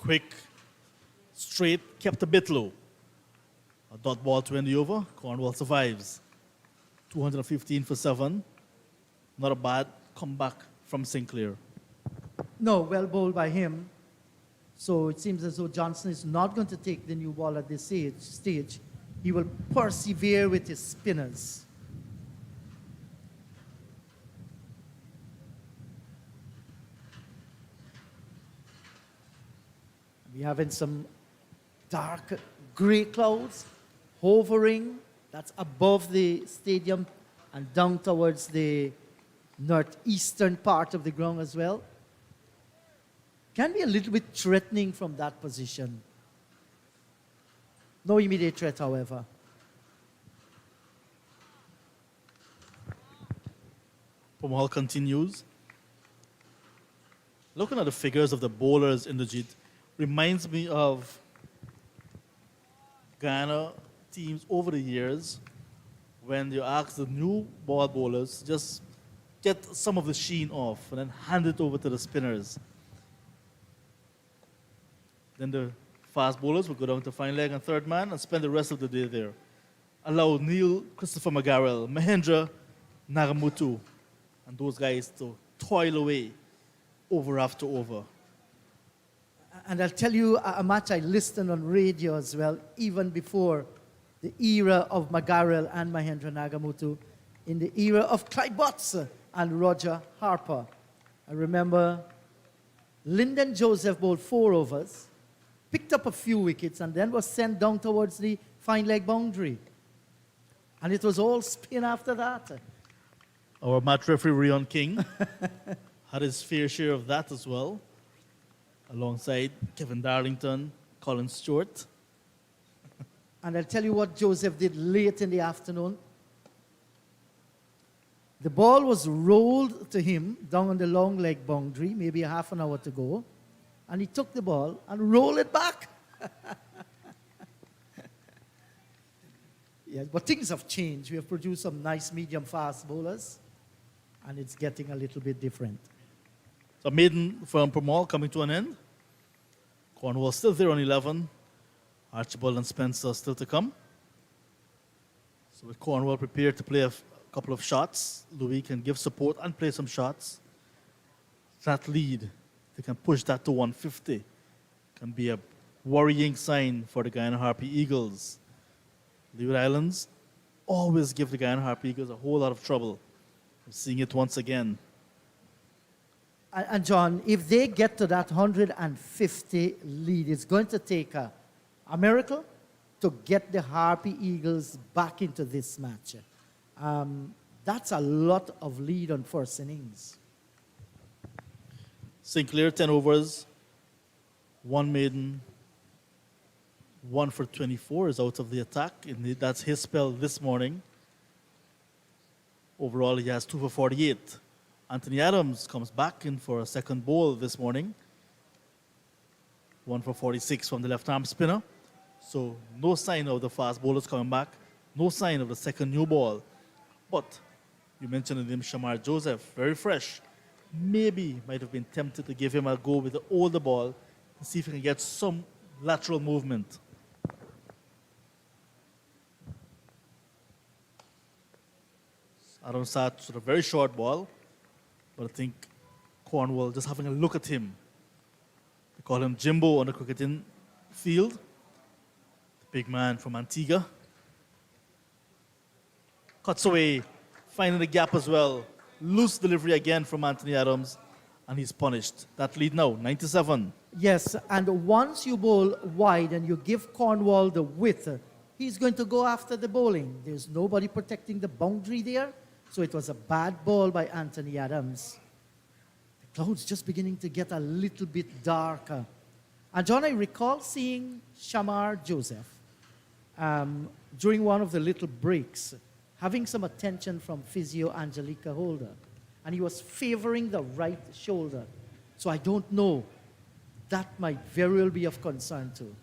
quick, straight, kept a bit low. A dot ball to end the over. Cornwall survives. 215 for 7. Not a bad comeback from Sinclair. No, well bowled by him. So it seems as though Johnson is not going to take the new ball at this stage. He will persevere with his spinners. We're having some dark gray clouds hovering. That's above the stadium and down towards the northeastern part of the ground as well. Can be a little bit threatening from that position. No immediate threat, however. Pomahal continues. Looking at the figures of the bowlers in the Jeet reminds me of Guyana teams over the years when you ask the new ball bowlers just get some of the sheen off and then hand it over to the spinners. Then the fast bowlers will go down to fine leg and third man and spend the rest of the day there. Allow Neil, Christopher McGarrell, Mahendra, Nagamutu, and those guys to toil away over after over. And I'll tell you a match I listened on radio as well, even before the era of McGarrell and Mahendra Nagamutu, in the era of Clyde Butts and Roger Harper. I remember Lyndon Joseph bowled 4 overs, picked up a few wickets, and then was sent down towards the fine leg boundary. And it was all spin after that. Our match referee, Rion King, had his fair share of that as well, alongside Kevin Darlington, Colin Stewart. And I'll tell you what Joseph did late in the afternoon. The ball was rolled to him down on the long leg boundary, maybe a half an hour to go. And he took the ball and rolled it back. Yeah, but things have changed. We have produced some nice medium fast bowlers, and it's getting a little bit different. So maiden from Pomahal coming to an end. Cornwall still there on 11. Archibald and Spencer still to come. So with Cornwall prepared to play a couple of shots, Louis can give support and play some shots. That lead, they can push that to 150. Can be a worrying sign for the Guyana Harpy Eagles. Leeward Islands always give the Guyana Harpy Eagles a whole lot of trouble. I'm seeing it once again. And John, if they get to that 150 lead, it's going to take a miracle to get the Harpy Eagles back into this match. That's a lot of lead on first innings. Sinclair, 10 overs, 1 maiden, 1 for 24 is out of the attack. That's his spell this morning. Overall, he has 2 for 48. Anthony Adams comes back in for a second bowl this morning. 1 for 46 from the left-arm spinner. So no sign of the fast bowlers coming back. No sign of the second new ball. But you mentioned the name Shamar Joseph, very fresh. Maybe might have been tempted to give him a go with the older ball and see if he can get some lateral movement. Adams starts with a very short ball, but I think Cornwall just having a look at him. They call him Jimbo on the cricketing field. The big man from Antigua. Cuts away, finding the gap as well. Loose delivery again from Anthony Adams, and he's punished. That lead now, 97. Yes, and once you bowl wide and you give Cornwall the width, he's going to go after the bowling. There's nobody protecting the boundary there, so it was a bad ball by Anthony Adams. The clouds just beginning to get a little bit darker. And John, I recall seeing Shamar Joseph during one of the little breaks, having some attention from physio Angelica Holder. And he was favoring the right shoulder. So I don't know. That might very well be of concern too.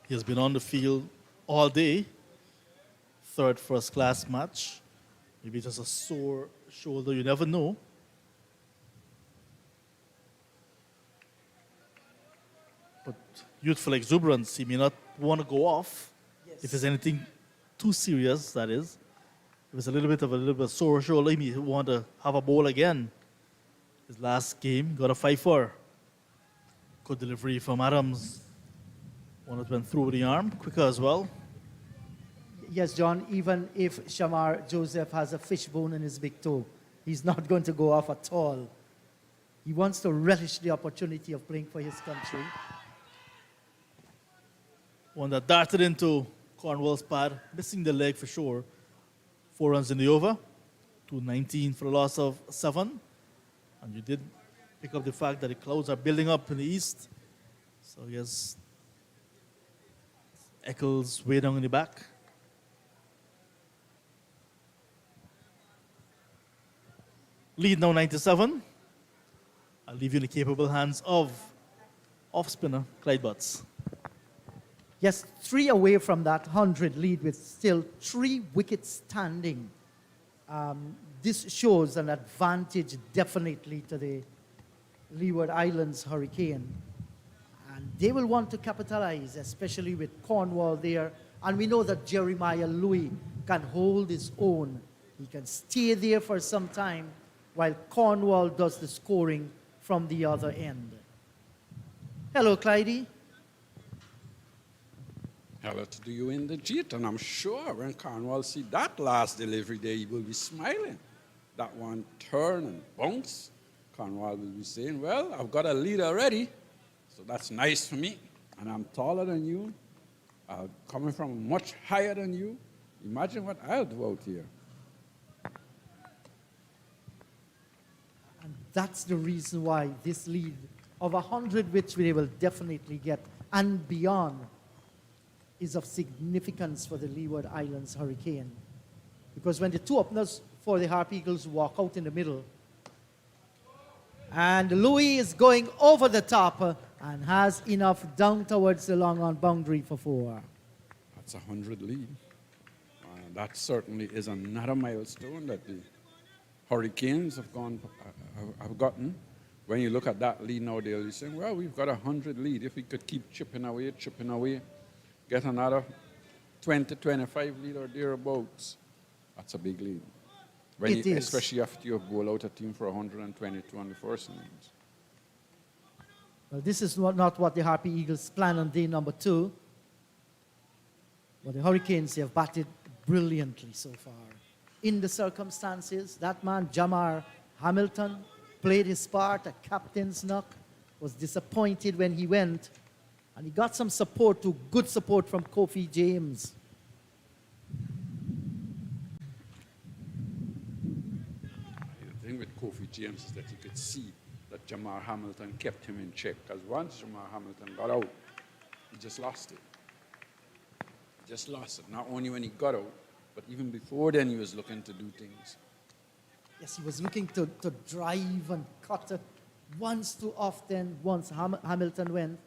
He has been on the field all day. Third first-class match. Maybe just a sore shoulder, you never know. But youthful exuberance, he may not want to go off. If there's anything too serious, that is. If it's a little bit sore shoulder, he may want to have a bowl again. His last game, got a 5-4. Good delivery from Adams. One that went through the arm, quicker as well. Yes, John, even if Shamar Joseph has a fishbone in his big toe, he's not going to go off at all. He wants to relish the opportunity of playing for his country. One that darted into Cornwall's pad, missing the leg for sure. 4 runs in the over, 219 for a loss of 7. And you did pick up the fact that the clouds are building up in the east. So yes, Eccles way down in the back. Lead now 97. I'll leave you in the capable hands of off-spinner Clyde Butts. Yes, 3 away from that 100 lead with still 3 wickets standing. This shows an advantage definitely to the Leeward Islands Hurricane. And they will want to capitalize, especially with Cornwall there. And we know that Jeremiah Louis can hold his own. He can stay there for some time while Cornwall does the scoring from the other end. Hello, Clydie. Hello to you in the jet, and I'm sure when Cornwall see that last delivery there, he will be smiling. That one turn and bounce, Cornwall will be saying, well, I've got a lead already, so that's nice for me. And I'm taller than you, coming from much higher than you. Imagine what I'll do out here. And that's the reason why this lead of 100, which they will definitely get, and beyond, is of significance for the Leeward Islands Hurricane. Because when the 2 openers for the Harpy Eagles walk out in the middle, and Louis is going over the top and has enough down towards the long on boundary for 4. That's 100 lead. That certainly is another milestone that the Hurricanes have gotten. When you look at that lead now, they'll be saying, well, we've got 100 lead. If we could keep chipping away, get another 20, 25 lead or thereabouts, that's a big lead. Especially after you have bowled out a team for 122 on the first innings. Well, this is not what the Harpy Eagles plan on day number 2. But the Hurricanes, they have batted brilliantly so far. In the circumstances, that man, Jamar Hamilton, played his part, a captain's knock, was disappointed when he went, and he got some support, good support from Kofi James. The thing with Kofi James is that you could see that Jamar Hamilton kept him in check, because once Jamar Hamilton got out, he just lost it. Just lost it. Not only when he got out, but even before then he was looking to do things. Yes, he was looking to drive and cut it once too often, once Hamilton went.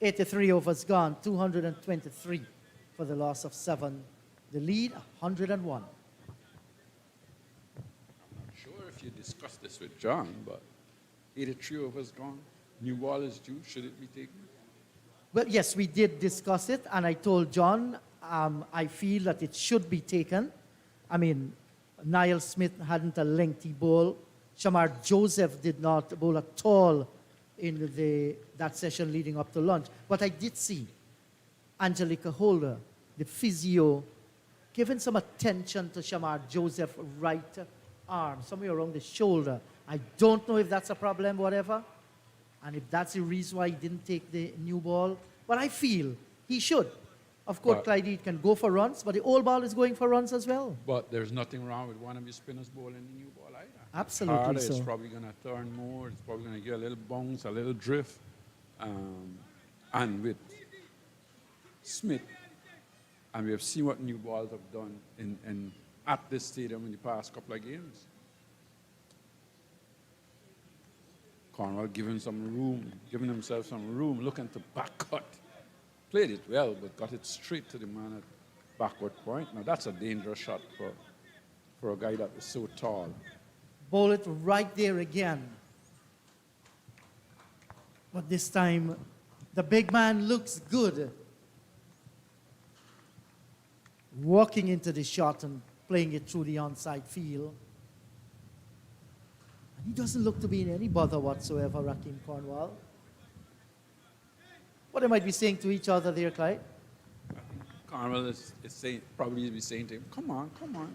"83 overs gone, 223 for the loss of 7. The lead, 101. I'm not sure if you discussed this with John, but 83 overs gone. New ball is due. Should it be taken? Well, yes, we did discuss it, and I told John I feel that it should be taken. I mean, Niall Smith hadn't a lengthy bowl. Shamar Joseph did not bowl at all in that session leading up to lunch. But I did see Angelica Holder, the physio, giving some attention to Shamar Joseph's right arm, somewhere around the shoulder. I don't know if that's a problem, whatever, and if that's the reason why he didn't take the new ball. But I feel he should. Of course, Clyde can go for runs, but the old ball is going for runs as well. But there's nothing wrong with one of your spinners bowling the new ball either. Absolutely it's harder, so. It's probably going to turn more. It's probably going to get a little bounce, a little drift. And with Smith, and we have seen what new balls have done at this stadium in the past couple of games. Cornwall giving himself some room, looking to back cut. Played it well, but got it straight to the man backward point. Now that's a dangerous shot for a guy that is so tall. Bowl it right there again. But this time, the big man looks good. Walking into the shot and playing it through the onside field. And he doesn't look to be in any bother whatsoever, Raheem Cornwall. What they might be saying to each other there, Clyde? Cornwall is saying, probably be saying to him, come on,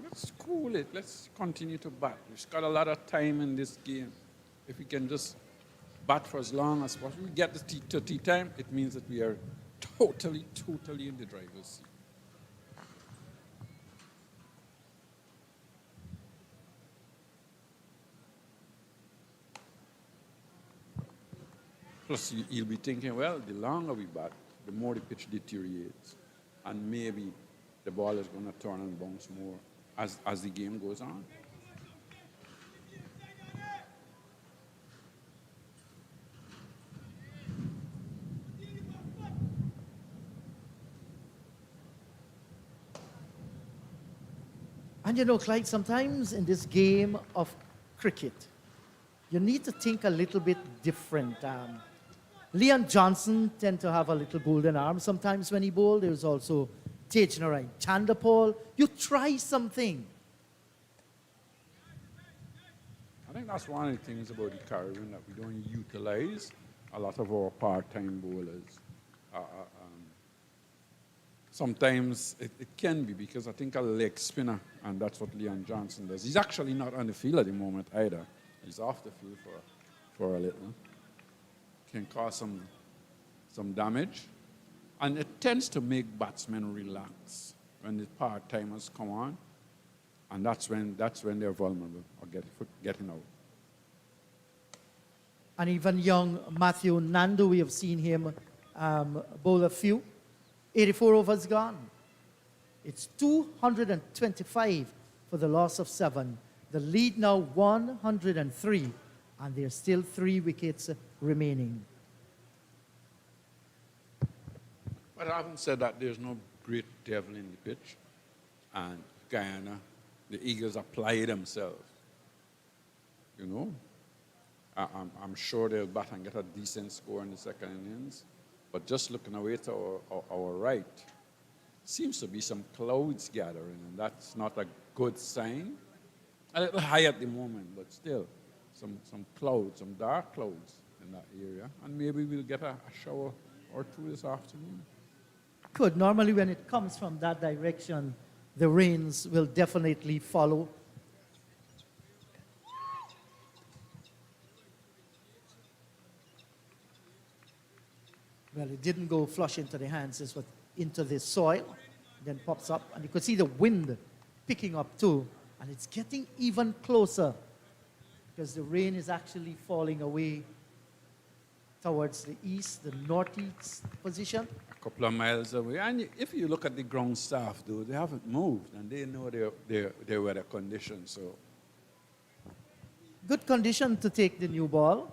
let's cool it. Let's continue to bat. We've got a lot of time in this game. If we can just bat for as long as possible, we get to tea time, it means that we are totally in the driver's seat. Plus, you'll be thinking, well, the longer we bat, the more the pitch deteriorates. And maybe the ball is going to turn and bounce more as the game goes on. And you know, Clyde, sometimes in this game of cricket, you need to think a little bit different. Leon Johnson tend to have a little golden arm sometimes when he bowled. There's also Tej Narain Chandapal. You try something. I think that's one of the things about the Caribbean that we don't utilize a lot of our part-time bowlers. Sometimes it can be because I think a leg spinner, and that's what Leon Johnson does. He's actually not on the field at the moment either. He's off the field for a little. Can cause some damage. And it tends to make batsmen relax when the part-timers come on. And that's when they're vulnerable or getting out. And even young Matthew Nandu, we have seen him bowl a few. 84 overs gone. It's 225 for the loss of 7. The lead now 103, and there's still 3 wickets remaining. But having said that, there's no great devil in the pitch. And Guyana, the Eagles apply themselves. You know, I'm sure they'll bat and get a decent score in the second innings. But just looking away to our right, seems to be some clouds gathering, and that's not a good sign. A little high at the moment, but still, some clouds, some dark clouds in that area. And maybe we'll get a shower or two this afternoon. Good. Normally when it comes from that direction, the rains will definitely follow. Well, it didn't go flush into the hands, it was into the soil, then pops up, and you could see the wind picking up too, and it's getting even closer because the rain is actually falling away towards the east, the northeast position. A couple of miles away. And if you look at the ground staff, though, they haven't moved, and they know their weather conditions. So Good condition to take the new ball.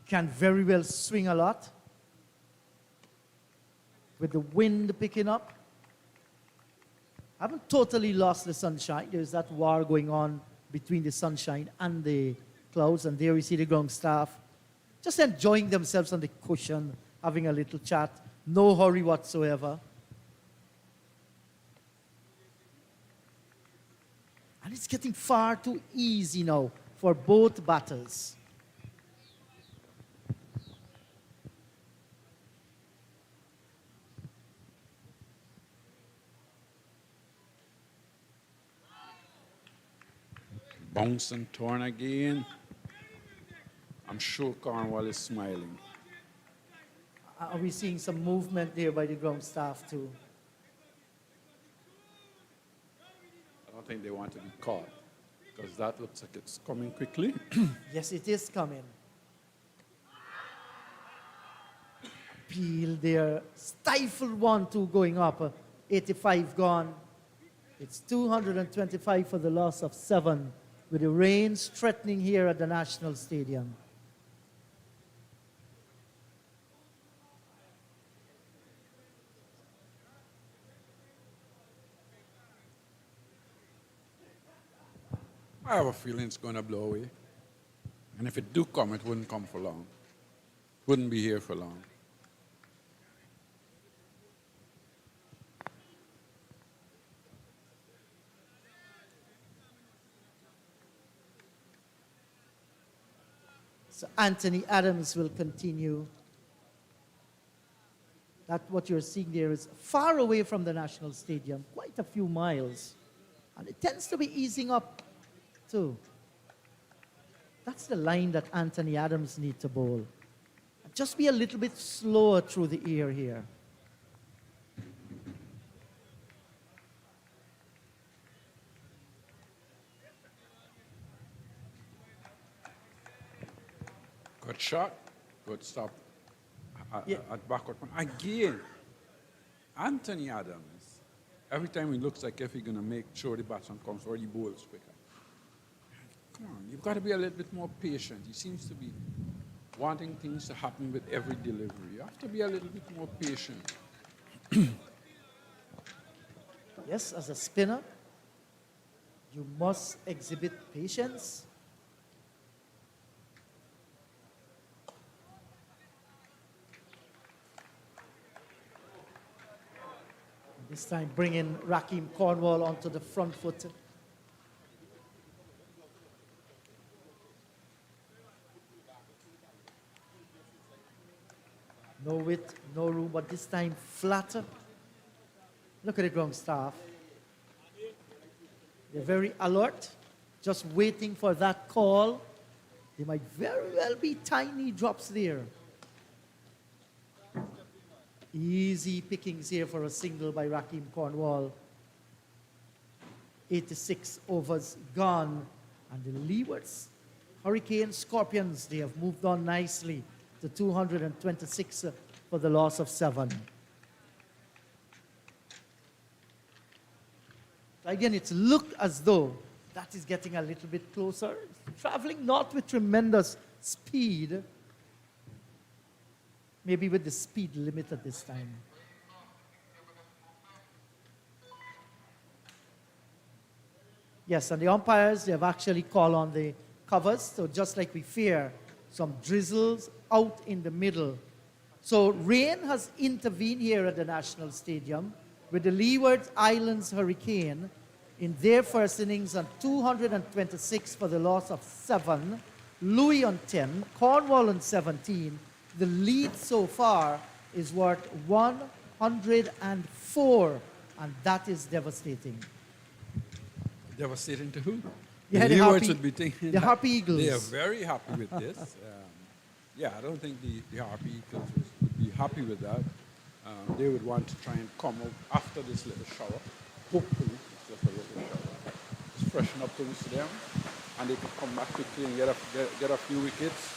Can very well swing a lot with the wind picking up. Haven't totally lost the sunshine. There's that war going on between the sunshine and the clouds, and there we see the ground staff just enjoying themselves on the cushion, having a little chat. No hurry whatsoever. And it's getting far too easy now for both batters. bounce and turn again. I'm sure Cornwall is smiling. Are we seeing some movement there by the ground staff too? I don't think they want to be caught because that looks like it's coming quickly. Yes, it is coming. Peel there, stifled 1-2 going up, 85 gone. It's 225 for the loss of 7 with the rains threatening here at the National Stadium. I have a feeling it's going to blow away. And if it do come, it wouldn't come for long. Wouldn't be here for long. So Anthony Adams will continue. That what you're seeing there is far away from the National Stadium, quite a few miles. And it tends to be easing up too. That's the line that Anthony Adams needs to bowl. Just be a little bit slower through the air here. Good shot, good stop Yeah. at backward point. Again, Anthony Adams, every time he looks like if he's going to make sure the batsman comes or he bowls quicker. Come on, you've got to be a little bit more patient. He seems to be wanting things to happen with every delivery. You have to be a little bit more patient. Yes, as a spinner, you must exhibit patience. This time bringing Rakeem Cornwall onto the front foot. No width, no room, but this time flatter. Look at the ground staff. They're very alert, just waiting for that call. There might very well be tiny drops there. Easy pickings here for a single by Rakeem Cornwall. 86 overs gone. And the Leewards, Hurricane Scorpions, they have moved on nicely to 226 for the loss of 7. Again, it's looked as though that is getting a little bit closer. Traveling not with tremendous speed, maybe with the speed limit at this time. Yes, and the umpires, they have actually called on the covers. So just like we fear, some drizzles out in the middle. So rain has intervened here at the National Stadium with the Leewards Islands Hurricane in their first innings on 226 for the loss of 7, Louis on 10, Cornwall on 17. The lead so far is worth 104, and that is devastating. Devastating to who? Yeah, the the Leewards Harpy- would be thinking the that Harpy Eagles. They are very happy with this. Yeah, I don't think the Harpy Eagles would be happy with that. They would want to try and come out after this little shower. Hopefully, it's just a little shower. Just freshen up things to them, and they could come back quickly and get a few wickets.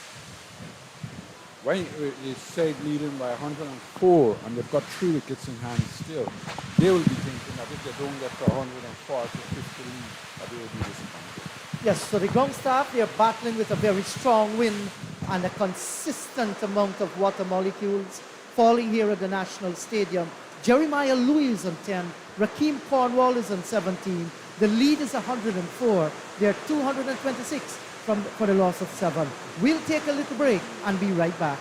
When they say leading by 104, and they've got 3 wickets in hand still, they will be thinking that if they don't get to 104 to 50 lead, that they will be disappointed. Yes, so the ground staff, they are battling with a very strong wind and a consistent amount of water molecules falling here at the National Stadium. Jeremiah Louis is on 10, Rakeem Cornwall is on 17. The lead is 104. They're 226 for the loss of 7. We'll take a little break and be right back.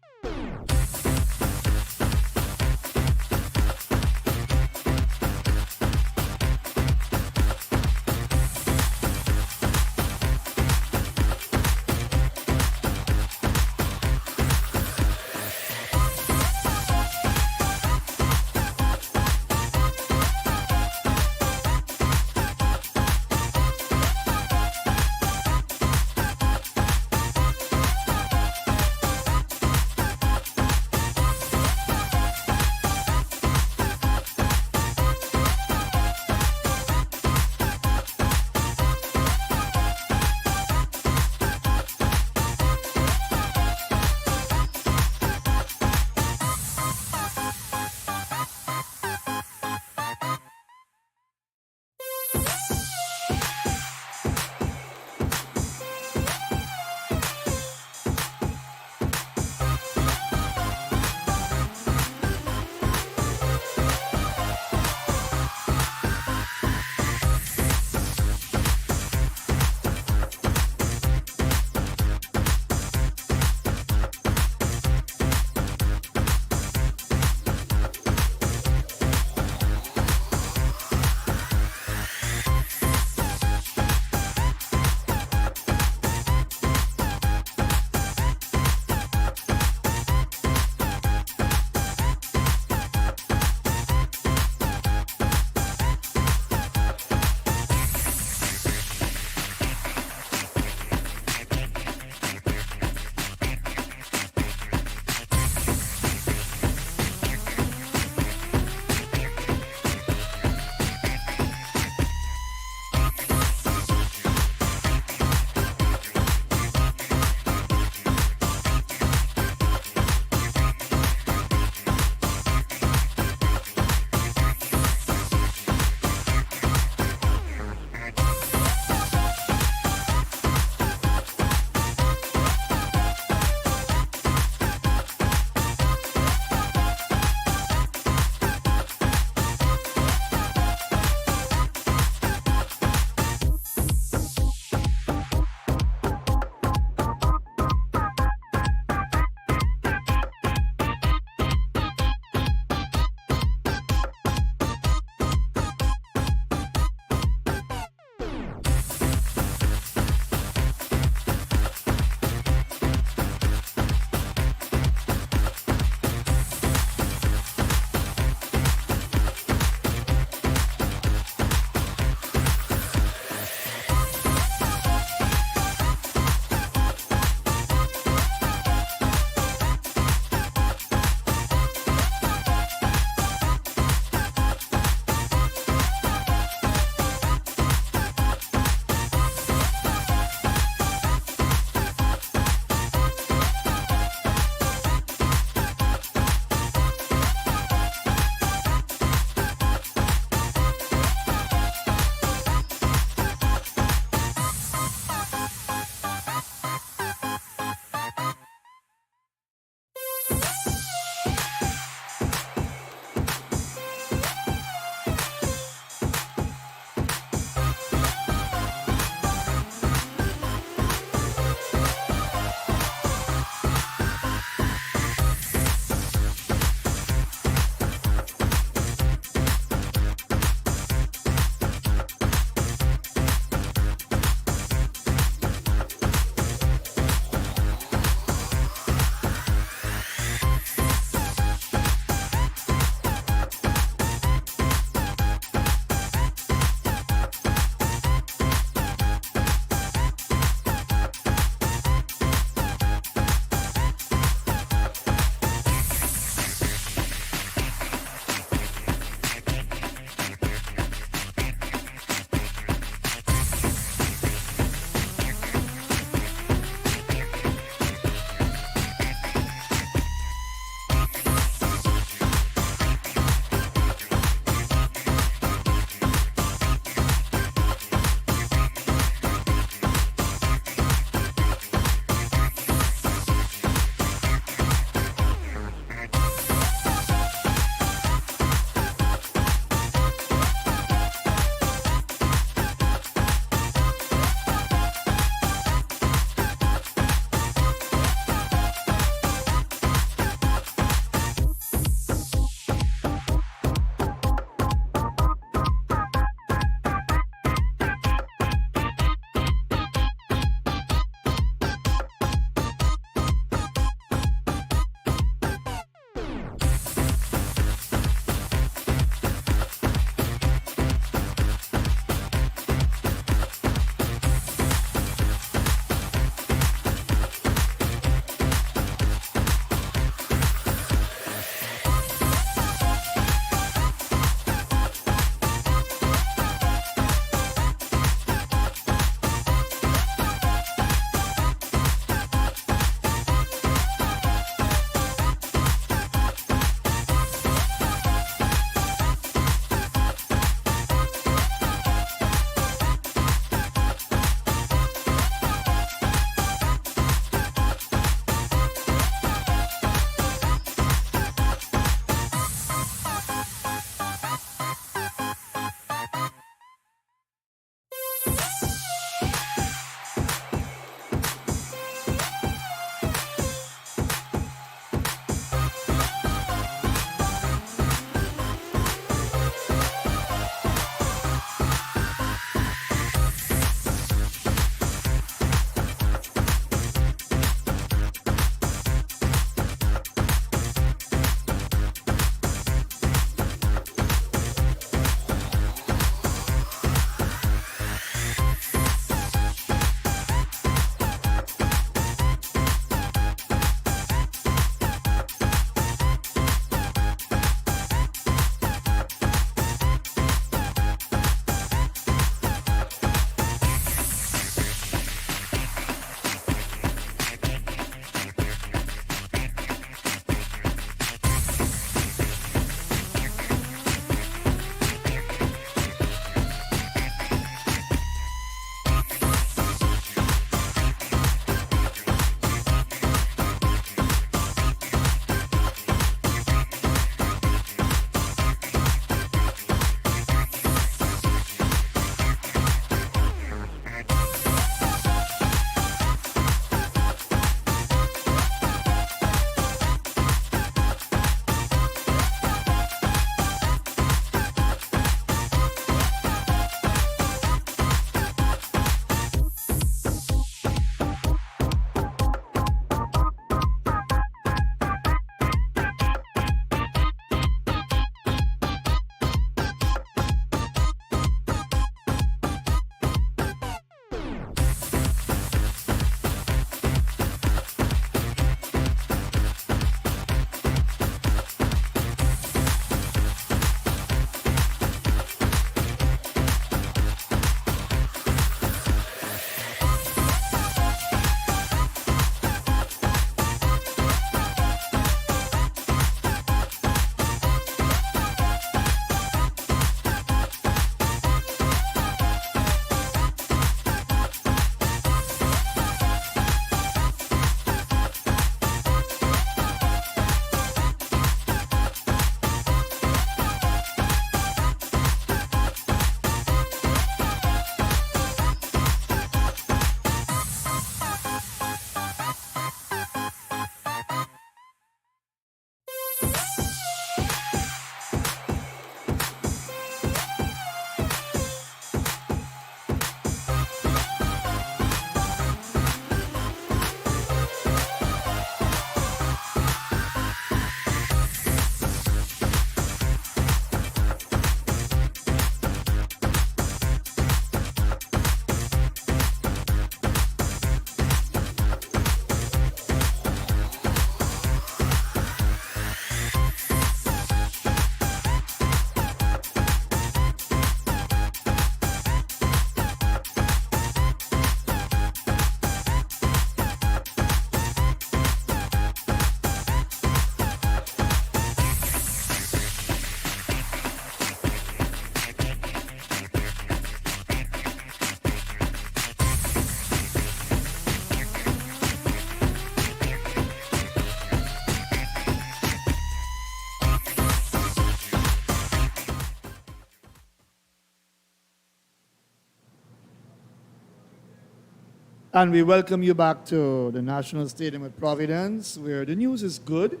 And we welcome you back to the National Stadium at Providence, where the news is good.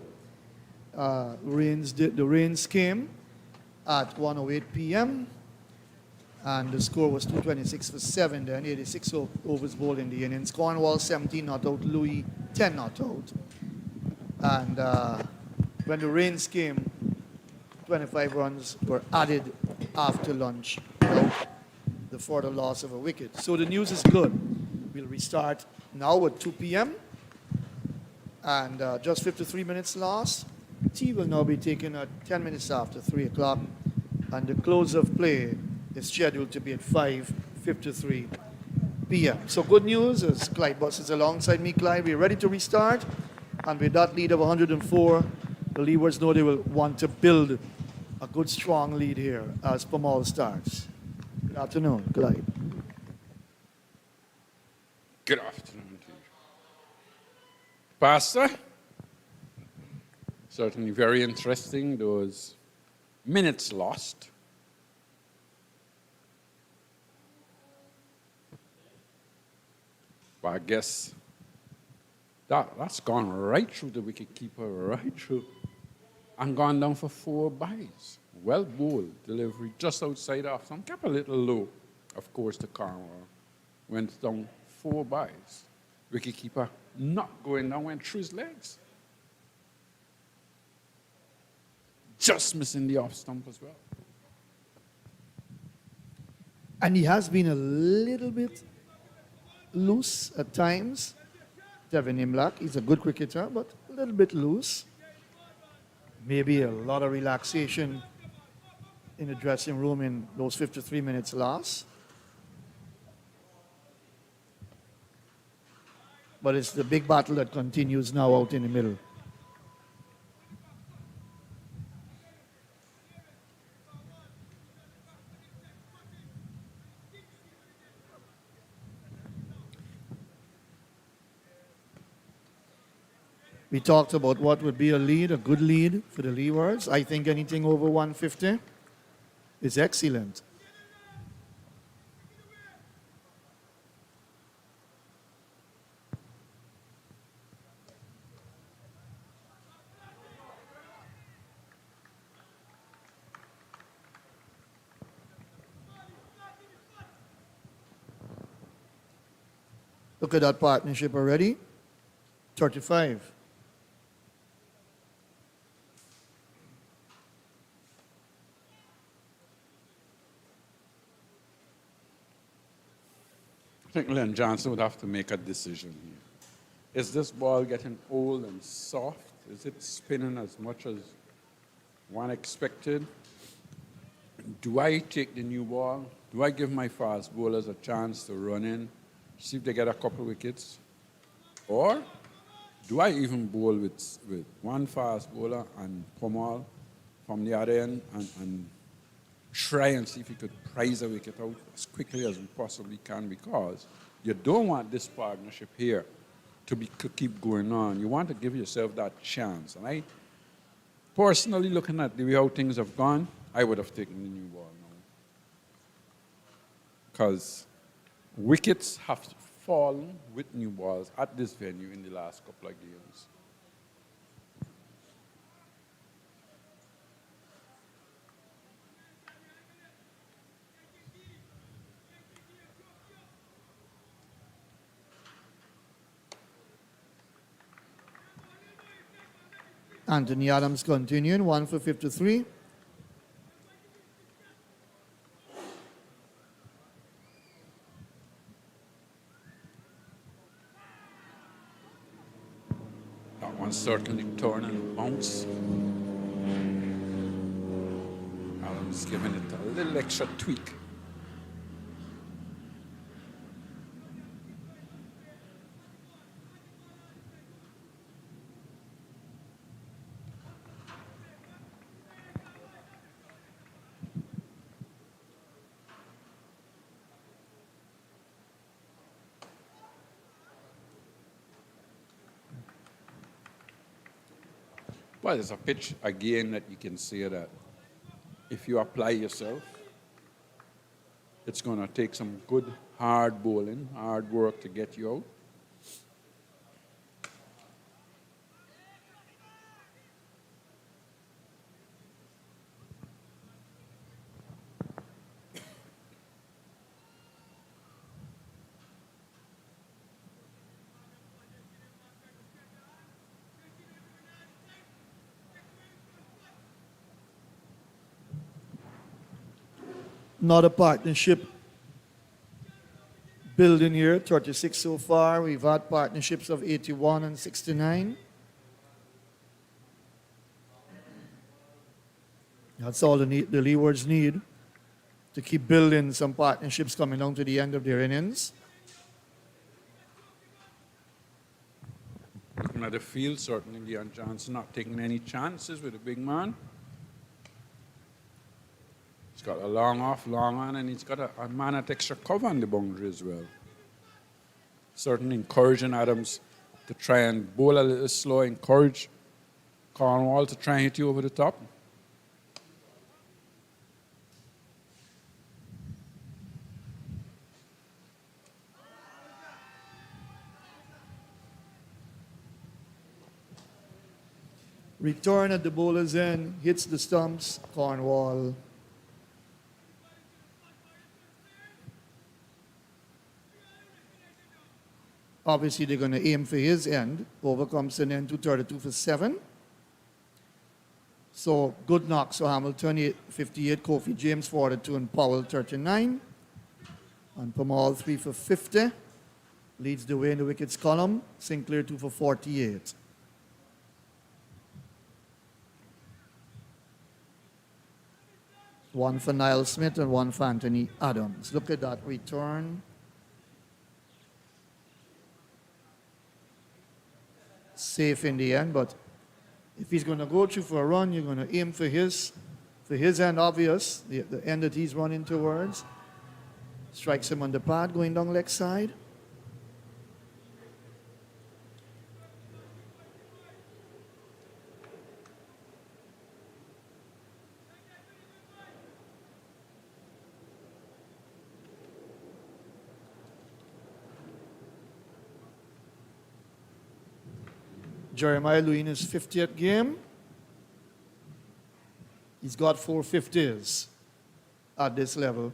The rains came at 1:08 p.m. and the score was 226 for 7. Then 86 overs bowled in the innings. Cornwall 17 not out, Louis 10 not out. And when the rains came, 25 runs were added after lunch without the further loss of a wicket. So the news is good. We'll restart now at 2 p.m. and just 53 minutes lost. Tea will now be taken at 10 minutes after 3 o'clock, and the close of play is scheduled to be at 5:53 p.m. So good news, as Clyde Bus is alongside me. Clyde, we're ready to restart, and with that lead of 104, the Leewards know they will want to build a good, strong lead here as Pamal starts. Good afternoon, Clyde. Good afternoon to you. Pastor, certainly very interesting, those minutes lost. But I guess that's gone right through the wicketkeeper, right through, and gone down for 4 byes. Well bowled, delivery just outside off. Some kept a little low. Of course, the Cornwall went down 4 byes. Wicketkeeper not going down, went through his legs. Just missing the off stump as well. And he has been a little bit loose at times. Devin Imlach, he's a good cricketer, but a little bit loose. Maybe a lot of relaxation in the dressing room in those 53 minutes lost. But it's the big battle that continues now out in the middle. We talked about what would be a lead, a good lead for the Leewards. I think anything over 150 is excellent. Look at that partnership already. 35. I think Len Johnson would have to make a decision here. Is this ball getting old and soft? Is it spinning as much as one expected? Do I take the new ball? Do I give my fast bowlers a chance to run in, see if they get a couple wickets? Or do I even bowl with one fast bowler and Pamal from the other end and try and see if he could prize a wicket out as quickly as we possibly can, because you don't want this partnership here to keep going on. You want to give yourself that chance. And I, personally, looking at the way how things have gone, I would have taken the new ball now. Because wickets have fallen with new balls at this venue in the last couple of games. Anthony Adams continuing, 1 for 53. That one certainly turn and bounce. Adams giving it a little extra tweak. Well, it's a pitch, again, that you can say that if you apply yourself, It's going to take some good, hard bowling, hard work to get you out. Not a partnership building here, 36 so far. We've had partnerships of 81 and 69. That's all the Leewards need to keep building some partnerships coming down to the end of their innings. Looking at the field, certainly Leon Johnson not taking any chances with the big man. He's got a long off, long on, and he's got a man at extra cover on the boundary as well. Certainly encouraging Adams to try and bowl a little slow, encourage Cornwall to try and hit you over the top. Return at the bowler's end, hits the stumps, Cornwall. Obviously, they're going to aim for his end. Over comes an end to 32 for 7. So, good knocks for Hamilton, 58. Kofi James 42 and Powell 39. And Pamal 3 for 50. Leads the way in the wickets column. Sinclair 2 for 48. One for Niall Smith and one for Anthony Adams. Look at that return. Safe in the end, but if he's going to go through for a run, you're going to aim for his end, obvious, the end that he's running towards. Strikes him on the pad, going down leg side. Jeremiah Lewin his 50th game. He's got 4 50s at this level.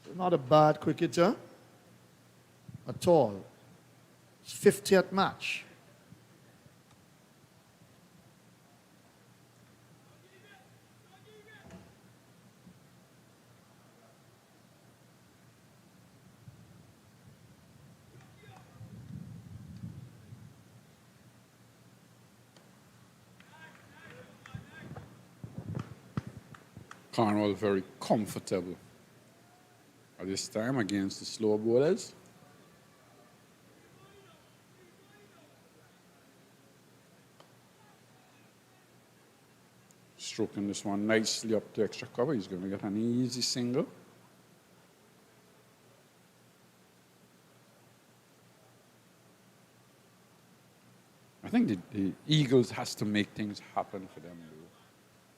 So not a bad cricketer at all. His 50th match. Cornwall very comfortable at this time against the slow bowlers. Stroking this one nicely up to extra cover. He's going to get an easy single. I think the Eagles has to make things happen for them.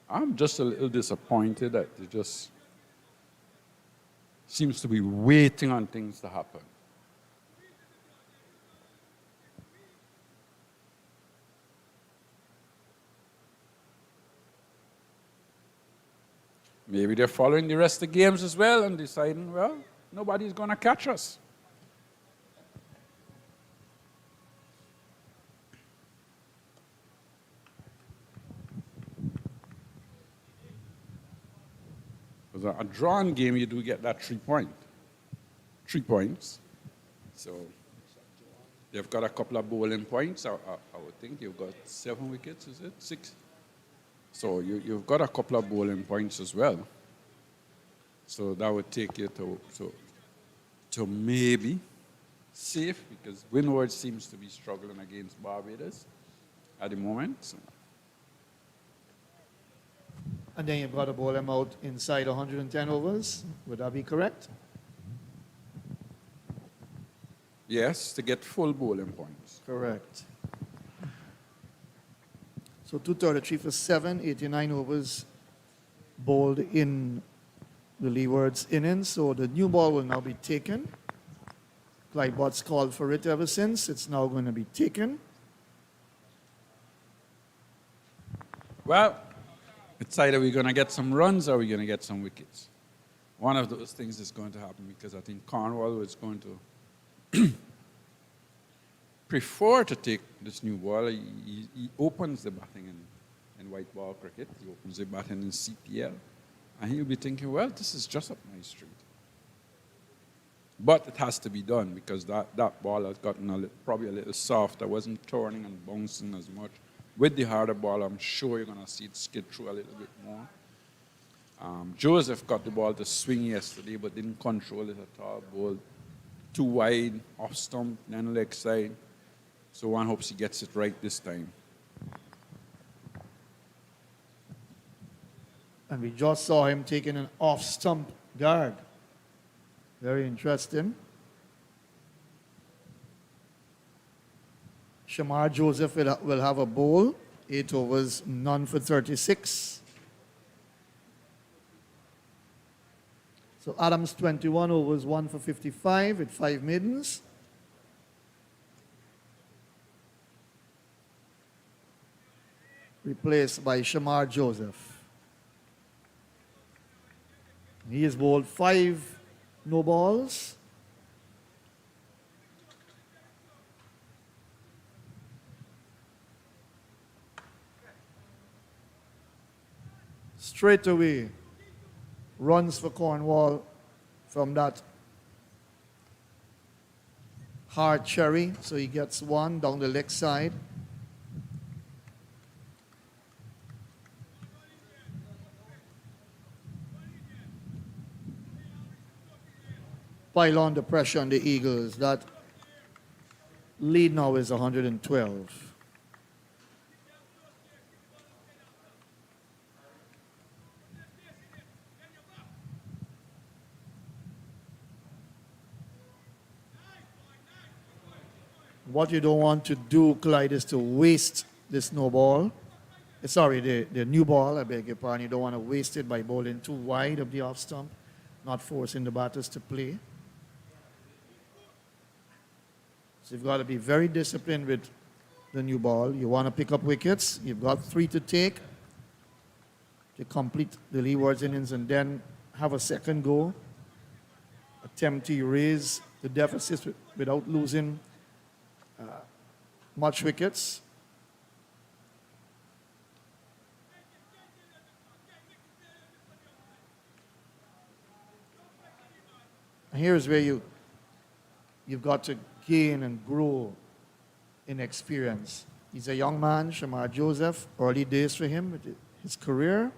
I'm just a little disappointed that they just seems to be waiting on things to happen. Maybe they're following the rest of the games as well and deciding, well, nobody's going to catch us. A drawn game, you do get that 3 point. 3 points. So they've got a couple of bowling points. I would think you've got 7 wickets, is it? 6? So you've got a couple of bowling points as well. So that would take you to maybe safe, because Windies seems to be struggling against Barbados at the moment. So. And then you've got to bowl them out inside 110 overs. Would that be correct? Yes, to get full bowling points. Correct. So 233 for 7, 89 overs bowled in the Leewards innings. So the new ball will now be taken. Clydebot's called for it ever since. It's now going to be taken. Well, it's either we're going to get some runs or we're going to get some wickets. One of those things is going to happen because I think Cornwall is going to prefer to take this new ball. He opens the batting in white ball cricket. He opens the batting in CPL. And he'll be thinking, well, this is just up my street. But it has to be done because that ball has gotten probably a little soft. I wasn't turning and bouncing as much. With the harder ball, I'm sure you're going to see it skid through a little bit more. Joseph got the ball to swing yesterday, but didn't control it at all. Ball too wide, off stump, then leg side. So one hopes he gets it right this time. And we just saw him taking an off-stump guard. Very interesting. Shamar Joseph will have a bowl. 8 overs, none for 36. So Adams 21 overs, 1 for 55 with 5 maidens. Replaced by Shamar Joseph. He has bowled 5 no balls. Straight away, runs for Cornwall from that hard cherry. So he gets 1 down the leg side. Pile on the pressure on the Eagles. That lead now is 112. What you don't want to do, Clyde, is to waste this no ball. Sorry, the new ball, I beg your pardon. You don't want to waste it by bowling too wide of the off stump, not forcing the batters to play. So you've got to be very disciplined with the new ball. You want to pick up wickets. You've got 3 to take to complete the Leewards innings and then have a second go. Attempt to erase the deficit without losing much wickets. And here's where you've got to gain and grow in experience. He's a young man, Shamar Joseph, early days for him with his career.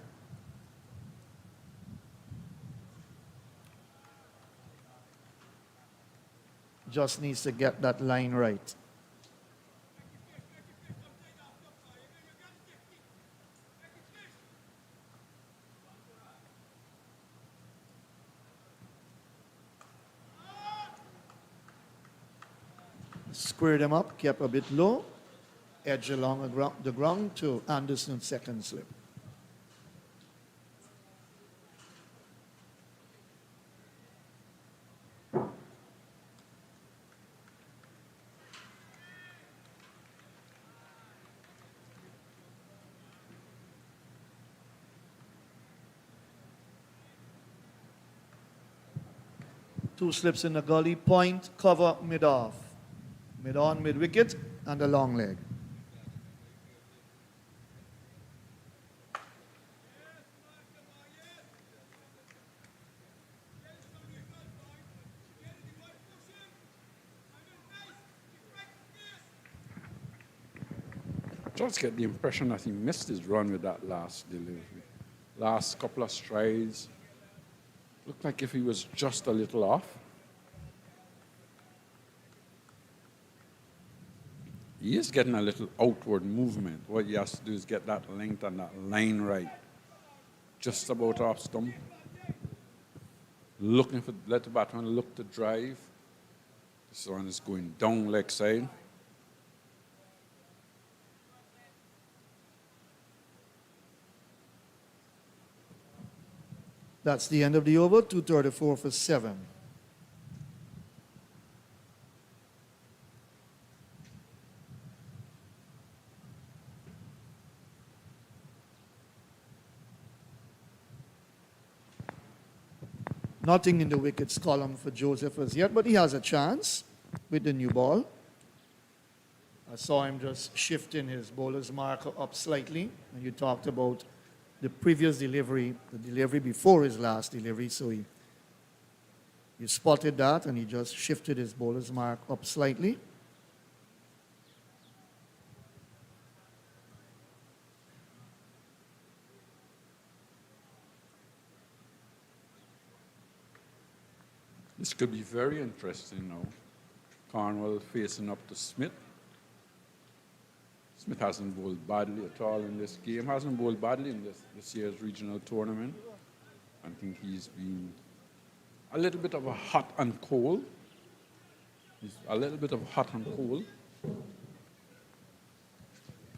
Just needs to get that line right. Squared him up, kept a bit low, edge along the ground to Anderson's second slip. Two slips in the gully, point, cover, mid-off. Mid-on, mid-wicket, and a long leg. Just get the impression that he missed his run with that last delivery. Last couple of strides. Looked like if he was just a little off. He is getting a little outward movement. What he has to do is get that length and that line right. Just about off stump. Looking for, let the batsman look to drive. This one is going down leg side. That's the end of the over, 234 for 7. Nothing in the wickets column for Joseph as yet, but he has a chance with the new ball. I saw him just shifting his bowler's marker up slightly, and you talked about the previous delivery, the delivery before his last delivery, so you spotted that, and he just shifted his bowler's mark up slightly. This could be very interesting now. Cornwall facing up to Smith. Smith hasn't bowled badly at all in this game, hasn't bowled badly in this year's regional tournament. I think he's been a little bit of a hot and cold. He's a little bit of hot and cold.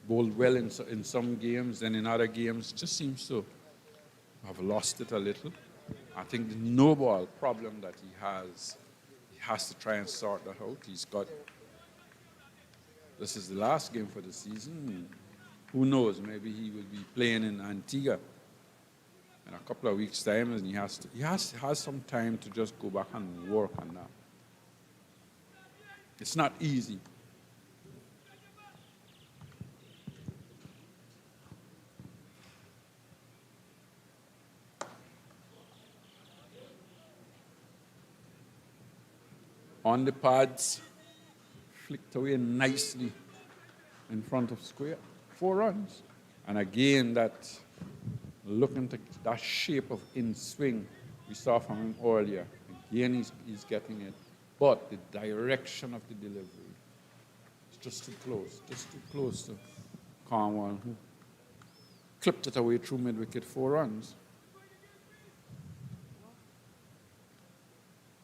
Bowled well in some games, then in other games just seems to have lost it a little. I think the no ball problem that he has to try and sort that out. This is the last game for the season. Who knows, maybe he will be playing in Antigua in a couple of weeks' time, and he has some time to just go back and work on that. It's not easy. On the pads, flicked away nicely in front of square. 4 runs. And again, looking to that shape of in swing we saw from him earlier. Again, he's getting it. But the direction of the delivery is just too close to Cornwall, who clipped it away through mid-wicket, 4 runs.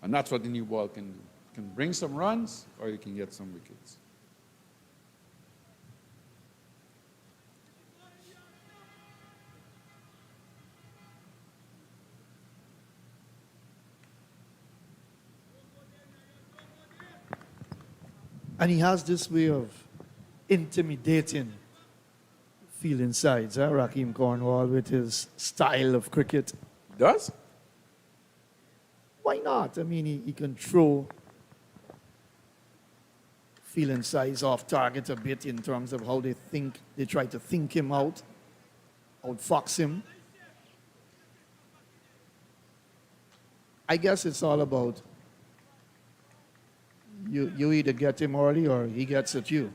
And that's what the new ball can do. You can bring some runs, or you can get some wickets. And he has this way of intimidating fielding sides, Rakeem Cornwall, with his style of cricket. Does? Why not? I mean, he can throw fielding sides off target a bit in terms of how they try to think him outfox him. I guess it's all about you either get him early or he gets at you.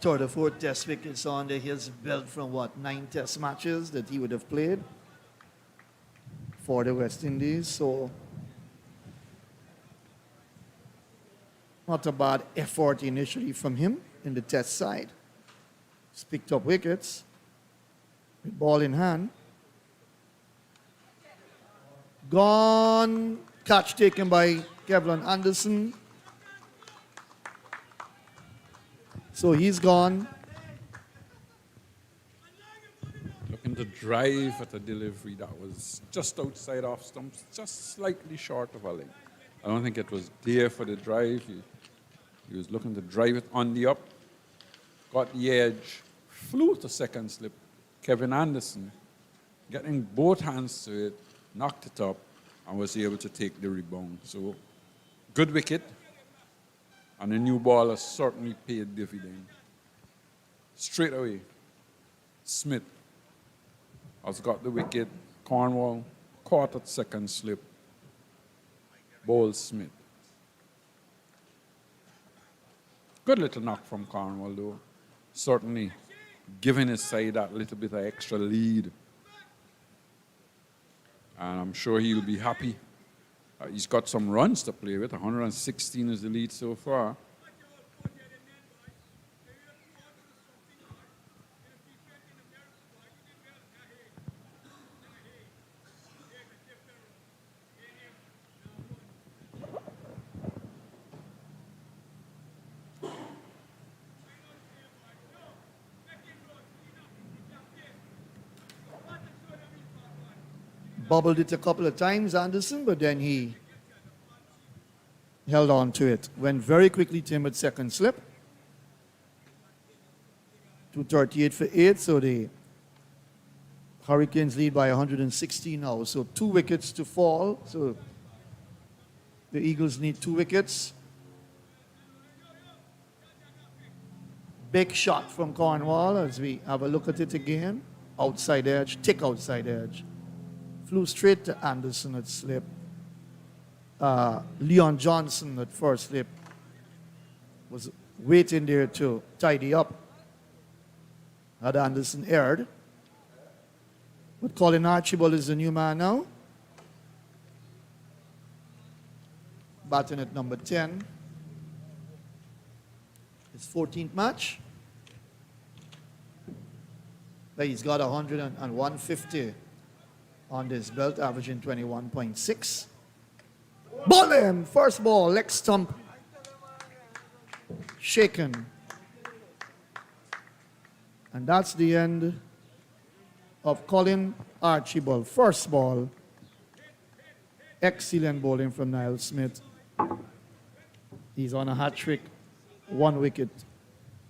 Third or fourth test wickets under his belt from 9 test matches that he would have played for the West Indies. So not a bad effort initially from him in the test side. He's picked up wickets with ball in hand. Gone. Catch taken by Kevlin Anderson. So he's gone. Looking to drive at a delivery that was just outside off stumps, just slightly short of a leg. I don't think it was there for the drive. He was looking to drive it on the up, got the edge, flew to second slip. Kevin Anderson, getting both hands to it, knocked it up, and was able to take the rebound. So, good wicket. And the new ball has certainly paid dividend. Straight away, Smith has got the wicket. Cornwall caught at second slip. Bowled Smith. Good little knock from Cornwall, though. Certainly giving his side that little bit of extra lead. And I'm sure he'll be happy He's got some runs to play with. 116 is the lead so far. Bobbled it a couple of times, Anderson, but then he held on to it. Went very quickly to him at second slip. 238 for 8, so the Hurricanes lead by 116 now. So 2 wickets to fall. So the Eagles need 2 wickets. Big shot from Cornwall as we have a look at it again. Outside edge, thick outside edge. Flew straight to Anderson at slip. Leon Johnson at first slip was waiting there to tidy up. Had Anderson aired. But Colin Archibald is the new man now. Batting at number 10. His 14th match. But he's got 100 and 150 on this belt, averaging 21.6. Ball in, first ball, leg stump. Shaken. And that's the end of Colin Archibald. First ball. Excellent bowling from Niall Smith. He's on a hat trick, 1 wicket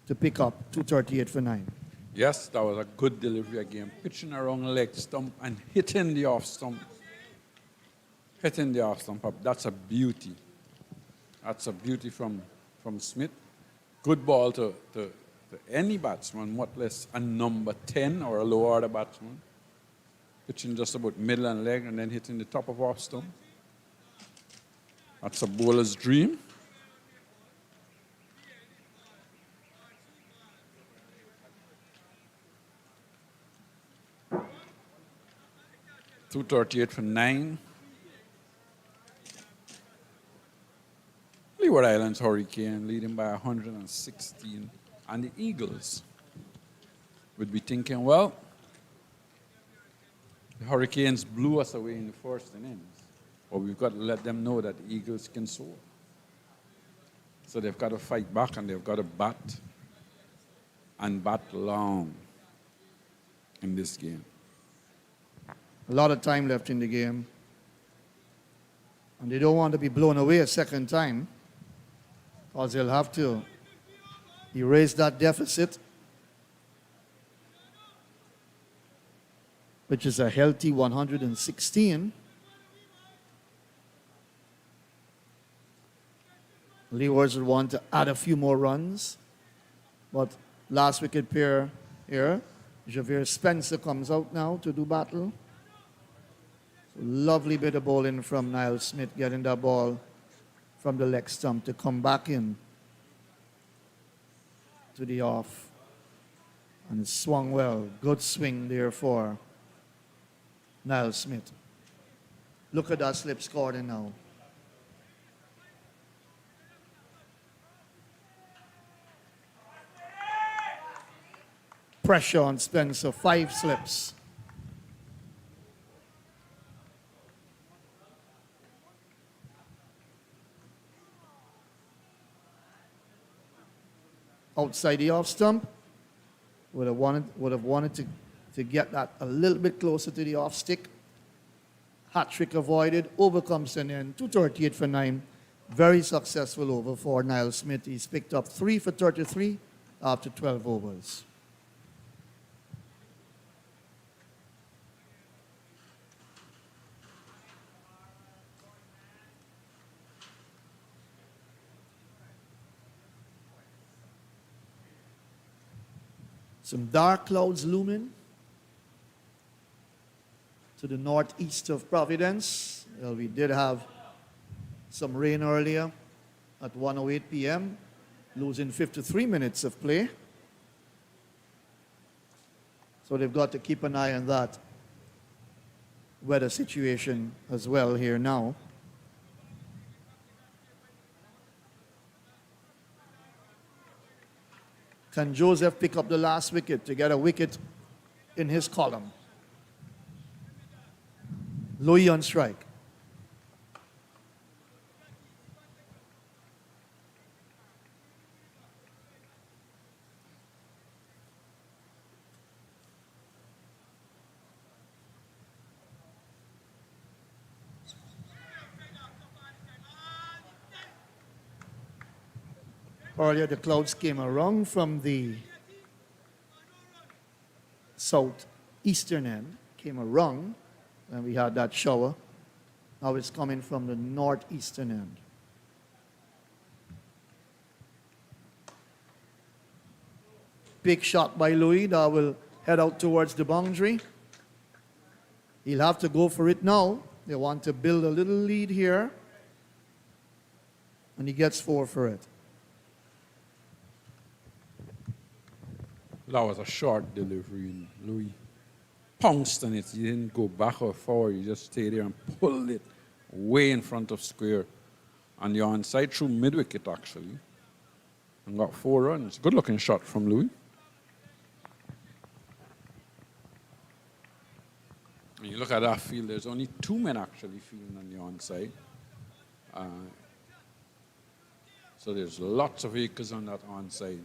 to pick up, 238 for 9. Yes, that was a good delivery again. Pitching around leg stump and hitting the off stump. Hitting the off stump up. That's a beauty. That's a beauty from Smith. Good ball to any batsman, what less a number 10 or a low order batsman. Pitching just about middle and leg and then hitting the top of off stump. That's a bowler's dream. .238 for 9. Leeward Islands Hurricane leading by 116. And the Eagles would be thinking, well, the Hurricanes blew us away in the first innings. But we've got to let them know that the Eagles can soar. So they've got to fight back and they've got to bat and bat long in this game. A lot of time left in the game. And they don't want to be blown away a second time, because they'll have to erase that deficit, which is a healthy 116. Leewards would want to add a few more runs, but last wicket pair here, Javier Spencer comes out now to do battle. Lovely bit of bowling from Niall Smith, getting that ball from the leg stump to come back in to the off. And it swung well. Good swing there for Niall Smith. Look at that slip scoring now. Pressure on Spencer, 5 slips. Outside the off stump, would have wanted to get that a little bit closer to the off stick. Hat trick avoided, overcomes an end, 238 for 9. Very successful over for Niall Smith. He's picked up 3 for 33 after 12 overs. Some dark clouds looming to the northeast of Providence. Well, we did have some rain earlier at 1:08 p.m., losing 53 minutes of play. So they've got to keep an eye on that weather situation as well here now. Can Joseph pick up the last wicket to get a wicket in his column? Louis on strike. Earlier, the clouds came around from the southeastern end, came around, and we had that shower. Now it's coming from the northeastern end. Big shot by Louis that will head out towards the boundary. He'll have to go for it now. They want to build a little lead here. And he gets 4 for it. That was a short delivery, and Louis pounced on it. He didn't go back or forward. He just stayed there and pulled it way in front of square. On the onside through mid-wicket, actually. And got 4 runs. Good-looking shot from Louis. When you look at that field, there's only 2 men actually fielding on the onside. So there's lots of acres on that onside.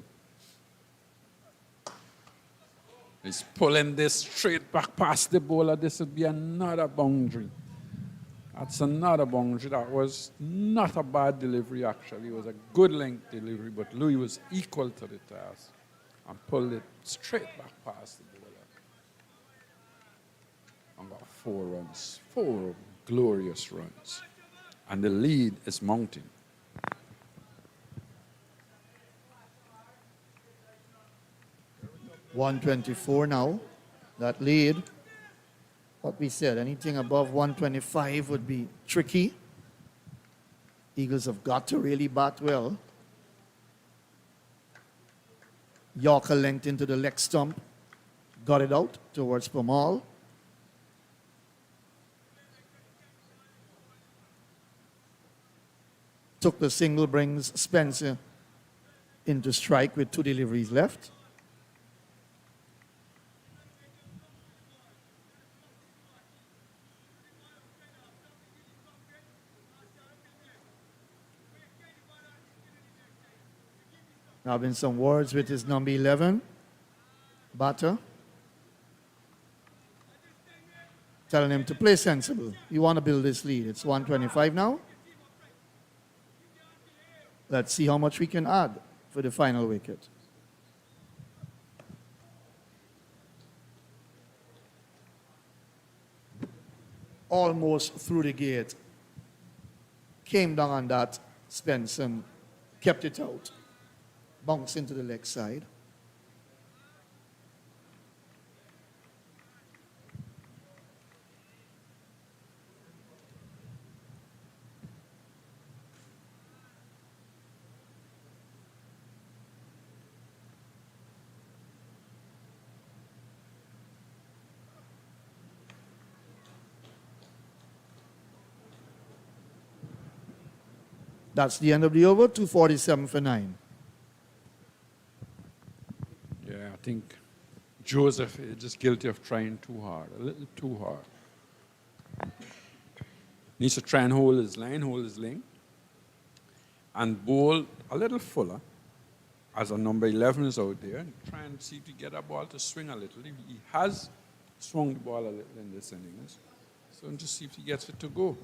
He's pulling this straight back past the bowler. This would be another boundary. That's another boundary. That was not a bad delivery, actually. It was a good length delivery, but Louis was equal to the task and pulled it straight back past the bowler. And got 4 runs. 4 glorious runs. And the lead is mounting. .124 now. That lead, what we said, anything above 125 would be tricky. Eagles have got to really bat well. Yorker length into the leg stump. Got it out towards Pamal. Took the single, brings Spencer into strike with 2 deliveries left. Now been some words with his number 11, batter. Telling him to play sensible. You want to build this lead. It's 125 now. Let's see how much we can add for the final wicket. Almost through the gate. Came down on that. Spencer kept it out. Bounce into the leg side. That's the end of the over, 247 for 9. Yeah, I think Joseph is just guilty of trying too hard, a little too hard. Needs to try and hold his lane, and bowl a little fuller as a number 11 is out there, and try and see if he get a ball to swing a little. He has swung the ball a little in this innings, so just see if he gets it to go.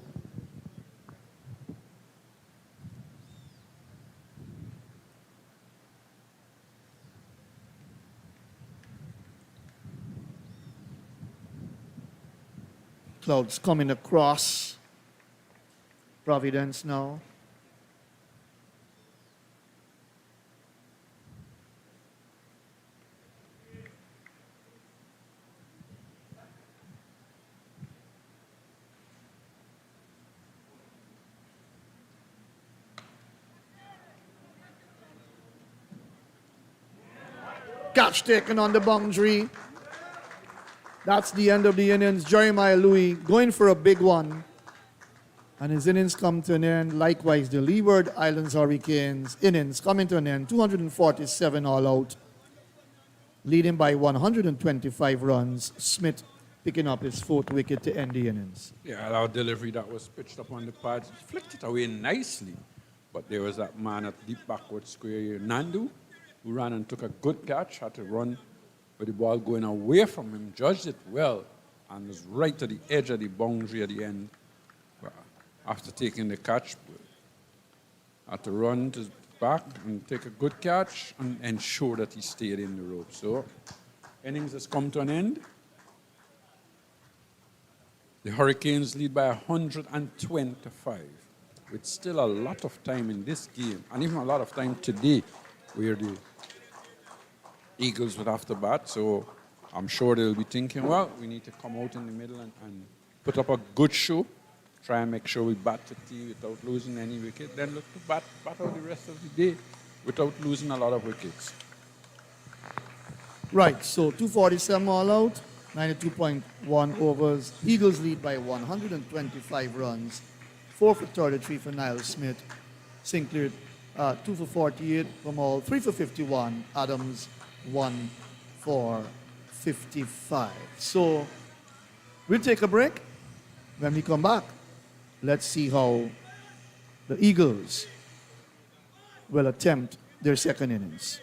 Clouds coming across Providence now. Catch taken on the boundary. That's the end of the innings. Jeremiah Louis going for a big one. And his innings come to an end. Likewise, the Leeward Islands Hurricanes innings coming to an end. 247 all out. leading by 125 runs. Smith picking up his 4th wicket to end the innings. Yeah, our delivery that was pitched up on the pads, flicked it away nicely. But there was that man at deep backward square, Nandu, who ran and took a good catch, had to run with the ball going away from him, judged it well, and was right to the edge of the boundary at the end. But after taking the catch, had to run to back and take a good catch and ensure that he stayed in the rope. So, innings has come to an end. The Hurricanes lead by 125, with still a lot of time in this game, and even a lot of time today, where the Eagles would have to bat. So I'm sure they'll be thinking, well, we need to come out in the middle and put up a good show, try and make sure we bat to tea without losing any wicket, then look to bat out the rest of the day without losing a lot of wickets. Right, so 247 all out, 92.1 overs. Eagles lead by 125 runs. 4 for 33 for Niall Smith. Sinclair 2 for 48 from all, 3 for 51. Adams 1 for 55. So we'll take a break. When we come back, let's see how the Eagles will attempt their second innings.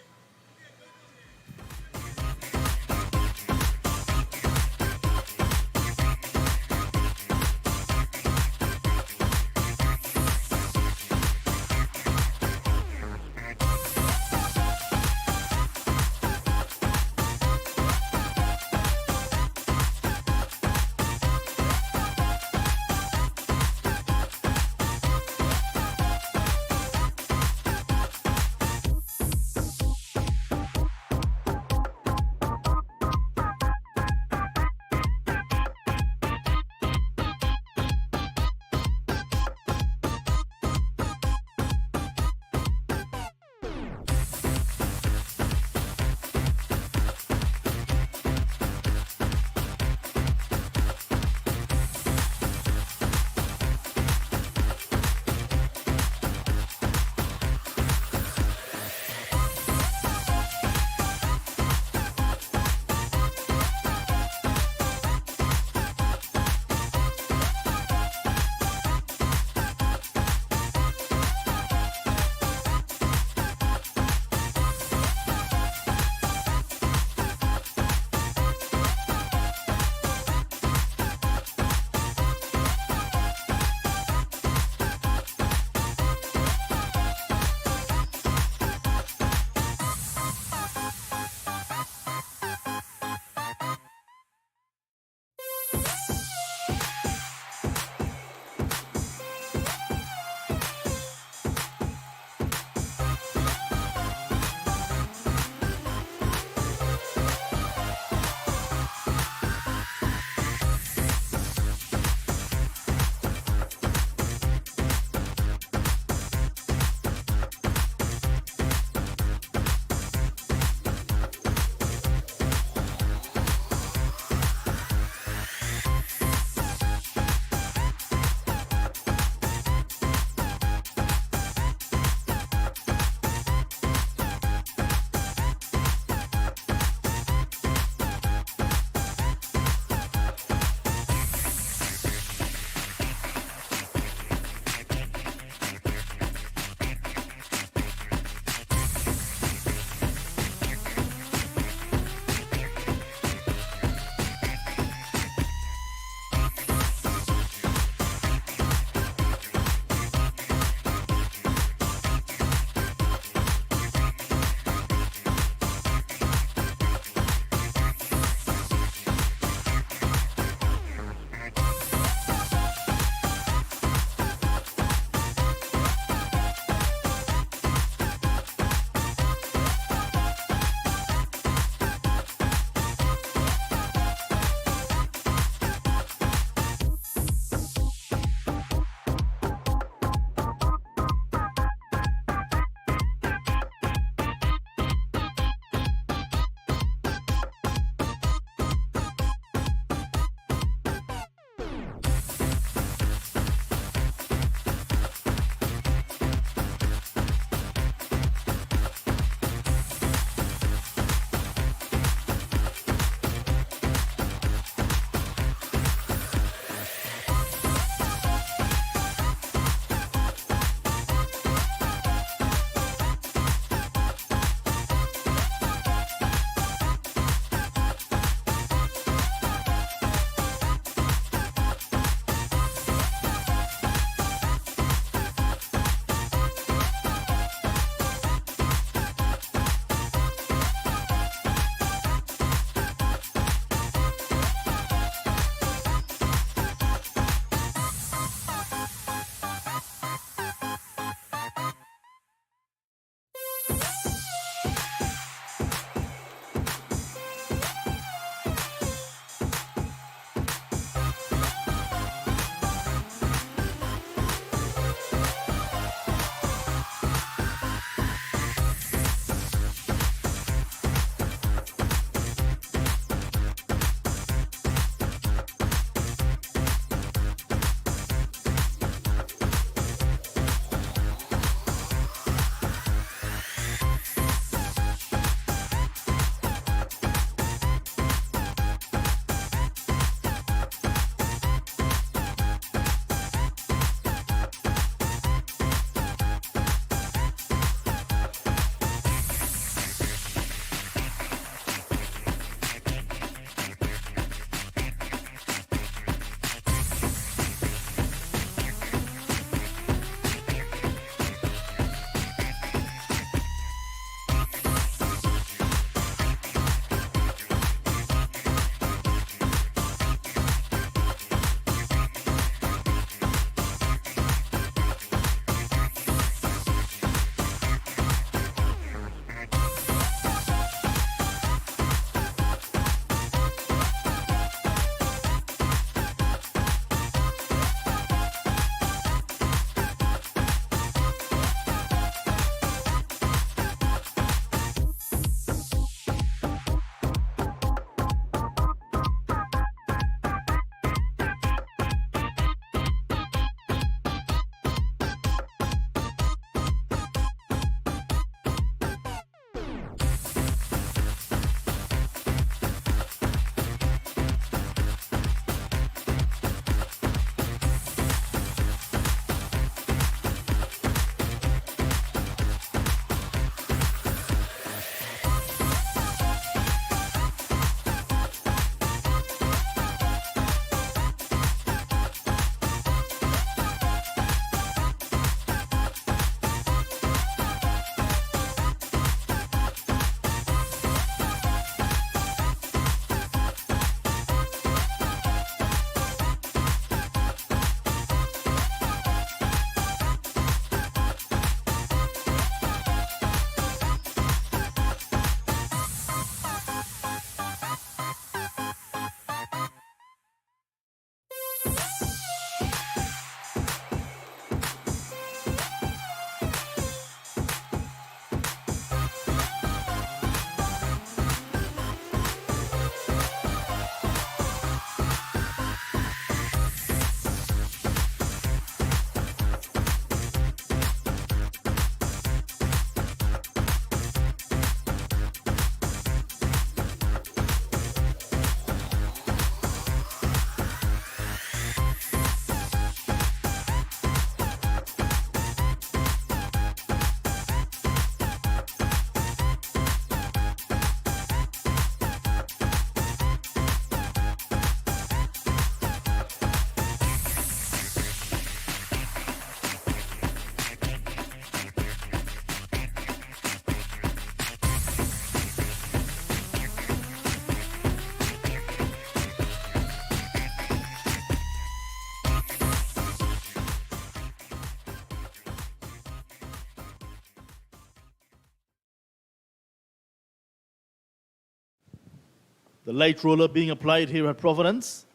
The light roller being applied here at Providence.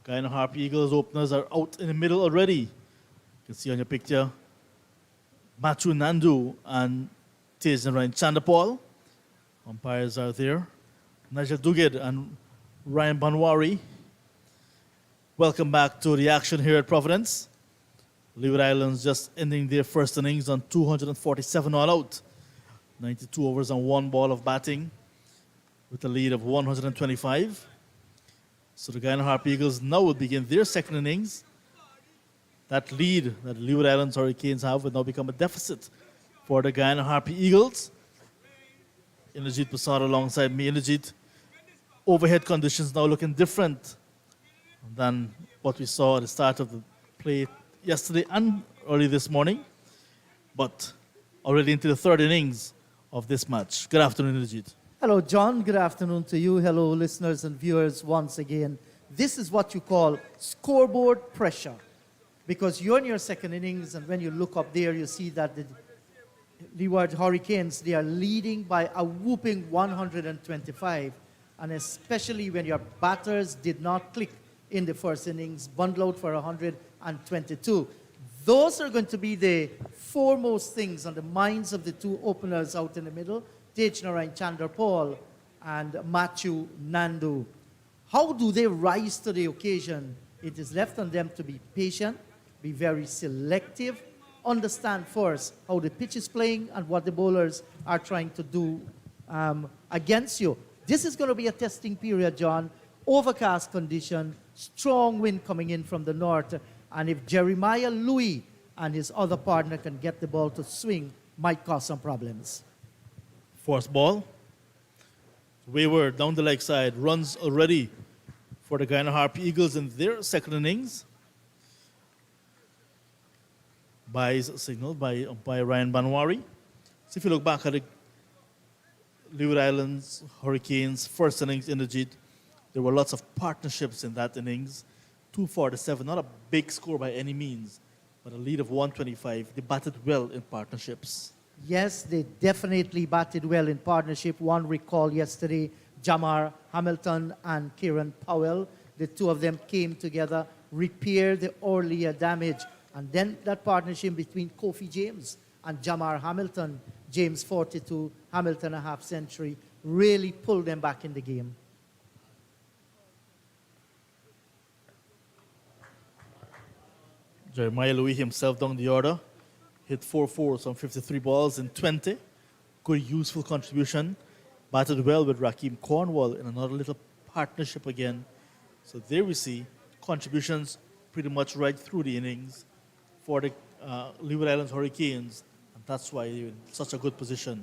Guyana Harpy Eagles openers are out in the middle already. You can see on your picture Matthew Nandu and Tejan Ryan Chandapal. Umpires are there. Nigel Dugid and Ryan Banwari. Welcome back to the action here at Providence. Leeward Islands just ending their first innings on 247 all out. 92 overs and 1 ball of batting with a lead of 125. So the Guyana Harpy Eagles now will begin their second innings. That lead that the Leeward Islands Hurricanes have will now become a deficit for the Guyana Harpy Eagles. Indrajit Prasad alongside me. Indrajit, overhead conditions now looking different than what we saw at the start of the play yesterday and early this morning, but already into the third innings of this match. Good afternoon, Indrajit. Hello, John. Good afternoon to you. Hello, listeners and viewers once again. This is what you call scoreboard pressure, because you're in your second innings, and when you look up there, you see that the Leeward Hurricanes, they are leading by a whooping 125, and especially when your batters did not click in the first innings, bundle out for 122. Those are going to be the foremost things on the minds of the two openers out in the middle, Tejnarayan Chanderpaul and Matthew Nandu. How do they rise to the occasion? It is left on them to be patient, be very selective, understand first how the pitch is playing and what the bowlers are trying to do against you. This is going to be a testing period, John. Overcast condition, strong wind coming in from the north, and if Jeremiah Louis and his other partner can get the ball to swing, might cause some problems. First ball. Wayward down the leg side. Runs already for the Guyana Harpy Eagles in their second innings. Buys signaled by Ryan Banwari. So if you look back at the Leeward Islands Hurricanes first innings in the Indrajit, there were lots of partnerships in that innings. 247, not a big score by any means, but a lead of 125. They batted well in partnerships. Yes, they definitely batted well in partnership. One recall yesterday, Jamar Hamilton and Kieran Powell. The two of them came together, repaired the earlier damage. And then that partnership between Kofi James and Jamar Hamilton, James 42, Hamilton a half century, really pulled them back in the game. Jeremiah Louis himself down the order. Hit 4 fours on 53 balls in 20. Good, useful contribution. Batted well with Rakeem Cornwall in another little partnership again. So there we see contributions pretty much right through the innings for the Leeward Islands Hurricanes. And that's why they're in such a good position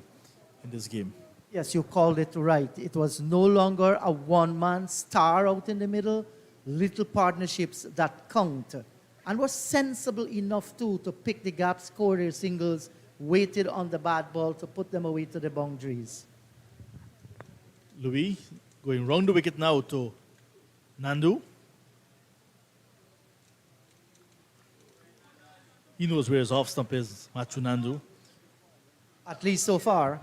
in this game. Yes, you called it right. It was no longer a one-man star out in the middle. Little partnerships that count. And was sensible enough, too, to pick the gap, score their singles, waited on the bad ball to put them away to the boundaries. Louis going round the wicket now to Nandu. He knows where his off stump is, Matthew Nandu. At least so far.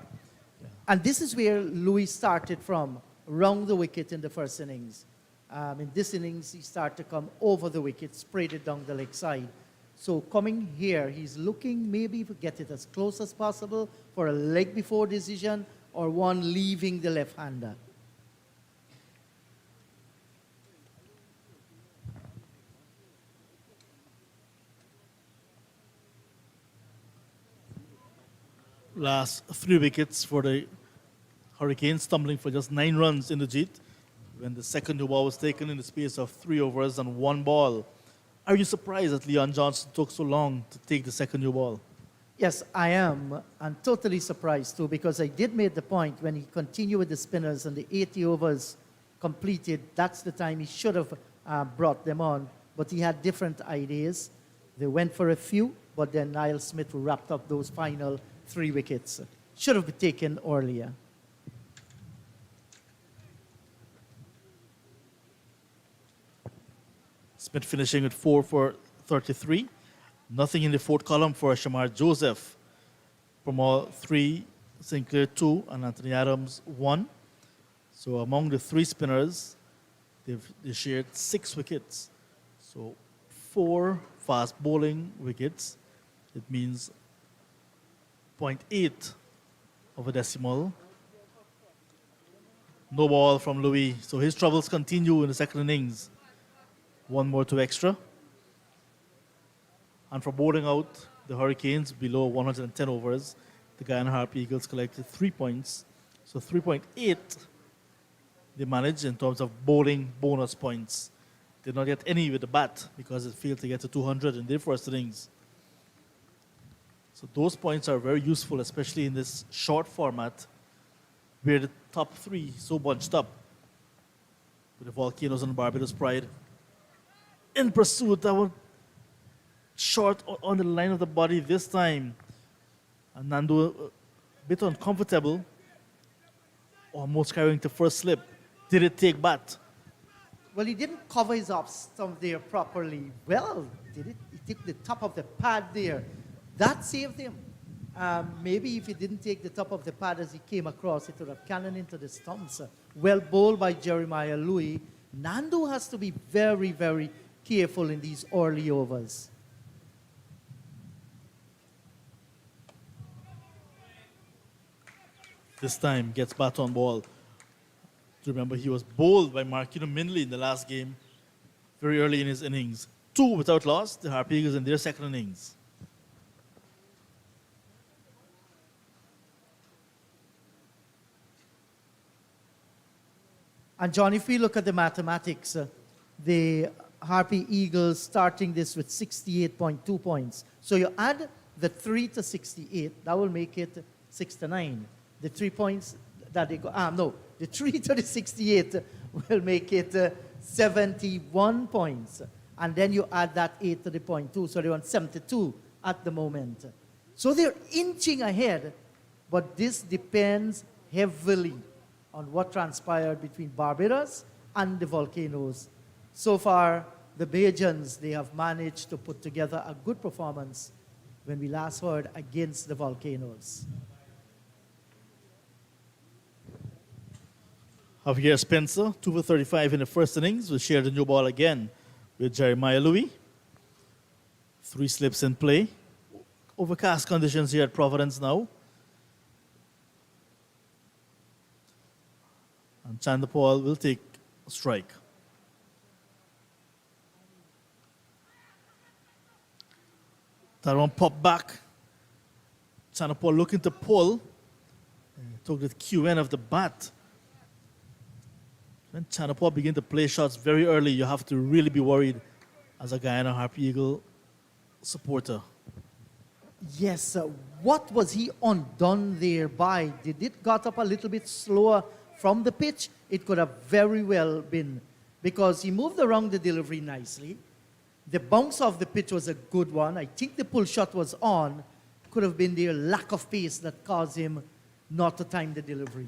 Yeah. And this is where Louis started from, round the wicket in the first innings. In this innings, he started to come over the wicket, sprayed it down the leg side. So coming here, he's looking maybe to get it as close as possible for a leg before decision or one leaving the left-hander. Last 3 wickets for the Hurricanes, stumbling for just 9 runs in the Indrajit when the second new ball was taken in the space of 3 overs and 1 ball. Are you surprised that Leon Johnson took so long to take the second new ball? Yes, I am. I'm totally surprised too, because I did make the point when he continued with the spinners and the 80 overs completed, that's the time he should have brought them on. But he had different ideas. They went for a few, but then Niall Smith wrapped up those final 3 wickets. Should have been taken earlier. Smith finishing with 4 for 33. Nothing in the fourth column for Shamar Joseph. From all 3, Sinclair 2, and Anthony Adams 1. So among the three spinners, they shared 6 wickets. So 4 fast bowling wickets. It means 0.8 of a decimal. No ball from Louis. So his troubles continue in the second innings. 1 more to extra. And for bowling out the Hurricanes below 110 overs, the Guyana Harpy Eagles collected 3 points. So 3.8 they managed in terms of bowling bonus points. Did not get any with the bat because it failed to get to 200 in their first innings. So those points are very useful, especially in this short format where the top 3 so bunched up with the Volcanoes and Barbados Pride. In pursuit, that one short on the line of the body this time. And Nando a bit uncomfortable, almost carrying the first slip. Did it take bat? Well, he didn't cover his off stump there properly. Well, did it? He took the top of the pad there. That saved him. Maybe if he didn't take the top of the pad as he came across, it would have cannoned into the stumps. Well bowled by Jeremiah Louis. Nando has to be very, very careful in these early overs. This time gets bat on ball. Remember, he was bowled by Marquino Minley in the last game, very early in his innings. 2 without loss, the Harpy Eagles in their second innings. And John, if we look at the mathematics, the Harpy Eagles starting this with 68.2 points. So you add the 3 to 68, that will make it 69. The 3 points that they got, the 3 to the 68 will make it 71 points. And then you add that 8 to the 0.2, so they're on 72 at the moment. So they're inching ahead, but this depends heavily on what transpired between Barbados and the Volcanoes. So far, the Bajans, they have managed to put together a good performance when we last heard against the Volcanoes. Javier Spencer, 2 for 35 in the first innings, will share the new ball again with Jeremiah Louis. 3 slips in play. Overcast conditions here at Providence now. And Chandapal will take a strike. That one popped back. Chandapal looking to pull. Took the QN of the bat. When Chandapal begin to play shots very early, you have to really be worried as a Guyana Harpy Eagle supporter. Yes, what was he undone there by? Did it got up a little bit slower from the pitch? It could have very well been, because he moved around the delivery nicely. The bounce of the pitch was a good one. I think the pull shot was on. Could have been their lack of pace that caused him not to time the delivery.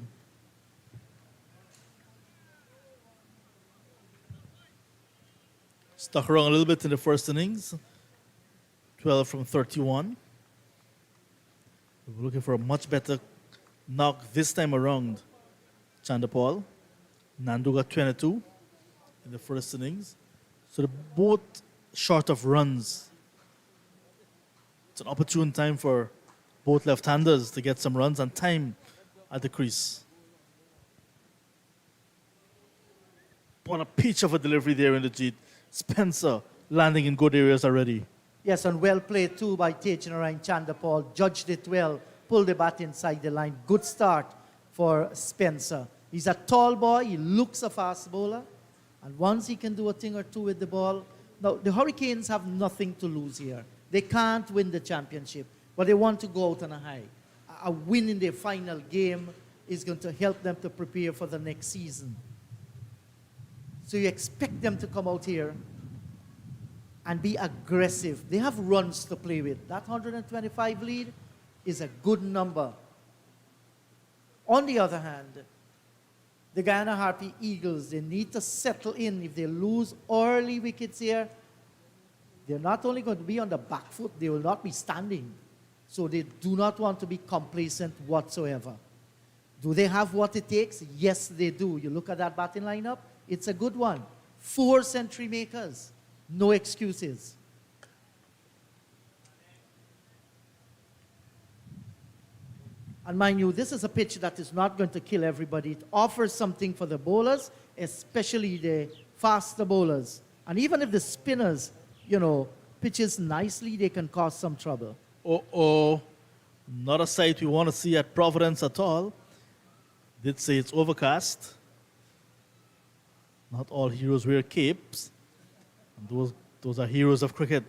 Stuck around a little bit in the first innings. 12 from 31. We're looking for a much better knock this time around. Chandapal. Nando got 22 in the first innings. So they're both short of runs. It's an opportune time for both left-handers to get some runs and time at the crease. What a peach of a delivery there in the Jeet. Spencer landing in good areas already. Yes, and well played too by Tejinarayan Chandapal. Judged it well, pulled the bat inside the line. Good start for Spencer. He's a tall boy, he looks a fast bowler. And once he can do a thing or two with the ball. Now, the Hurricanes have nothing to lose here. They can't win the championship, but they want to go out on a high. A win in their final game is going to help them to prepare for the next season. So you expect them to come out here and be aggressive. They have runs to play with. That 125 lead is a good number. On the other hand, the Guyana Harpy Eagles, they need to settle in. If they lose early wickets here, they're not only going to be on the back foot, they will not be standing. So they do not want to be complacent whatsoever. Do they have what it takes? Yes, they do. You look at that batting lineup, it's a good one. 4 century makers. No excuses. And mind you, this is a pitch that is not going to kill everybody. It offers something for the bowlers, especially the faster bowlers. And even if the spinners, pitches nicely, they can cause some trouble. Oh, not a sight we want to see at Providence at all. Did say it's overcast. Not all heroes wear capes. And those are heroes of cricket.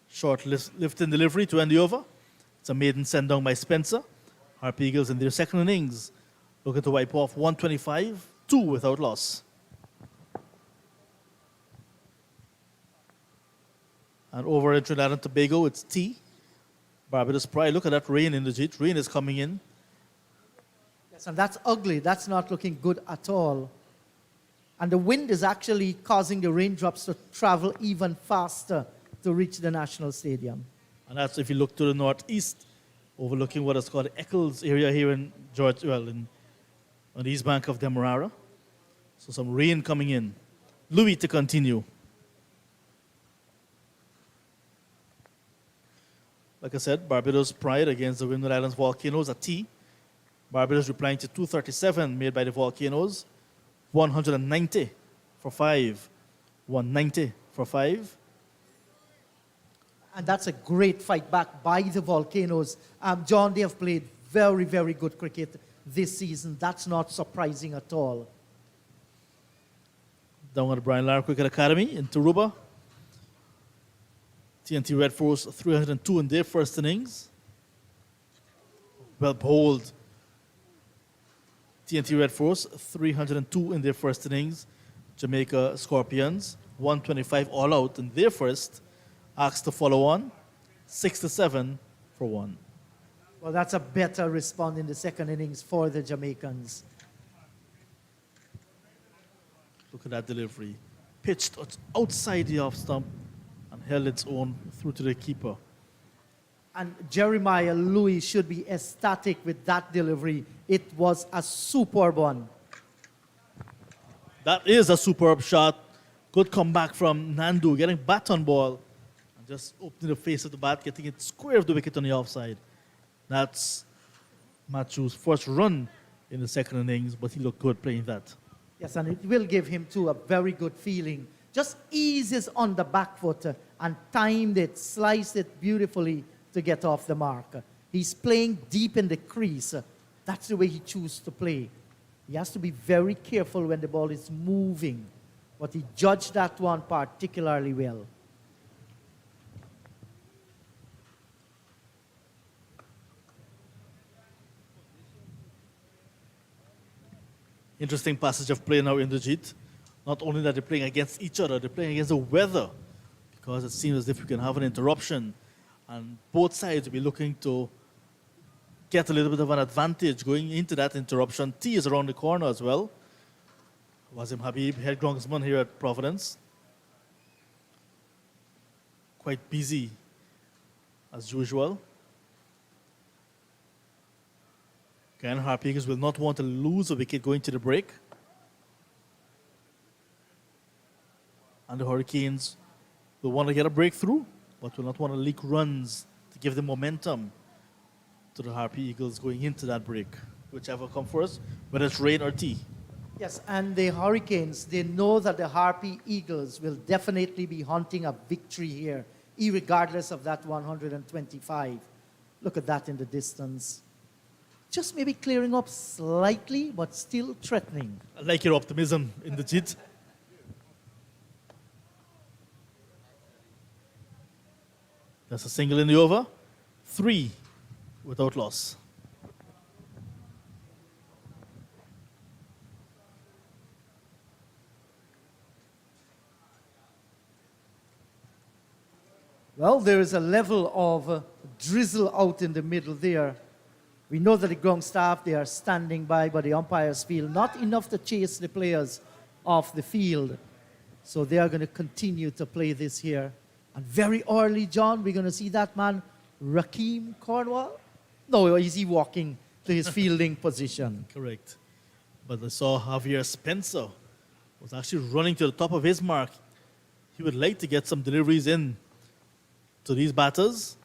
Short lift-in delivery to end the over. It's a maiden send down by Spencer. Harpy Eagles in their second innings looking to wipe off 125, 2 without loss. And over in Trinidad and Tobago, it's T. Barbados Pride. Look at that rain in the Jeet. Rain is coming in. Yes, and that's ugly. That's not looking good at all. And the wind is actually causing the raindrops to travel even faster to reach the National Stadium. And that's if you look to the northeast, overlooking what is called the Eccles area here in on the east bank of Demerara. So some rain coming in. Louis to continue. Like I said, Barbados Pride against the Windward Islands Volcanoes at T. Barbados replying to 237 made by the Volcanoes. 190 for 5. 190 for 5. And that's a great fight back by the Volcanoes. John, they have played very, very good cricket this season. That's not surprising at all. Down at the Brian Lara Cricket Academy in Taruba. TNT Red Force 302 in their first innings. Well bowled. TNT Red Force 302 in their first innings. Jamaica Scorpions 125 all out in their first. Asked to follow on 6-7 for 1. Well, that's a better response in the second innings for the Jamaicans. Look at that delivery. Pitched outside the off stump and held its own through to the keeper. And Jeremiah Louis should be ecstatic with that delivery. It was a superb one. That is a superb shot. Good comeback from Nandu, getting bat on ball. And just opening the face of the bat, getting it square of the wicket on the offside. That's Matthew's first run in the second innings, but he looked good playing that. Yes, and it will give him, too, a very good feeling. Just eases on the back foot and timed it, sliced it beautifully to get off the mark. He's playing deep in the crease. That's the way he chooses to play. He has to be very careful when the ball is moving. But he judged that one particularly well. Interesting passage of play now in the Jeet. Not only that they're playing against each other, they're playing against the weather. Because it seems as if we can have an interruption. And both sides will be looking to get a little bit of an advantage going into that interruption. T is around the corner as well. Wasim Habib, head groundsman here at Providence. Quite busy as usual. Again, Harpy Eagles will not want to lose a wicket going to the break. And the Hurricanes will want to get a breakthrough, but will not want to leak runs to give them momentum to the Harpy Eagles going into that break, whichever comes first, whether it's rain or tea. Yes, and the Hurricanes, they know that the Harpy Eagles will definitely be hunting a victory here, irregardless of that 125. Look at that in the distance. Just maybe clearing up slightly, but still threatening. I like your optimism in the Jeet. That's a single in the over. 3 without loss. Well, there is a level of drizzle out in the middle there. We know that the ground staff, they are standing by, but the umpires feel not enough to chase the players off the field. So they are going to continue to play this here. And very early, John, we're going to see that man Rakeem Cornwall? No, is he walking to his fielding position? Correct. But I saw Javier Spencer was actually running to the top of his mark. He would like to get some deliveries in to these batters.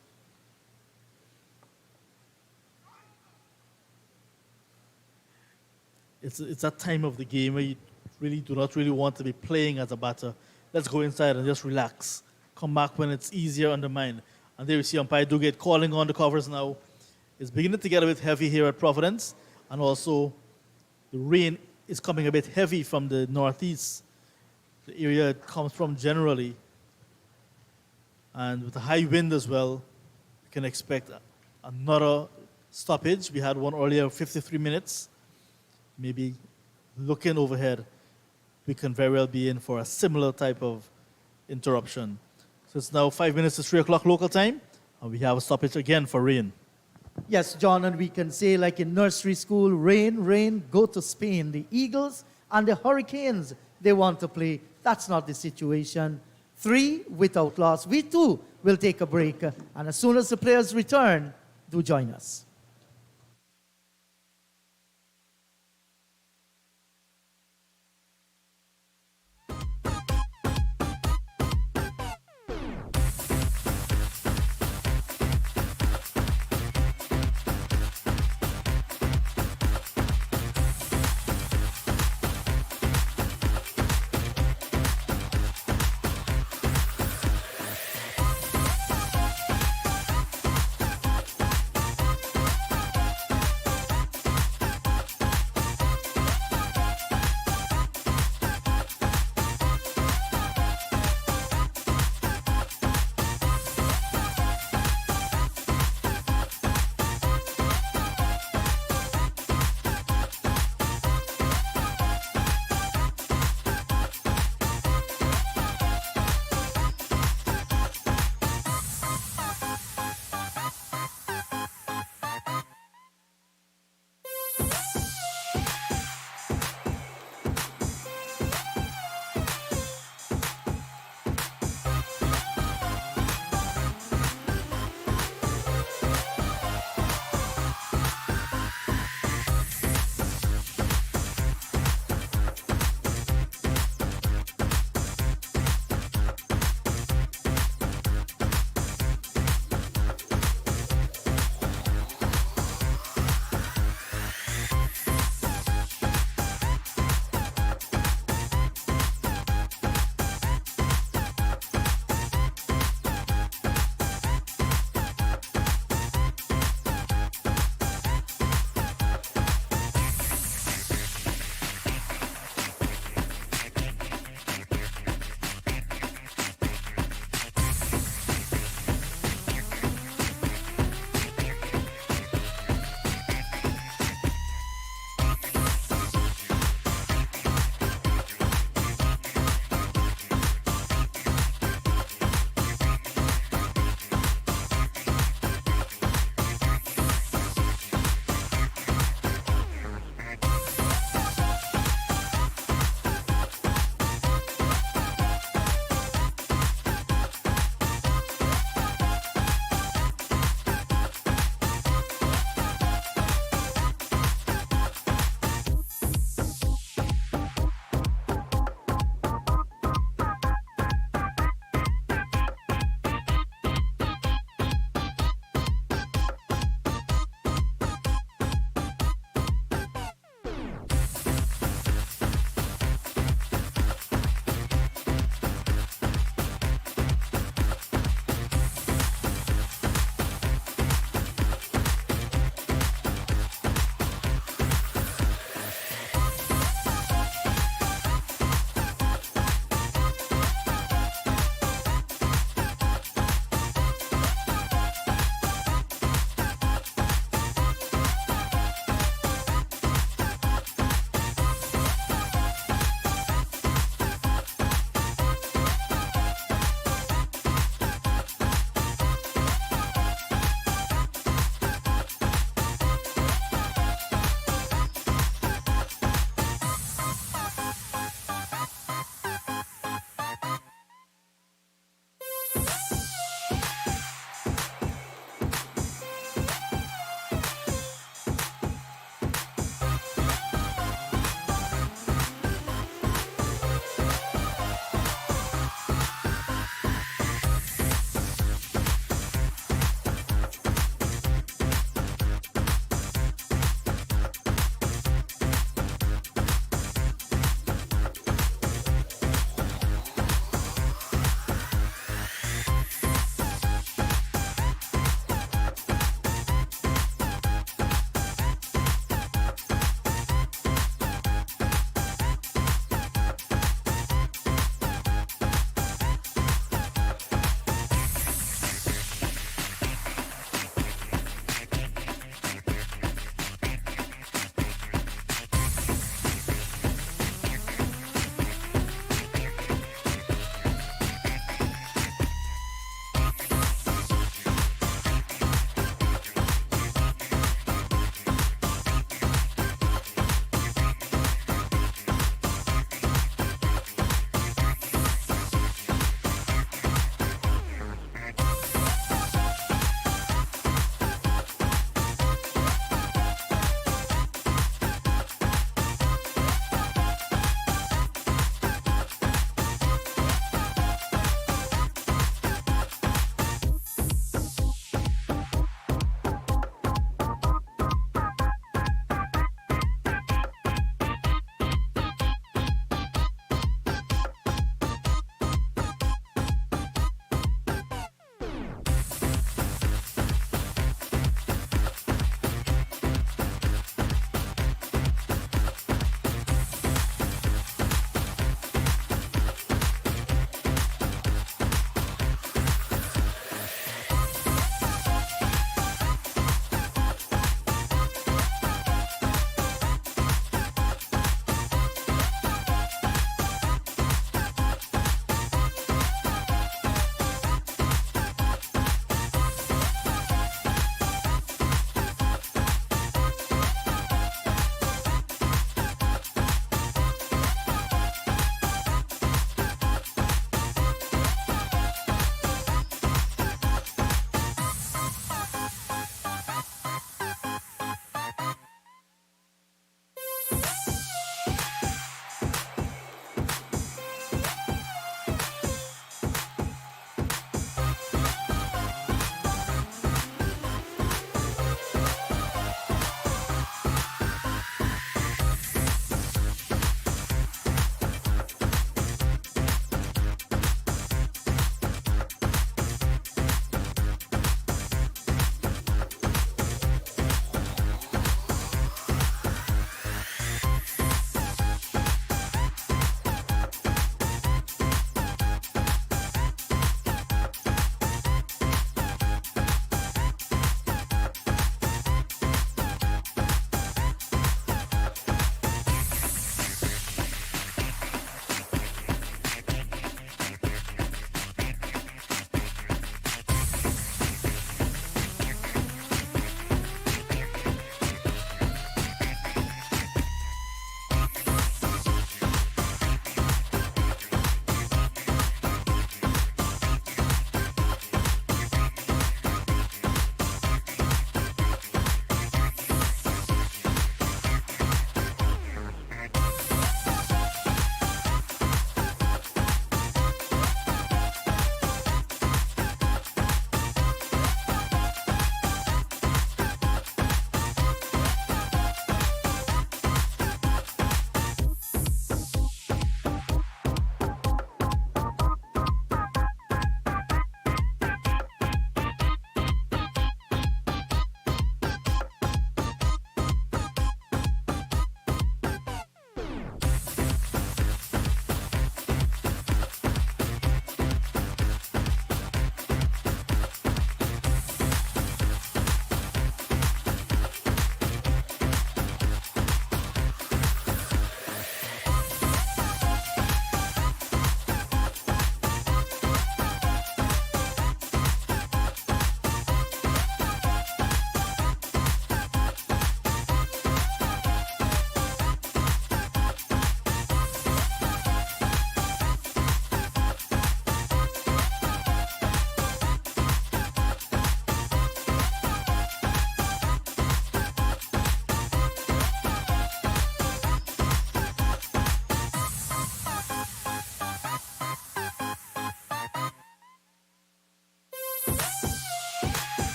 It's that time of the game where you really do not really want to be playing as a batter. Let's go inside and just relax. Come back when it's easier on the mind. And there you see umpire Duguid calling on the covers now. It's beginning to get a bit heavy here at Providence. And also the rain is coming a bit heavy from the northeast, the area it comes from generally. And with a high wind as well, we can expect another stoppage. We had one earlier, 53 minutes. Maybe looking overhead, we can very well be in for a similar type of interruption. So it's now 5 minutes to 3 o'clock local time, and we have a stoppage again for rain. Yes, John, and we can say like in nursery school, rain, rain, go to Spain. The Eagles and the Hurricanes, they want to play. That's not the situation. 3 without loss. We too will take a break, and as soon as the players return, do join us.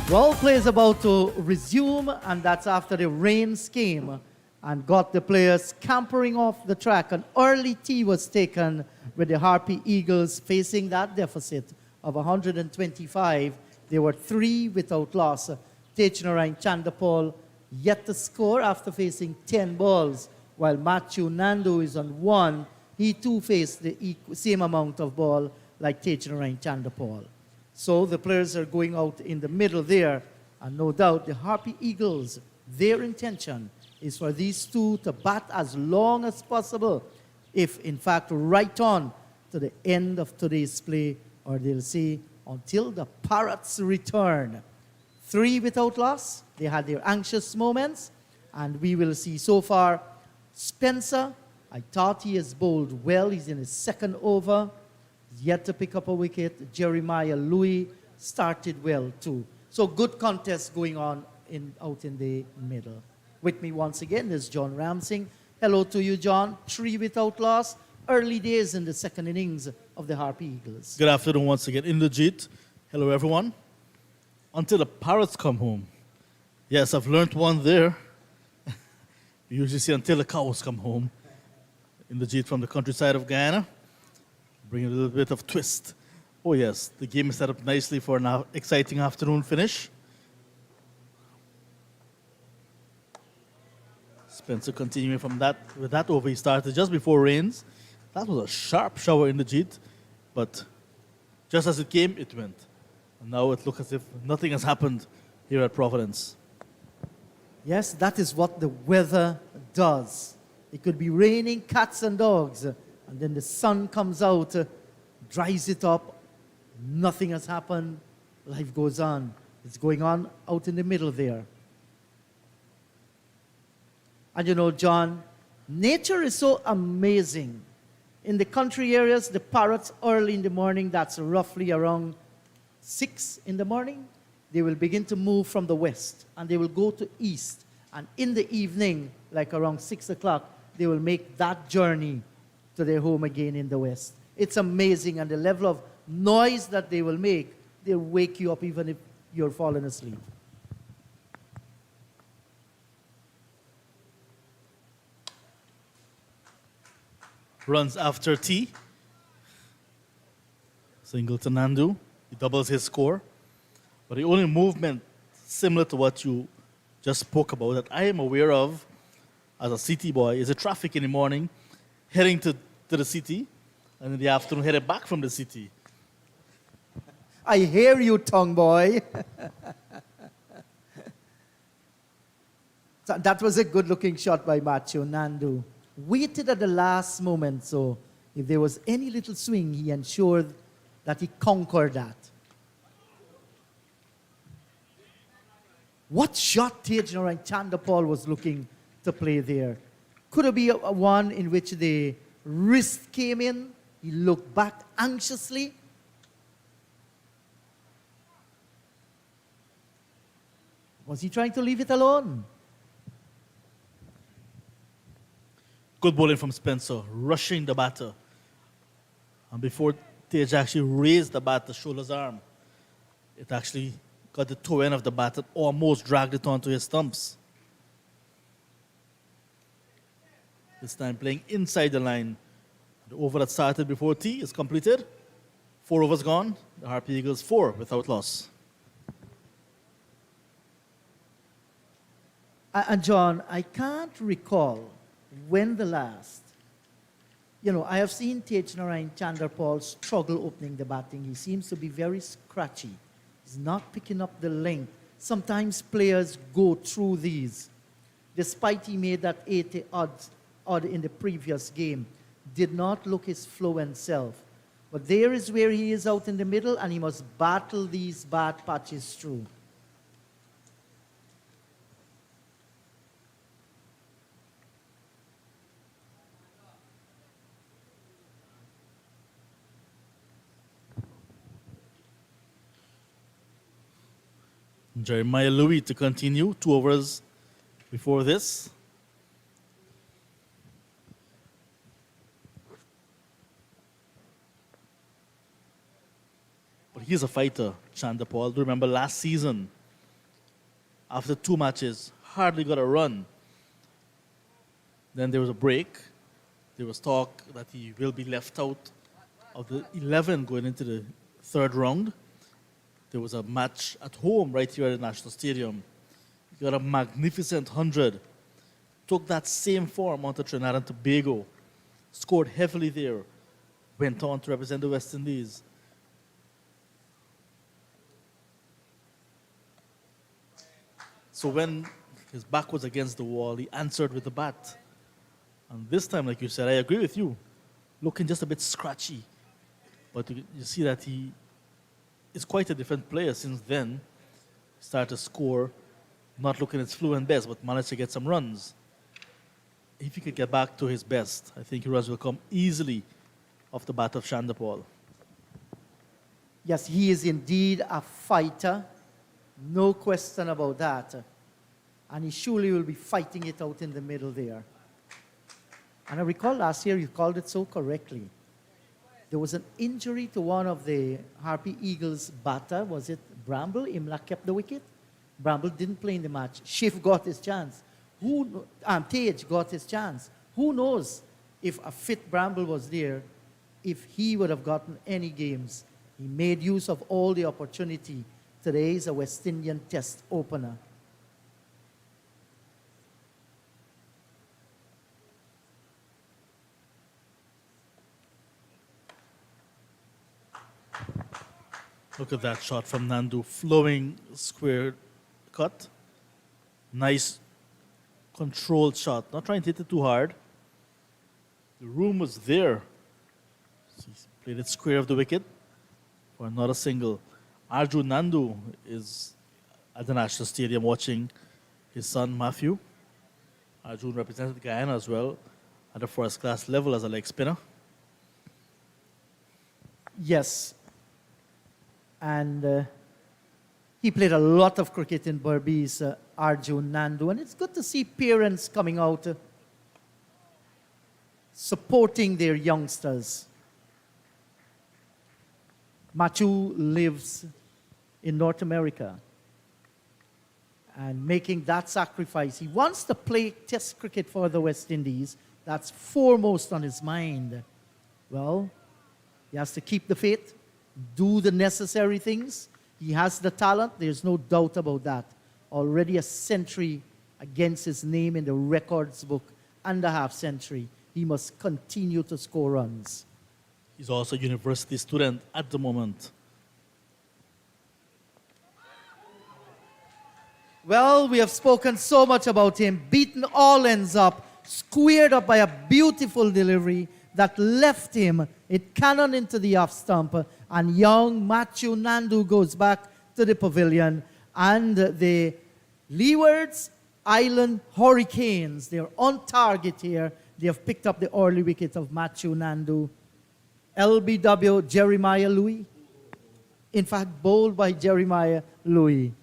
Well, play is about to resume, and that's after the rains came and got the players scampering off the track. An early tee was taken with the Harpy Eagles facing that deficit of 125. They were 3 without loss. Technora and Chandapal yet to score after facing 10 balls, while Matthew Nandu is on 1. He too faced the same amount of ball like Technora and Chandapal. So the players are going out in the middle there, and no doubt the Harpy Eagles, their intention is for these two to bat as long as possible, if in fact right on to the end of today's play, or they'll say until the Parrots return. 3 without loss, they had their anxious moments, and we will see so far. Spencer, I thought he has bowled well, he's in his second over. Yet to pick up a wicket. Jeremiah Louis started well too. So good contest going on out in the middle. With me once again is John Ramsing. Hello to you, John. 3 without loss. Early days in the second innings of the Harpy Eagles. Good afternoon once again. Inderjeet. Hello, everyone. Until the Parrots come home. Yes, I've learned one there. We usually say until the cows come home. Inderjeet from the countryside of Guyana. Bring a little bit of twist. Oh yes, the game is set up nicely for an exciting afternoon finish. Spencer continuing from that, with that over, he started just before rains. That was a sharp shower in the Jeet, but just as it came, it went. And now it looks as if nothing has happened here at Providence. Yes, that is what the weather does. It could be raining cats and dogs, and then the sun comes out, dries it up, nothing has happened, life goes on. It's going on out in the middle there. And you know, John, nature is so amazing. In the country areas, the parrots early in the morning, that's roughly around 6 in the morning, they will begin to move from the west, and they will go to east. And in the evening, like around 6 o'clock, they will make that journey to their home again in the west. It's amazing, and the level of noise that they will make, they'll wake you up even if you're falling asleep. Runs after T. Single to Nandu. He doubles his score. But the only movement similar to what you just spoke about that I am aware of as a city boy is the traffic in the morning heading to the city, and in the afternoon headed back from the city. I hear you, tongue boy. So that was a good-looking shot by Matthew Nandu. Waited at the last moment, so if there was any little swing, he ensured that he conquered that. What shot Tejner and Chandapal was looking to play there? Could it be a one in which the wrist came in? He looked back anxiously. Was he trying to leave it alone? Good bowling from Spencer, rushing the batter. And before Tej actually raised the bat to shoulder's arm, it actually got the toe end of the bat and almost dragged it onto his stumps. This time playing inside the line. The over that started before T is completed. 4 overs gone. The Harpy Eagles 4 without loss. And John, I can't recall when the last, I have seen Tejnarain Chandrapal struggle opening the batting. He seems to be very scratchy. He's not picking up the length. Sometimes players go through these. Despite he made that 80 odd in the previous game, did not look his fluent self. But there is where he is out in the middle, and he must battle these bad patches through. Jeremiah Louis to continue, 2 overs before this. But he's a fighter, Chandapal. Do remember last season after 2 matches, hardly got a run. Then there was a break. There was talk that he will be left out of the 11 going into the 3rd round. There was a match at home right here at the National Stadium. He got a magnificent 100. Took that same form onto Trinidad and Tobago. Scored heavily there. Went on to represent the West Indies. So when his back was against the wall, he answered with the bat. And this time, like you said, I agree with you. Looking just a bit scratchy. But you see that he is quite a different player since then. Started to score, not looking its fluent best, but managed to get some runs. If he could get back to his best, I think runs will come easily off the bat of Chandapal. Yes, he is indeed a fighter. No question about that. And he surely will be fighting it out in the middle there. And I recall last year you called it so correctly. There was an injury to one of the Harpy Eagles batter. Was it Bramble? Imla kept the wicket. Bramble didn't play in the match. Schiff got his chance. Tage got his chance. Who knows if a fit Bramble was there, if he would have gotten any games. He made use of all the opportunity. Today is a West Indian Test opener. Look at that shot from Nandu, flowing square cut. Nice controlled shot, not trying to hit it too hard. The room was there. So he played it square of the wicket for another single. Arjun Nandu is at the National Stadium watching his son Matthew. Arjun represented Guyana as well at a first-class level as a leg spinner. Yes. And he played a lot of cricket in Berbice, Arjun Nandu. And it's good to see parents coming out supporting their youngsters. Machu lives in North America and making that sacrifice. He wants to play Test cricket for the West Indies. That's foremost on his mind. Well, he has to keep the faith, do the necessary things. He has the talent, there's no doubt about that. Already a century against his name in the records book and a half century. He must continue to score runs. He's also a university student at the moment. Well, we have spoken so much about him. Beaten all ends up, squared up by a beautiful delivery that left him, it cannon into the off stump, and young Matthew Nandu goes back to the pavilion. And the Leewards Island Hurricanes, they're on target here. They have picked up the early wicket of Matthew Nandu. LBW Jeremiah Louis. In fact, bowled by Jeremiah Louis.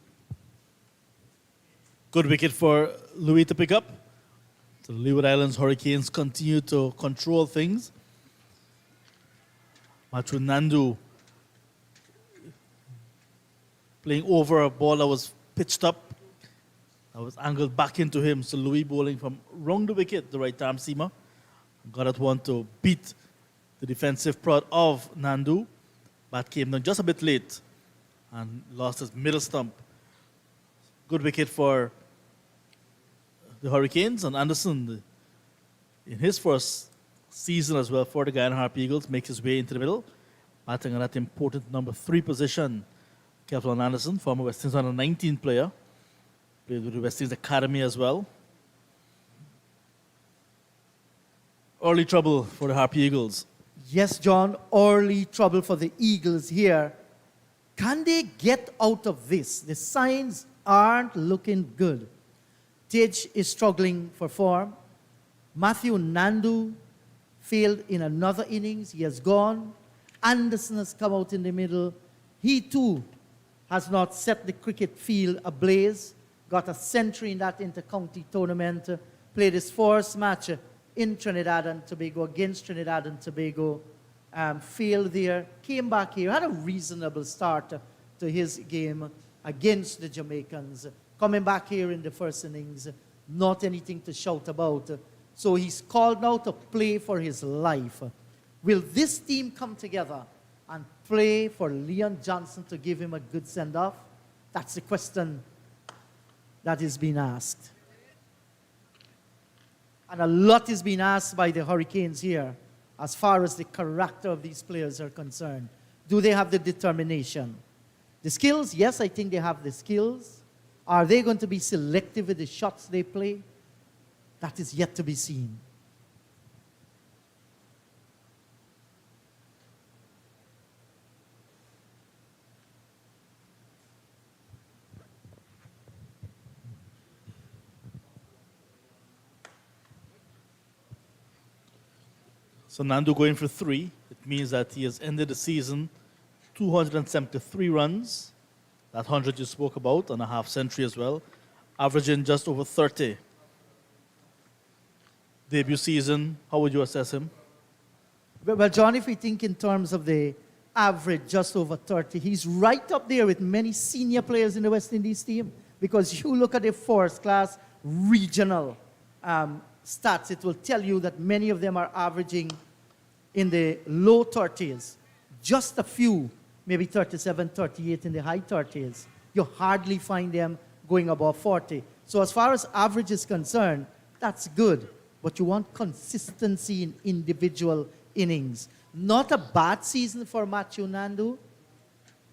Good wicket for Louis to pick up. The Leeward Islands Hurricanes continue to control things. Matthew Nandu playing over a ball that was pitched up. That was angled back into him. So Louis bowling from round the wicket, the right arm seamer. Got at one to beat the defensive prod of Nandu. Bat came down just a bit late and lost his middle stump. Good wicket for the Hurricanes, and Anderson, in his first season as well for the Guyana Harpy Eagles, makes his way into the middle, batting on that important number 3 position. Captain Anderson, former West Indies under-19 player, played with the West Indies Academy as well. Early trouble for the Harpy Eagles. Yes, John, early trouble for the Eagles here. Can they get out of this? The signs aren't looking good. Tage is struggling for form. Matthew Nandu failed in another innings. He has gone. Anderson has come out in the middle. He too has not set the cricket field ablaze. Got a century in that inter-county tournament. Played his first match in Trinidad and Tobago against Trinidad and Tobago. Failed there. Came back here. Had a reasonable start to his game against the Jamaicans. coming back here in the first innings, not anything to shout about. So he's called now to play for his life. Will this team come together and play for Leon Johnson to give him a good send-off? That's the question that is being asked. And a lot is being asked by the Hurricanes here as far as the character of these players are concerned. Do they have the determination? The skills, yes, I think they have the skills. Are they going to be selective with the shots they play? That is yet to be seen. So Nandu going for 3. It means that he has ended the season 273 runs. That 100 you spoke about, and a half century as well. Averaging just over 30. Debut season, how would you assess him? Well, John, if we think in terms of the average, just over 30, he's right up there with many senior players in the West Indies team. Because you look at the first-class regional stats, it will tell you that many of them are averaging in the low 30s. Just a few, maybe 37, 38 in the high 30s. You hardly find them going above 40. So as far as average is concerned, that's good. But you want consistency in individual innings. Not a bad season for Matthew Nandu.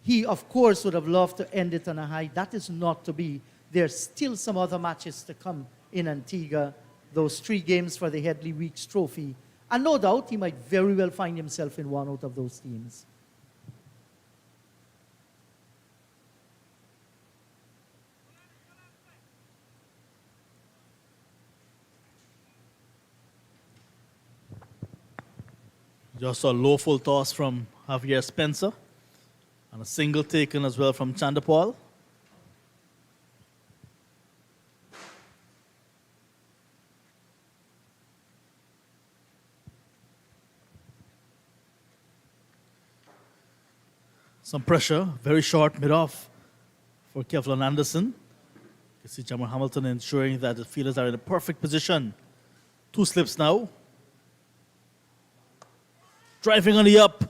He, of course, would have loved to end it on a high. That is not to be. There's still some other matches to come in Antigua. Those 3 games for the Headley Weeks Trophy. And no doubt he might very well find himself in one out of those teams. Just a low full toss from Javier Spencer. And a single taken as well from Chandapal. Some pressure, very short mid-off for Kevlin Anderson. You see Jamar Hamilton ensuring that the fielders are in a perfect position. 2 slips now. Driving on the up.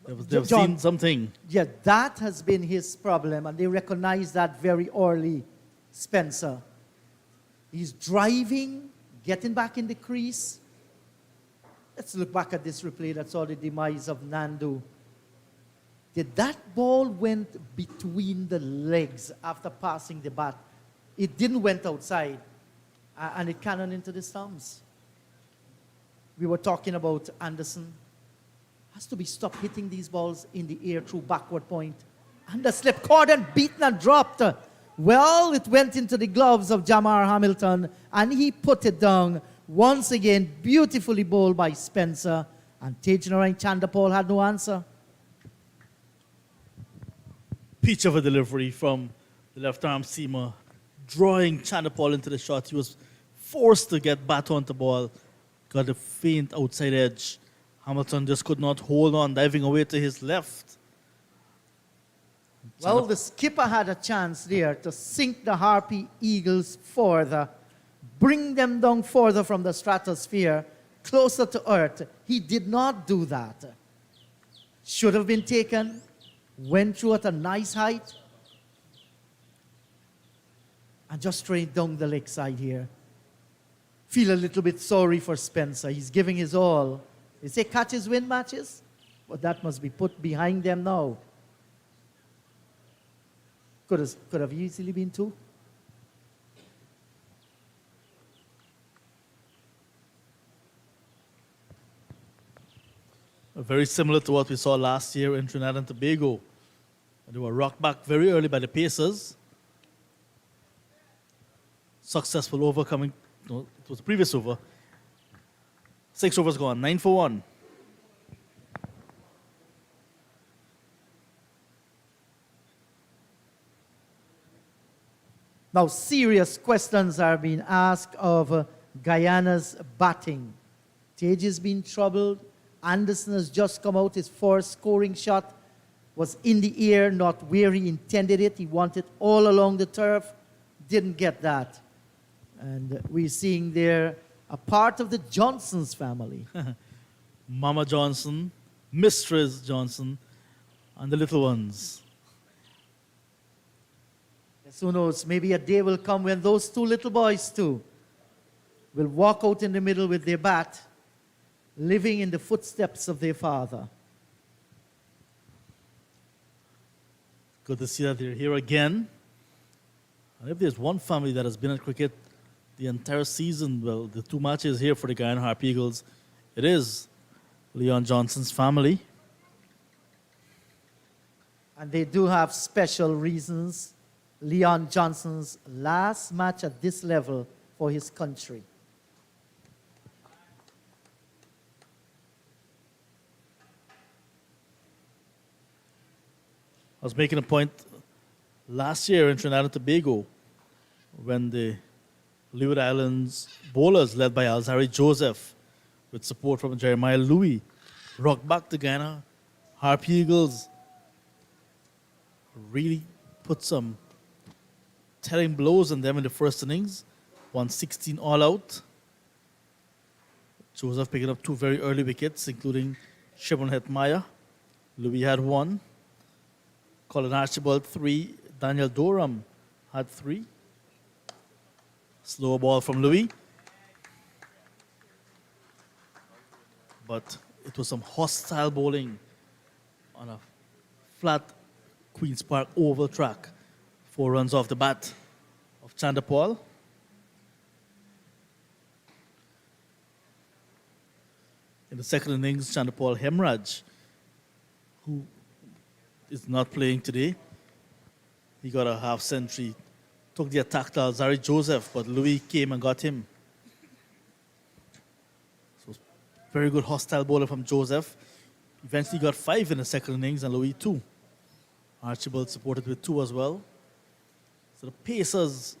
They've John, seen something. Yeah, that has been his problem, and they recognize that very early, Spencer. He's driving, getting back in the crease. Let's look back at this replay that saw the demise of Nandu. Did that ball went between the legs after passing the bat? It didn't went outside, and it cannoned into the stumps. We were talking about Anderson. Has to be stopped hitting these balls in the air through backward point. And the slip caught and beaten and dropped. Well, it went into the gloves of Jamar Hamilton, and he put it down. Once again, beautifully bowled by Spencer. And Tejnarain Chandapal had no answer. Peach of a delivery from the left-arm seamer, drawing Chandapal into the shot. He was forced to get bat on the ball. Got a faint outside edge. Hamilton just could not hold on, diving away to his left. Well, the skipper had a chance there to sink the Harpy Eagles further, bring them down further from the stratosphere, closer to earth. He did not do that. Should have been taken, went through at a nice height, and just straight down the leg side here. Feel a little bit sorry for Spencer. He's giving his all. They say catches win matches, but that must be put behind them now. Could have easily been 2. Very similar to what we saw last year in Trinidad and Tobago. They were rocked back very early by the Pacers. Successful overcoming, no, it was the previous over. 6 overs gone, 9 for 1. Now, serious questions are being asked of Guyana's batting. Tej has been troubled. Anderson has just come out. His first scoring shot was in the air, not where he intended it. He wanted all along the turf. Didn't get that. And we're seeing there a part of the Johnsons family. Mama Johnson, Mistress Johnson, and the little ones. Yes, who knows, maybe a day will come when those two little boys too will walk out in the middle with their bat, living in the footsteps of their father. Good to see that they're here again. And if there's one family that has been at cricket the entire season, well, the 2 matches here for the Guyana Harpy Eagles, it is Leon Johnson's family. And they do have special reasons. Leon Johnson's last match at this level for his country. I was making a point last year in Trinidad and Tobago when the Leeward Islands bowlers led by Alzari Joseph with support from Jeremiah Louis rocked back the Guyana Harpy Eagles, really put some telling blows on them in the first innings, won 16 all out. Joseph picking up 2 very early wickets, including Shimon Hetmaya. Louis had 1. Colin Archibald 3. Daniel Doram had 3. Slow ball from Louis. But it was some hostile bowling on a flat Queen's Park oval track. 4 runs off the bat of Chandapal. In the second innings, Chandapal Hemraj, who is not playing today, he got a half century, took the attack to Alzari Joseph, but Louis came and got him. So very good hostile bowler from Joseph. Eventually got 5 in the second innings and Louis 2. Archibald supported with 2 as well. So the Pacers,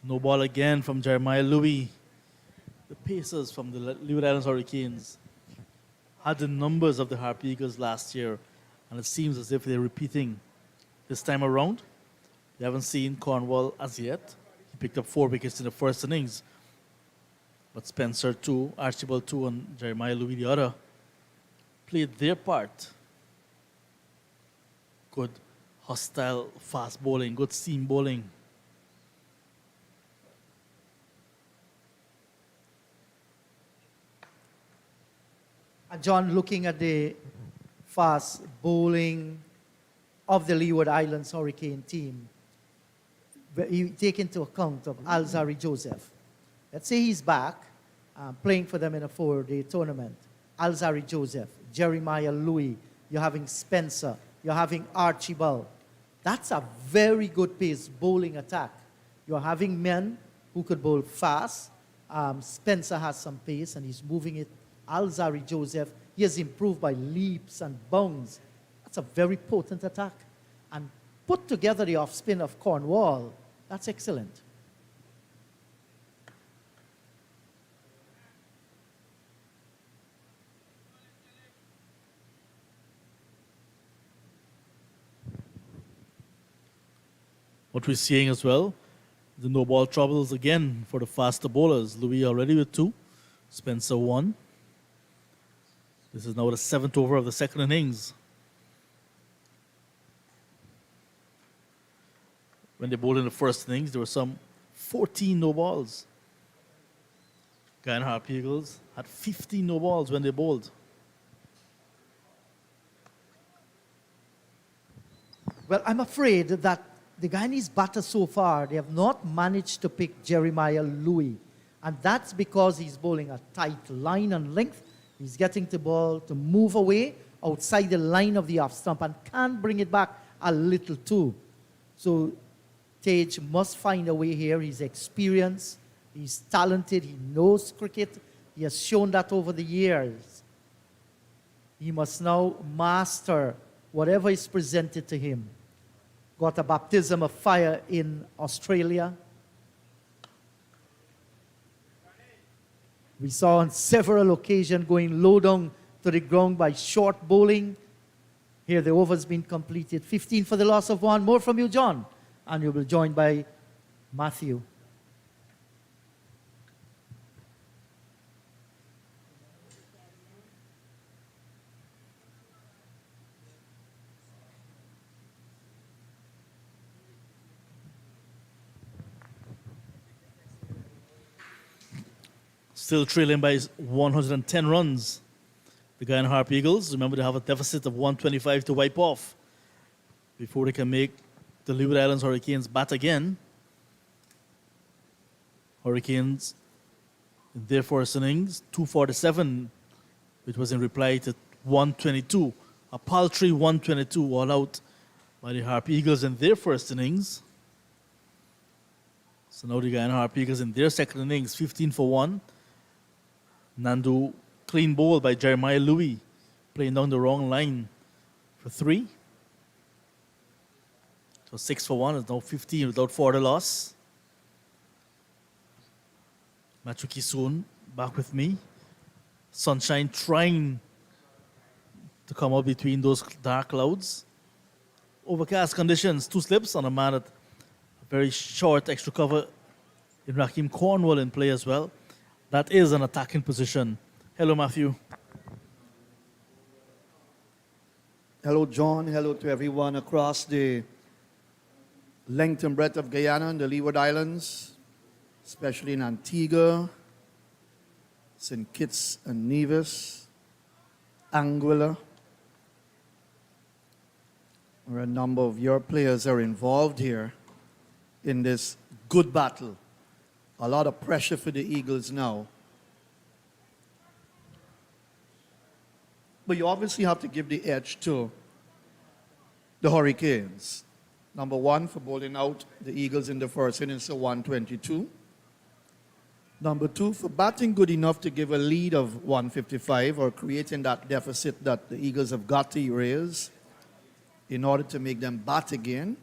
no ball again from Jeremiah Louis. The Pacers from the Leeward Islands Hurricanes had the numbers of the Harpy Eagles last year, and it seems as if they're repeating this time around. They haven't seen Cornwall as yet. He picked up 4 wickets in the first innings, but Spencer 2, Archibald 2, and Jeremiah Louis the other played their part. Good hostile fast bowling, good seam bowling. John, looking at the fast bowling of the Leeward Islands Hurricane team, you take into account of Alzari Joseph. Let's say he's back playing for them in a 4-day tournament. Alzari Joseph, Jeremiah Louis, you're having Spencer, you're having Archibald. That's a very good pace bowling attack. You're having men who could bowl fast. Spencer has some pace and he's moving it. Alzari Joseph, he has improved by leaps and bounds. That's a very potent attack. And put together the off spin of Cornwall, that's excellent. What we're seeing as well, the no ball troubles again for the faster bowlers. Louis already with 2, Spencer 1. This is now the 7th over of the second innings. When they bowled in the first innings, there were some 14 no balls. Guyana Harpy Eagles had 15 no balls when they bowled. Well, I'm afraid that the Guyanese batters so far, they have not managed to pick Jeremiah Louis. And that's because he's bowling a tight line and length. He's getting the ball to move away outside the line of the off stump and can't bring it back a little too. So Tage must find a way here. He's experienced, he's talented, he knows cricket. He has shown that over the years. He must now master whatever is presented to him. Got a baptism of fire in Australia. We saw on several occasions going low down to the ground by short bowling. Here the over's been completed. 15 for the loss of 1. More from you, John. And you'll be joined by Matthew. Still trailing by 110 runs. The Guyana Harpy Eagles, remember, they have a deficit of 125 to wipe off before they can make the Leeward Islands Hurricanes bat again. Hurricanes, in their first innings, 247, which was in reply to 122. A paltry 122 all out by the Harpy Eagles in their first innings. So now the Guyana Harpy Eagles in their second innings, 15 for 1. Nandu clean bowl by Jeremiah Louis, playing down the wrong line for 3. So 6 for 1 is now 15 without 4 the loss. Matthew Kisoon back with me. Sunshine trying to come out between those dark clouds. Overcast conditions, 2 slips on a man at a very short extra cover in Raheem Cornwall in play as well. That is an attacking position. Hello, Matthew. Hello, John. Hello to everyone across the length and breadth of Guyana and the Leeward Islands, especially in Antigua, St. Kitts and Nevis, Anguilla, where a number of your players are involved here in this good battle. A lot of pressure for the Eagles now. But you obviously have to give the edge to the Hurricanes. Number 1 for bowling out the Eagles in the first innings of 122. Number 2 for batting good enough to give a lead of 155 or creating that deficit that the Eagles have got to erase in order to make them bat again.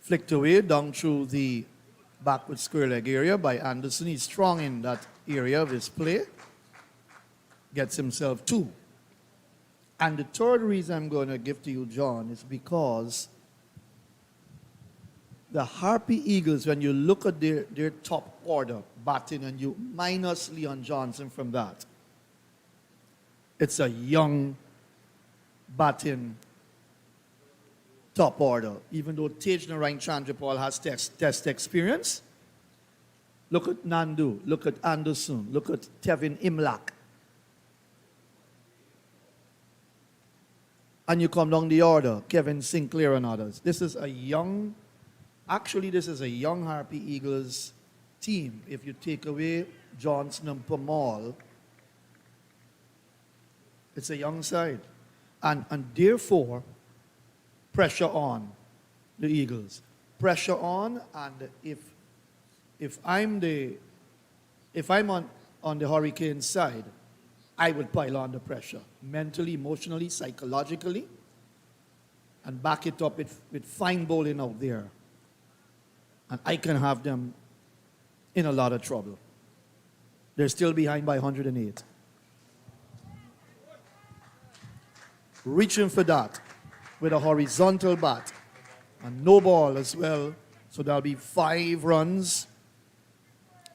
Flicked away down through the backward square leg area by Anderson. He's strong in that area of his play. Gets himself 2. And the third reason I'm going to give to you, John, is because the Harpy Eagles, when you look at their top order batting and you minus Leon Johnson from that, it's a young batting top order. Even though Tej Narain Chandrapal has test experience, look at Nandu, look at Anderson, look at Tevin Imlak. And you come down the order, Kevin Sinclair and others. This is a young Harpy Eagles team. If you take away Johnson and Pamal, it's a young side. And therefore, pressure on the Eagles. Pressure on, and if I'm on the Hurricanes side, I would pile on the pressure, mentally, emotionally, psychologically, and back it up with fine bowling out there. And I can have them in a lot of trouble. They're still behind by 108. Reaching for that with a horizontal bat and no ball as well. So there'll be 5 runs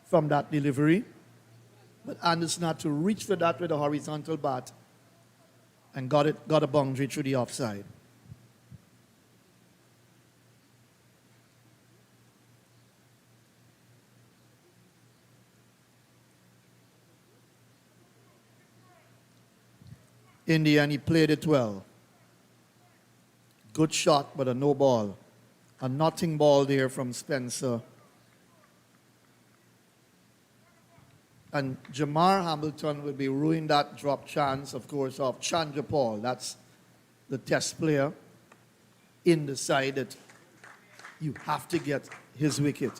from that delivery. But Anderson had to reach for that with a horizontal bat and got a boundary through the offside. In the end, he played it well. Good shot, but a no ball. A nothing ball there from Spencer. And Jamar Hamilton will be ruining that drop chance, of course, of Chandrapal. That's the test player in the side that you have to get his wicket.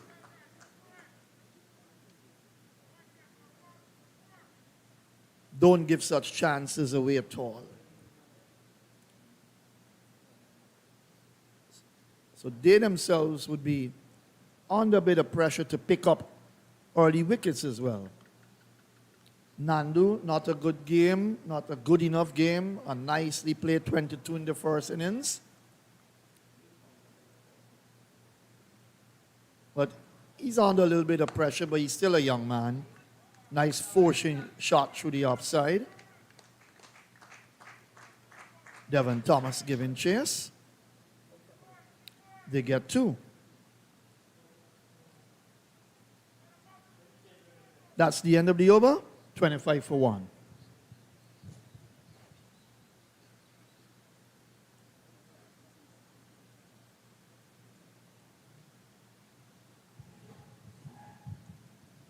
Don't give such chances away at all. So they themselves would be under a bit of pressure to pick up early wickets as well. Nandu, not a good game, not a good enough game. A nicely played 22 in the first innings. But he's under a little bit of pressure, but he's still a young man. Nice forcing shot through the offside. Devon Thomas giving chase. They get 2. That's the end of the over. 25 for 1.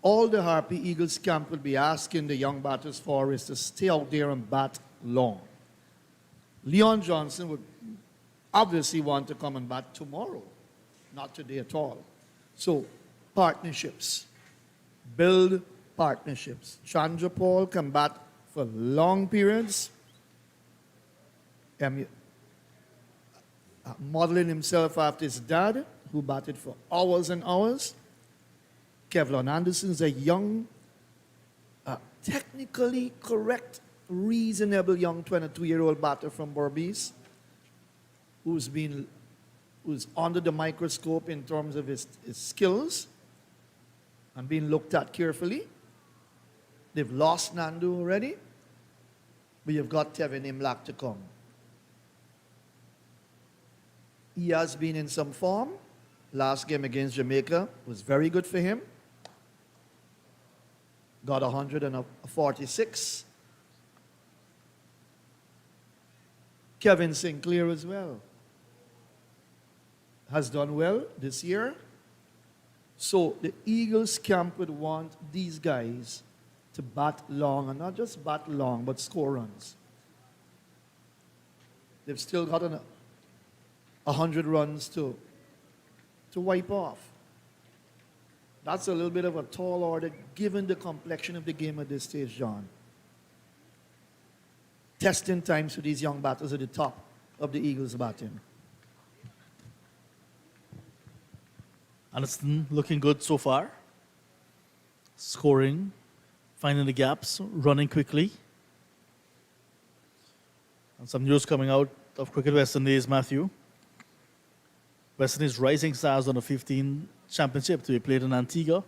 All the Harpy Eagles camp will be asking the young batters for is to stay out there and bat long. Leon Johnson would obviously want to come and bat tomorrow, not today at all. So, partnerships. Build partnerships. Chandra Paul can bat for long periods. Modeling himself after his dad, who batted for hours and hours. Kevlon Anderson's a young, technically correct, reasonable young 22-year-old batter from Berbice, who's under the microscope in terms of his skills and being looked at carefully. They've lost Nandu already, but you've got Tevin Imlak to come. He has been in some form. Last game against Jamaica was very good for him. Got 146. Kevin Sinclair as well has done well this year. So the Eagles camp would want these guys to bat long, and not just bat long, but score runs. They've still got 100 runs to wipe off. That's a little bit of a tall order given the complexion of the game at this stage, John. Testing times for these young batters at the top of the Eagles batting. Anderson looking good so far. Scoring, finding the gaps, running quickly. And some news coming out of Cricket West Indies, Matthew. West Indies Rising Stars on the 15 Championship to be played in Antigua,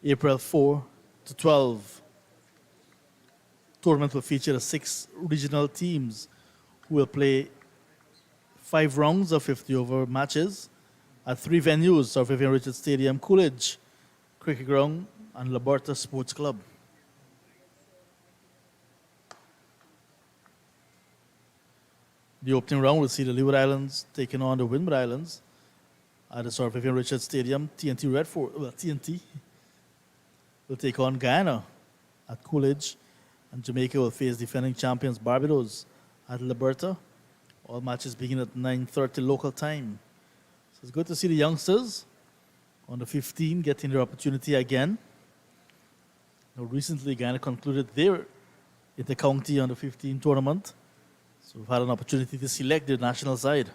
April 4 to 12. Tournament will feature the 6 regional teams who will play 5 rounds of 50-over matches at 3 venues: Sir Vivian Richards Stadium, Coolidge, Cricket Ground, and Laberta Sports Club. The opening round will see the Leeward Islands taking on the Windward Islands at the Sir Vivian Richards Stadium. TNT will take on Guyana at Coolidge, and Jamaica will face defending champions Barbados at Laberta. All matches begin at 9:30 local time. So it's good to see the youngsters on the 15 getting their opportunity again. Now, recently, Guyana concluded their inter-county on the 15 tournament. So we've had an opportunity to select the national side.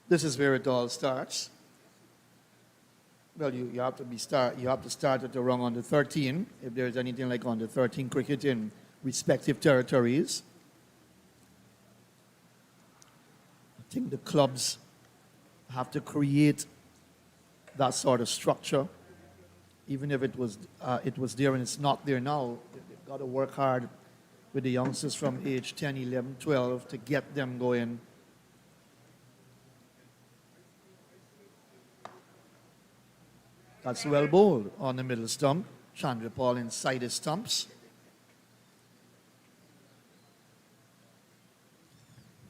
This is where it all starts. Well, you have to start at around under 13, if there's anything like under 13 cricket in respective territories. I think the clubs have to create that sort of structure. Even if it was there and it's not there now, they've got to work hard with the youngsters from age 10, 11, 12 to get them going. That's well bowled on the middle stump. Chandra Paul inside his stumps.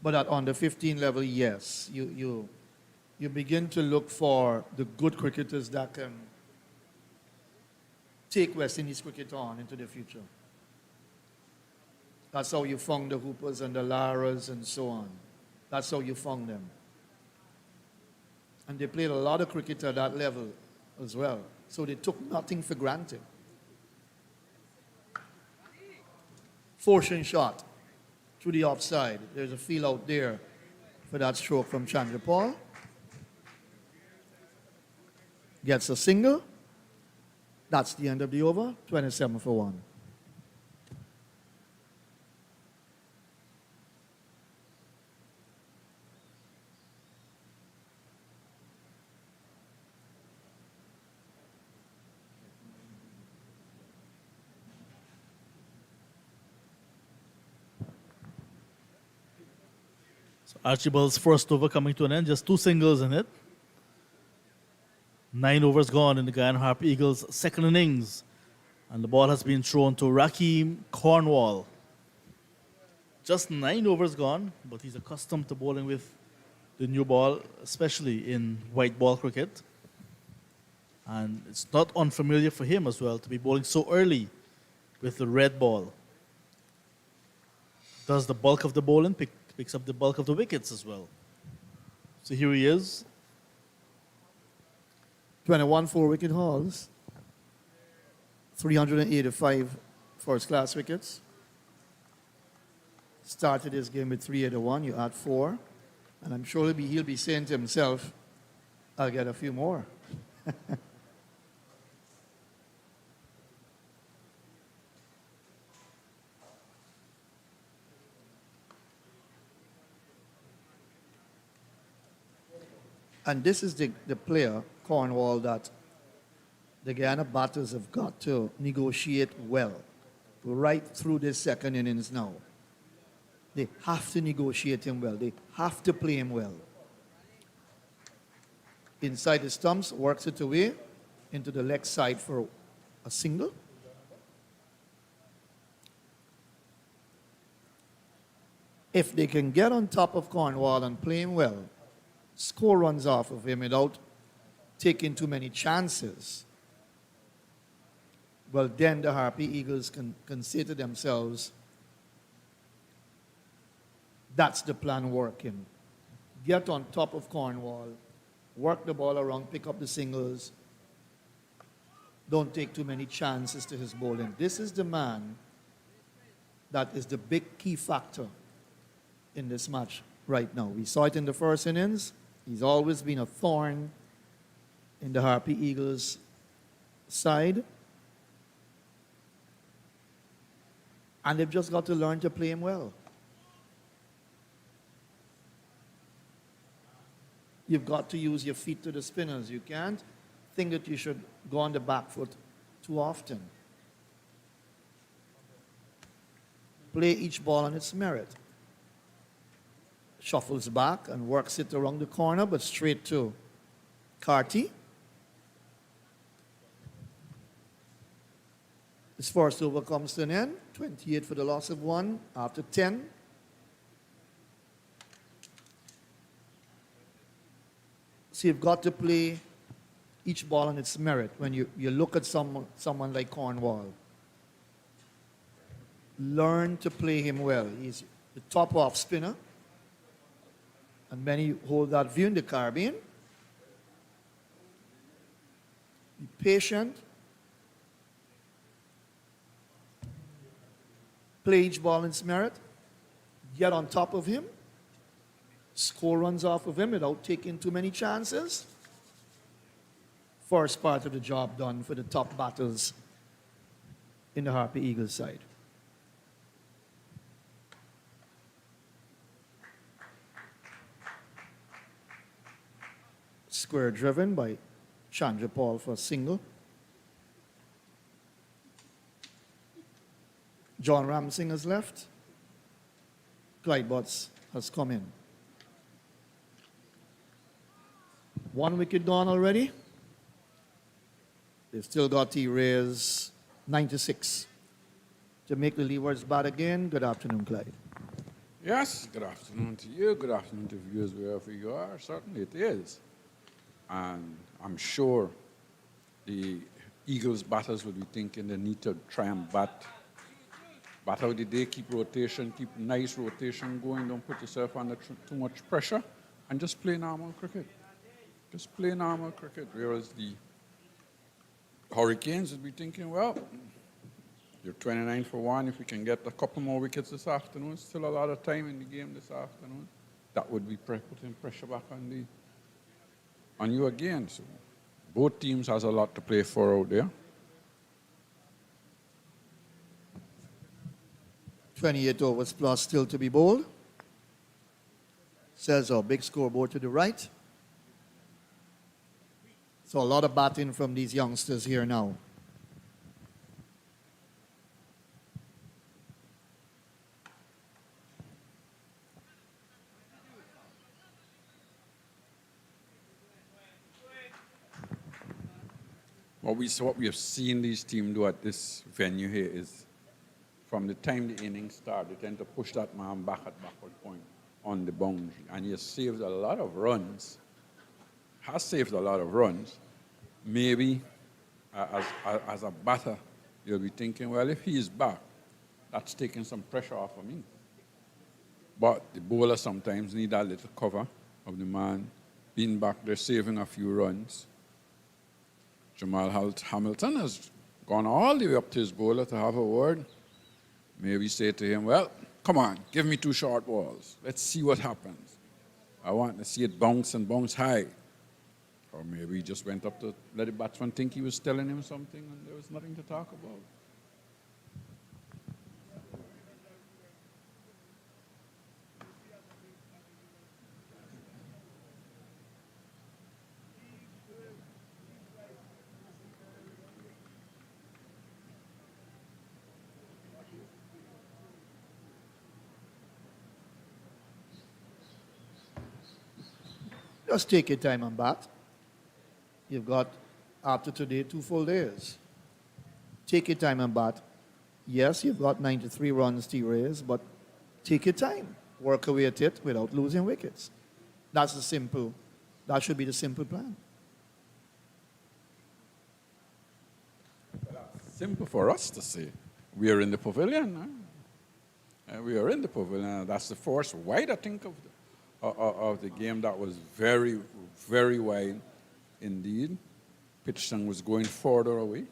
But at under 15 level, yes, you begin to look for the good cricketers that can take West Indies cricket on into the future. That's how you found the Hoopers and the Laras and so on. That's how you found them. And they played a lot of cricket at that level as well. So they took nothing for granted. fortune shot through the offside. There's a feel out there for that stroke from Chandra Paul. Gets a single. That's the end of the over, 27 for 1. Archibald's first over coming to an end, just 2 singles in it. 9 overs gone in the Guyana Harpy Eagles' second innings. And the ball has been thrown to Rakeem Cornwall. Just 9 overs gone, but he's accustomed to bowling with the new ball, especially in white ball cricket. And it's not unfamiliar for him as well to be bowling so early with the red ball. Does the bulk of the bowling, picks up the bulk of the wickets as well. So here he is. 21 4-wicket hauls. 385 first-class wickets. Started his game with 381. You add 4. And I'm sure he'll be saying to himself, I'll get a few more. And this is the player, Cornwall, that the Guyana batters have got to negotiate well right through this second innings now. They have to negotiate him well. They have to play him well. Inside the stumps, works it away into the leg side for a single. If they can get on top of Cornwall and play him well, score runs off of him without taking too many chances, well, then the Harpy Eagles can say to themselves, that's the plan working. Get on top of Cornwall, work the ball around, pick up the singles. Don't take too many chances to his bowling. This is the man that is the big key factor in this match right now. We saw it in the first innings. He's always been a thorn in the Harpy Eagles' side. And they've just got to learn to play him well. You've got to use your feet to the spinners. You can't think that you should go on the back foot too often. Play each ball on its merit. Shuffles back and works it around the corner, but straight to Carty. His first over comes to an end. 28 for the loss of 1 after 10. So you've got to play each ball on its merit when you look at someone like Cornwall. Learn to play him well. He's the top off spinner. And many hold that view in the Caribbean. Be patient. Play each ball in its merit. Get on top of him. Score runs off of him without taking too many chances. First part of the job done for the top batters in the Harpy Eagles side. Square driven by Chandra Paul for a single. John Ramsing has left. Clyde Butts has come in. 1 wicket gone already. They've still got to raise 96 to make the Leewards bat again. Good afternoon, Clyde. Yes, good afternoon to you. Good afternoon to viewers wherever you are. Certainly it is. And I'm sure the Eagles batters will be thinking they need to try and bat out the day, keep rotation, keep nice rotation going, don't put yourself under too much pressure, and just play normal cricket. Just play normal cricket. Whereas the Hurricanes will be thinking, well, You're 29 for 1. If we can get a couple more wickets this afternoon, still a lot of time in the game this afternoon, that would be putting pressure back on you again. So both teams has a lot to play for out there. 28 overs plus still to be bowled. Says our big scoreboard to the right. So a lot of batting from these youngsters here now. What we have seen these teams do at this venue here is from the time the innings start, they tend to push that man back at backward point on the boundary. And he has saved a lot of runs, Maybe as a batter, you'll be thinking, well, if he is back, that's taking some pressure off of me. But the bowler sometimes need that little cover of the man being back there, saving a few runs. Jamal Hamilton has gone all the way up to his bowler to have a word. Maybe say to him, well, come on, give me 2 short balls. Let's see what happens. I want to see it bounce and bounce high. Or maybe he just went up to let the batsman think he was telling him something and there was nothing to talk about. Just take your time and bat. You've got, after today, 2 full days. Take your time and bat. Yes, you've got 93 runs to raise, but take your time. Work away at it without losing wickets. That should be the simple plan. Simple for us to say. We are in the pavilion. We are in the pavilion. That's the force wide, I think, of the game. That was very, very wide indeed. Pitchton was going further away.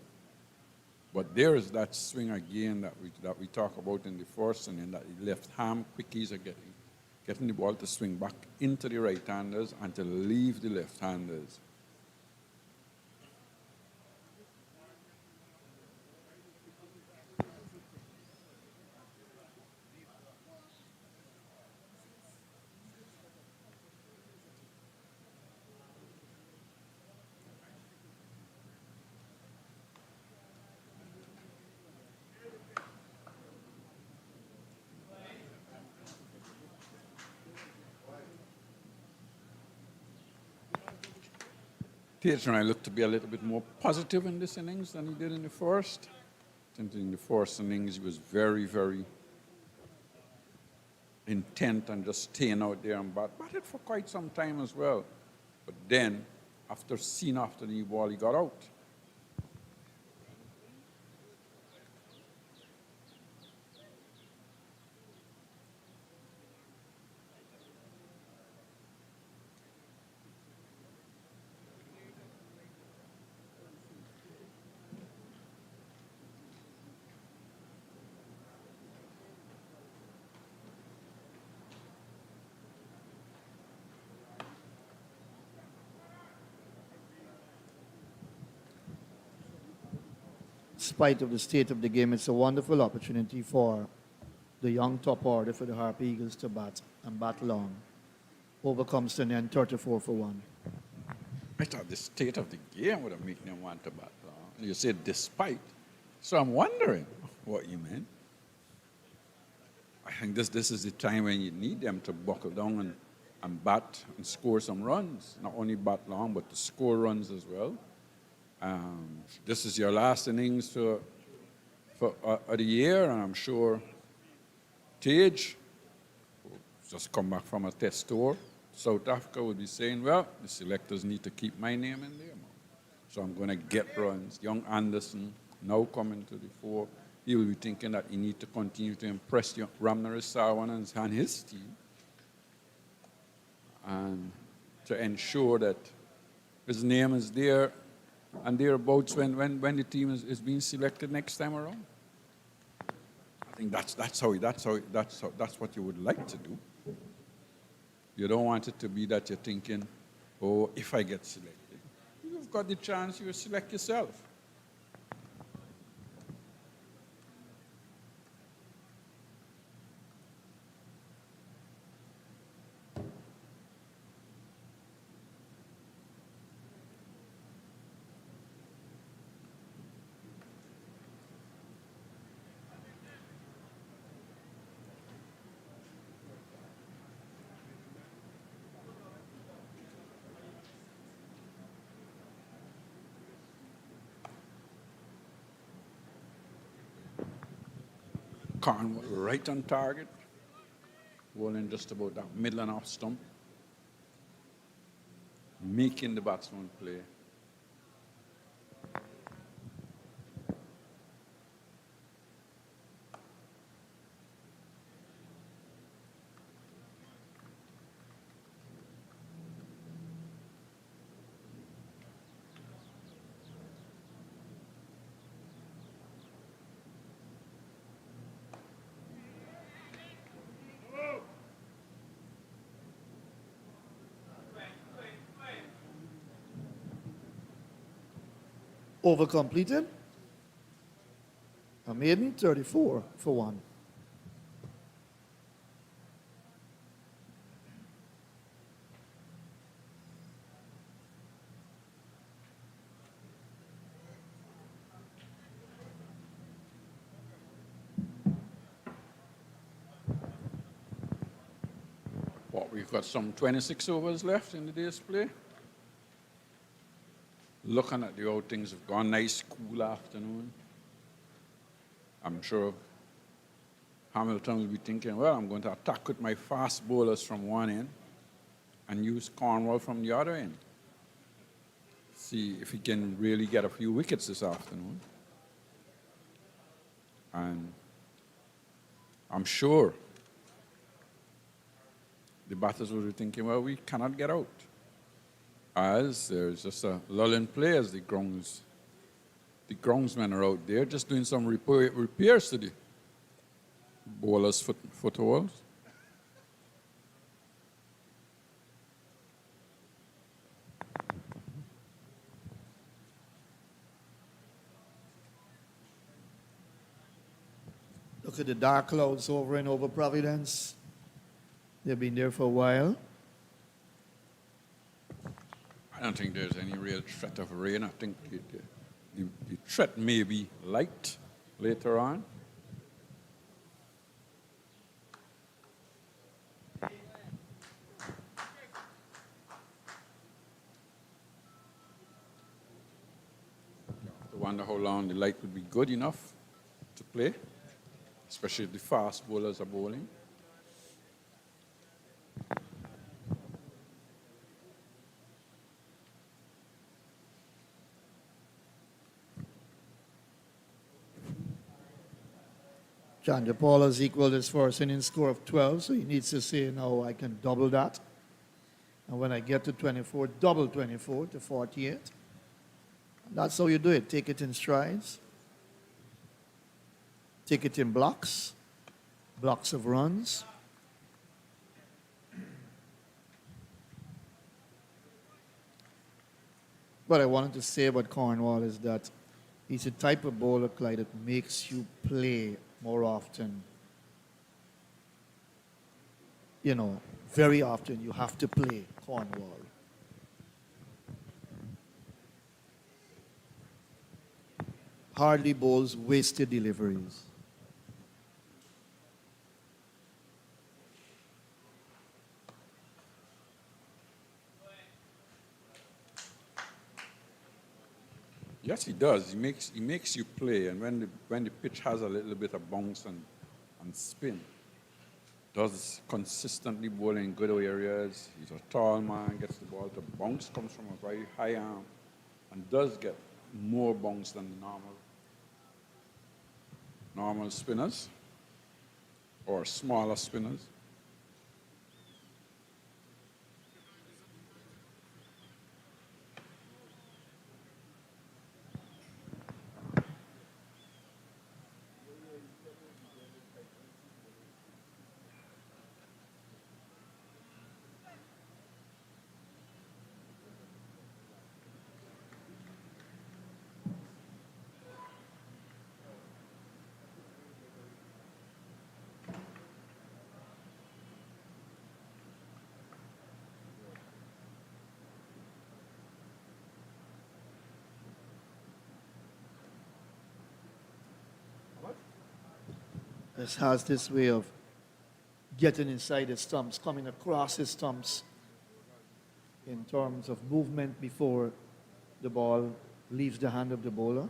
But there is that swing again that we talk about in the first inning, that the left hand quickies are getting the ball to swing back into the right-handers and to leave the left-handers. Theatre looked to be a little bit more positive in this innings than he did in the first. I think in the first innings, he was very, very intent on just staying out there and batted for quite some time as well. But then, after the new ball, he got out. In spite of the state of the game, it's a wonderful opportunity for the young top order for the Harpy Eagles to bat and bat long. Overcomes to end 34 for 1. I thought the state of the game would have made them want to bat long. You said despite. So I'm wondering what you meant. I think this is the time when you need them to buckle down and bat and score some runs. Not only bat long, but to score runs as well. This is your last innings for the year, and I'm sure Tage, who's just come back from a test tour, South Africa, would be saying, well, the selectors need to keep my name in there. So I'm going to get runs. Young Anderson, now coming to the fore, he will be thinking that he needs to continue to impress Ramnaresh Sarwan and his team, and to ensure that his name is there and thereabouts when the team is being selected next time around. think that's what you would like to do. You don't want it to be that you're thinking, oh, if I get selected. You've got the chance, you select yourself. Cornwall right on target, bowling just about that middle and off stump, making the batsman play. Over completed. A maiden 34 for 1. We've got some 26 overs left in the day's play. Looking at the how things have gone, nice cool afternoon. I'm sure Hamilton will be thinking, well, I'm going to attack with my fast bowlers from one end and use Cornwall from the other end. See if he can really get a few wickets this afternoon. And I'm sure the batters will be thinking, well, we cannot get out. As there's just a lull in play as the groundsmen are out there just doing some repairs to the bowlers' footholds. Look at the dark clouds hovering over Providence. They've been there for a while. I don't think there's any real threat of rain. I think the threat may be light later on. I wonder how long the light would be good enough to play, especially if the fast bowlers are bowling. Chandra Paul has equaled his first innings score of 12, so he needs to say, now I can double that. And when I get to 24, double 24 to 48. That's how you do it. Take it in strides. Take it in blocks of runs. What I wanted to say about Cornwall is that he's a type of bowler, Clyde, that makes you play more often. You know, very often you have to play Cornwall. Hardly bowls wasted deliveries. Yes, he does. He makes you play, and when the pitch has a little bit of bounce and spin, does consistently bowl in good areas. He's a tall man, gets the ball. The bounce comes from a very high arm, and does get more bounce than the normal spinners or smaller spinners. This has this way of getting inside his stumps, coming across his stumps in terms of movement before the ball leaves the hand of the bowler.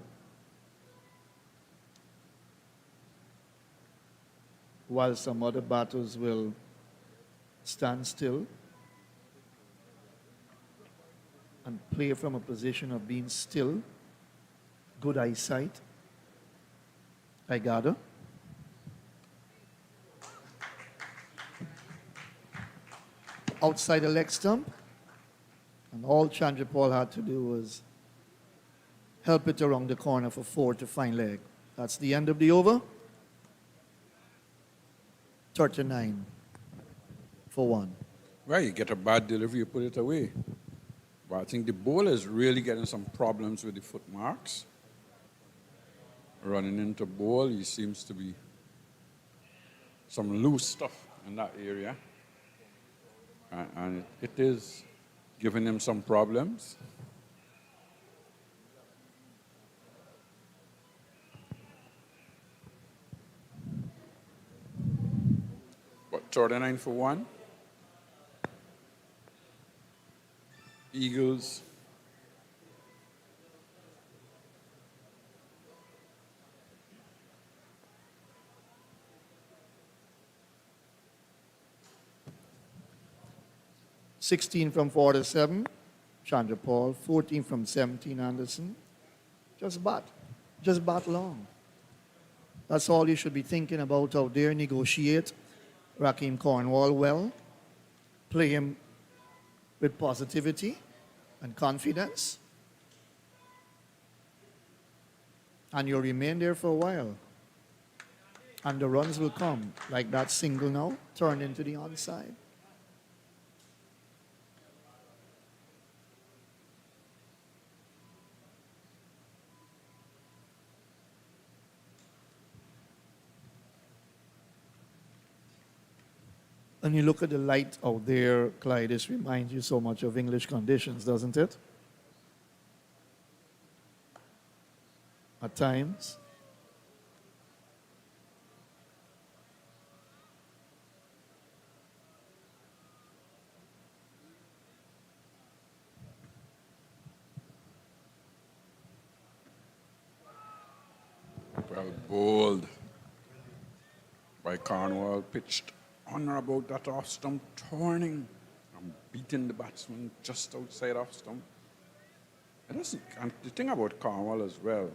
While some other batters will stand still and play from a position of being still, good eyesight, I gather. Outside the leg stump, and all Chandra Paul had to do was help it around the corner for 4 to fine leg. That's the end of the over. 39 for 1. Well, you get a bad delivery, you put it away. But I think the bowler is really getting some problems with the foot marks. Running into ball, he seems to be some loose stuff in that area. And it is giving him some problems. But 39 for 1. Eagles. $16 from 47, Chandra Paul. 14 from 17, Anderson. Just bat long. That's all you should be thinking about out there. Negotiate Raheem Cornwall well. Play him with positivity and confidence. And you'll remain there for a while. And the runs will come, like that single now, turned into the onside. And you look at the light out there, Clyde, this reminds you so much of English conditions, doesn't it? At times. Well, bowled by Cornwall, pitched on or about that off stump, turning and beating the batsman just outside off stump. It doesn't, and the thing about Cornwall as well,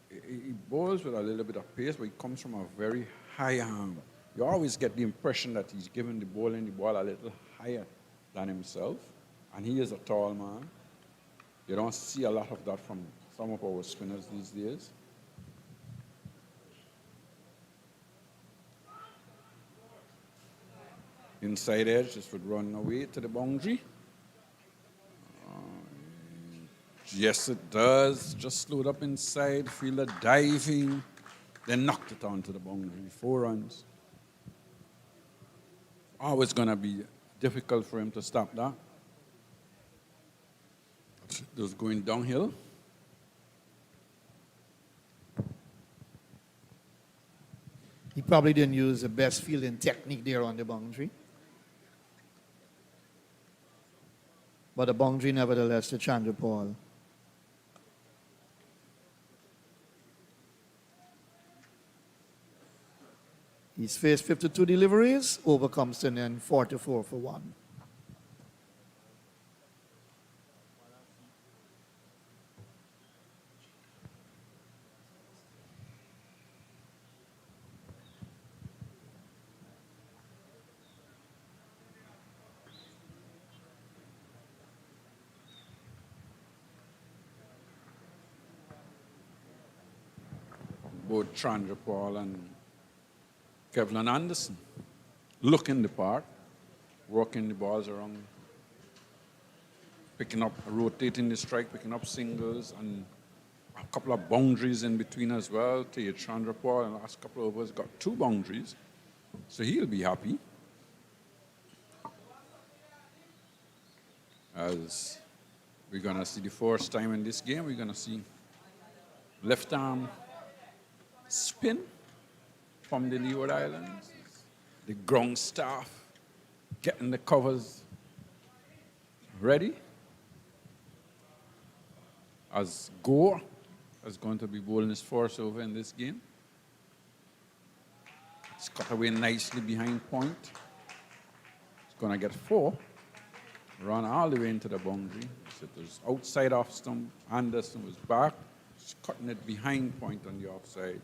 he bowls with a little bit of pace, but he comes from a very high arm. You always get the impression that he's giving the ball a little higher than himself, and he is a tall man. You don't see a lot of that from some of our spinners these days. Inside edge, this would run away to the boundary. Yes, it does. Just slowed up inside, fielder diving, then knocked it onto the boundary. 4 runs. Always going to be difficult for him to stop that. It was going downhill. He probably didn't use the best fielding technique there on the boundary. But a boundary nevertheless to Chandra Paul. He's faced 52 deliveries, overcomes to then 44 for 1. Both Chandra Paul and Kevlin Anderson looking the part, working the balls around, picking up, rotating the strike, picking up singles, and a couple of boundaries in between as well. Chandra Paul in the last couple of overs got 2 boundaries, so he'll be happy. As we're going to see the first time in this game, we're going to see left arm spin from the Leeward Islands. The ground staff getting the covers ready. As Gore is going to be bowling his first over in this game. It's cut away nicely behind point. It's going to get 4. Run all the way into the boundary. So it was outside off stump. Anderson was back. Just cutting it behind point on the offside.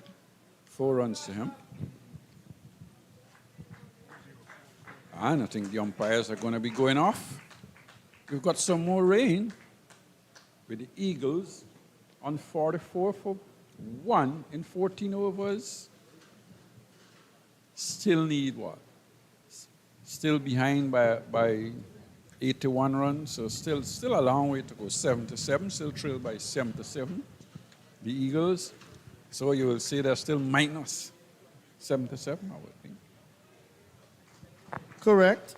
4 runs to him. And I think the umpires are going to be going off. We've got some more rain with the Eagles on 44 for 1 in 14 overs. Still need what? Still behind by 81 runs, so still a long way to go. 7-7, still trailed by 7-7. The Eagles. So you will see they're still minus 7-7, I would think. Correct.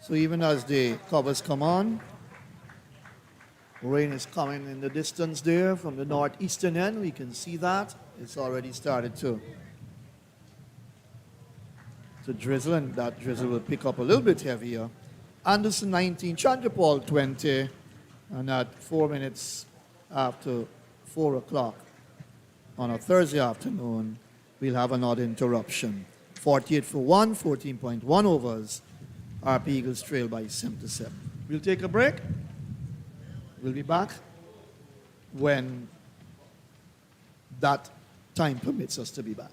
So even as the covers come on, rain is coming in the distance there from the northeastern end. We can see that. It's already started to drizzle, and that drizzle will pick up a little bit heavier. Anderson 19, Chandrapal 20, and at 4 minutes after 4 o'clock on a Thursday afternoon, we'll have another interruption. 48 for 1, 14.1 overs. Harpy Eagles trail by 7-7. We'll take a break. We'll be back when that time permits us to be back.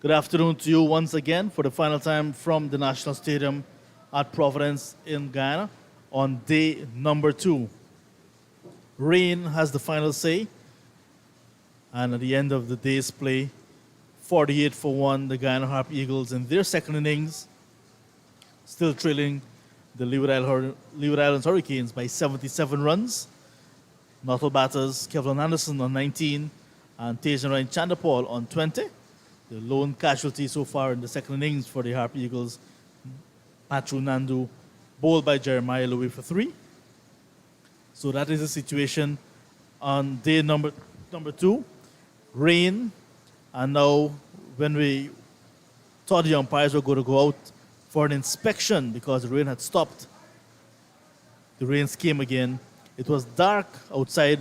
Good afternoon to you once again for the final time from the National Stadium at Providence in Guyana on day number 2. Rain has the final say, and at the end of the day's play, 48 for 1, the Guyana Harpy Eagles in their second innings, still trailing the Leeward Islands Hurricanes by 77 runs. Nottle batters Kevlin Anderson on 19 and Tejan Ryan Chandapal on 20. The lone casualty so far in the second innings for the Harpy Eagles, Patru Nandu, bowled by Jeremiah Louis for 3. So that is the situation on day number 2. Rain, and now when we thought the umpires were going to go out for an inspection because the rain had stopped, the rains came again. It was dark outside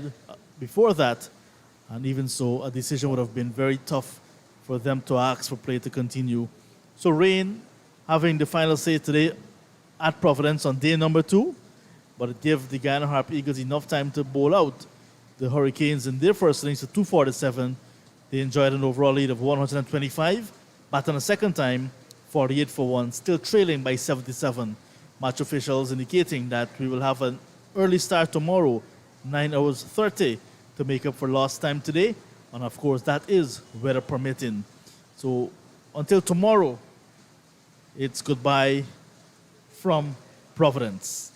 before that, and even so, a decision would have been very tough for them to ask for play to continue. So rain having the final say today at Providence on day number 2, but it gave the Guyana Harpy Eagles enough time to bowl out the Hurricanes in their first innings to 247. They enjoyed an overall lead of 125, but on a second time, 48 for 1, still trailing by 77. Match officials indicating that we will have an early start tomorrow, 9 hours 30, to make up for lost time today. And of course, that is weather permitting. So until tomorrow, it's goodbye from Providence.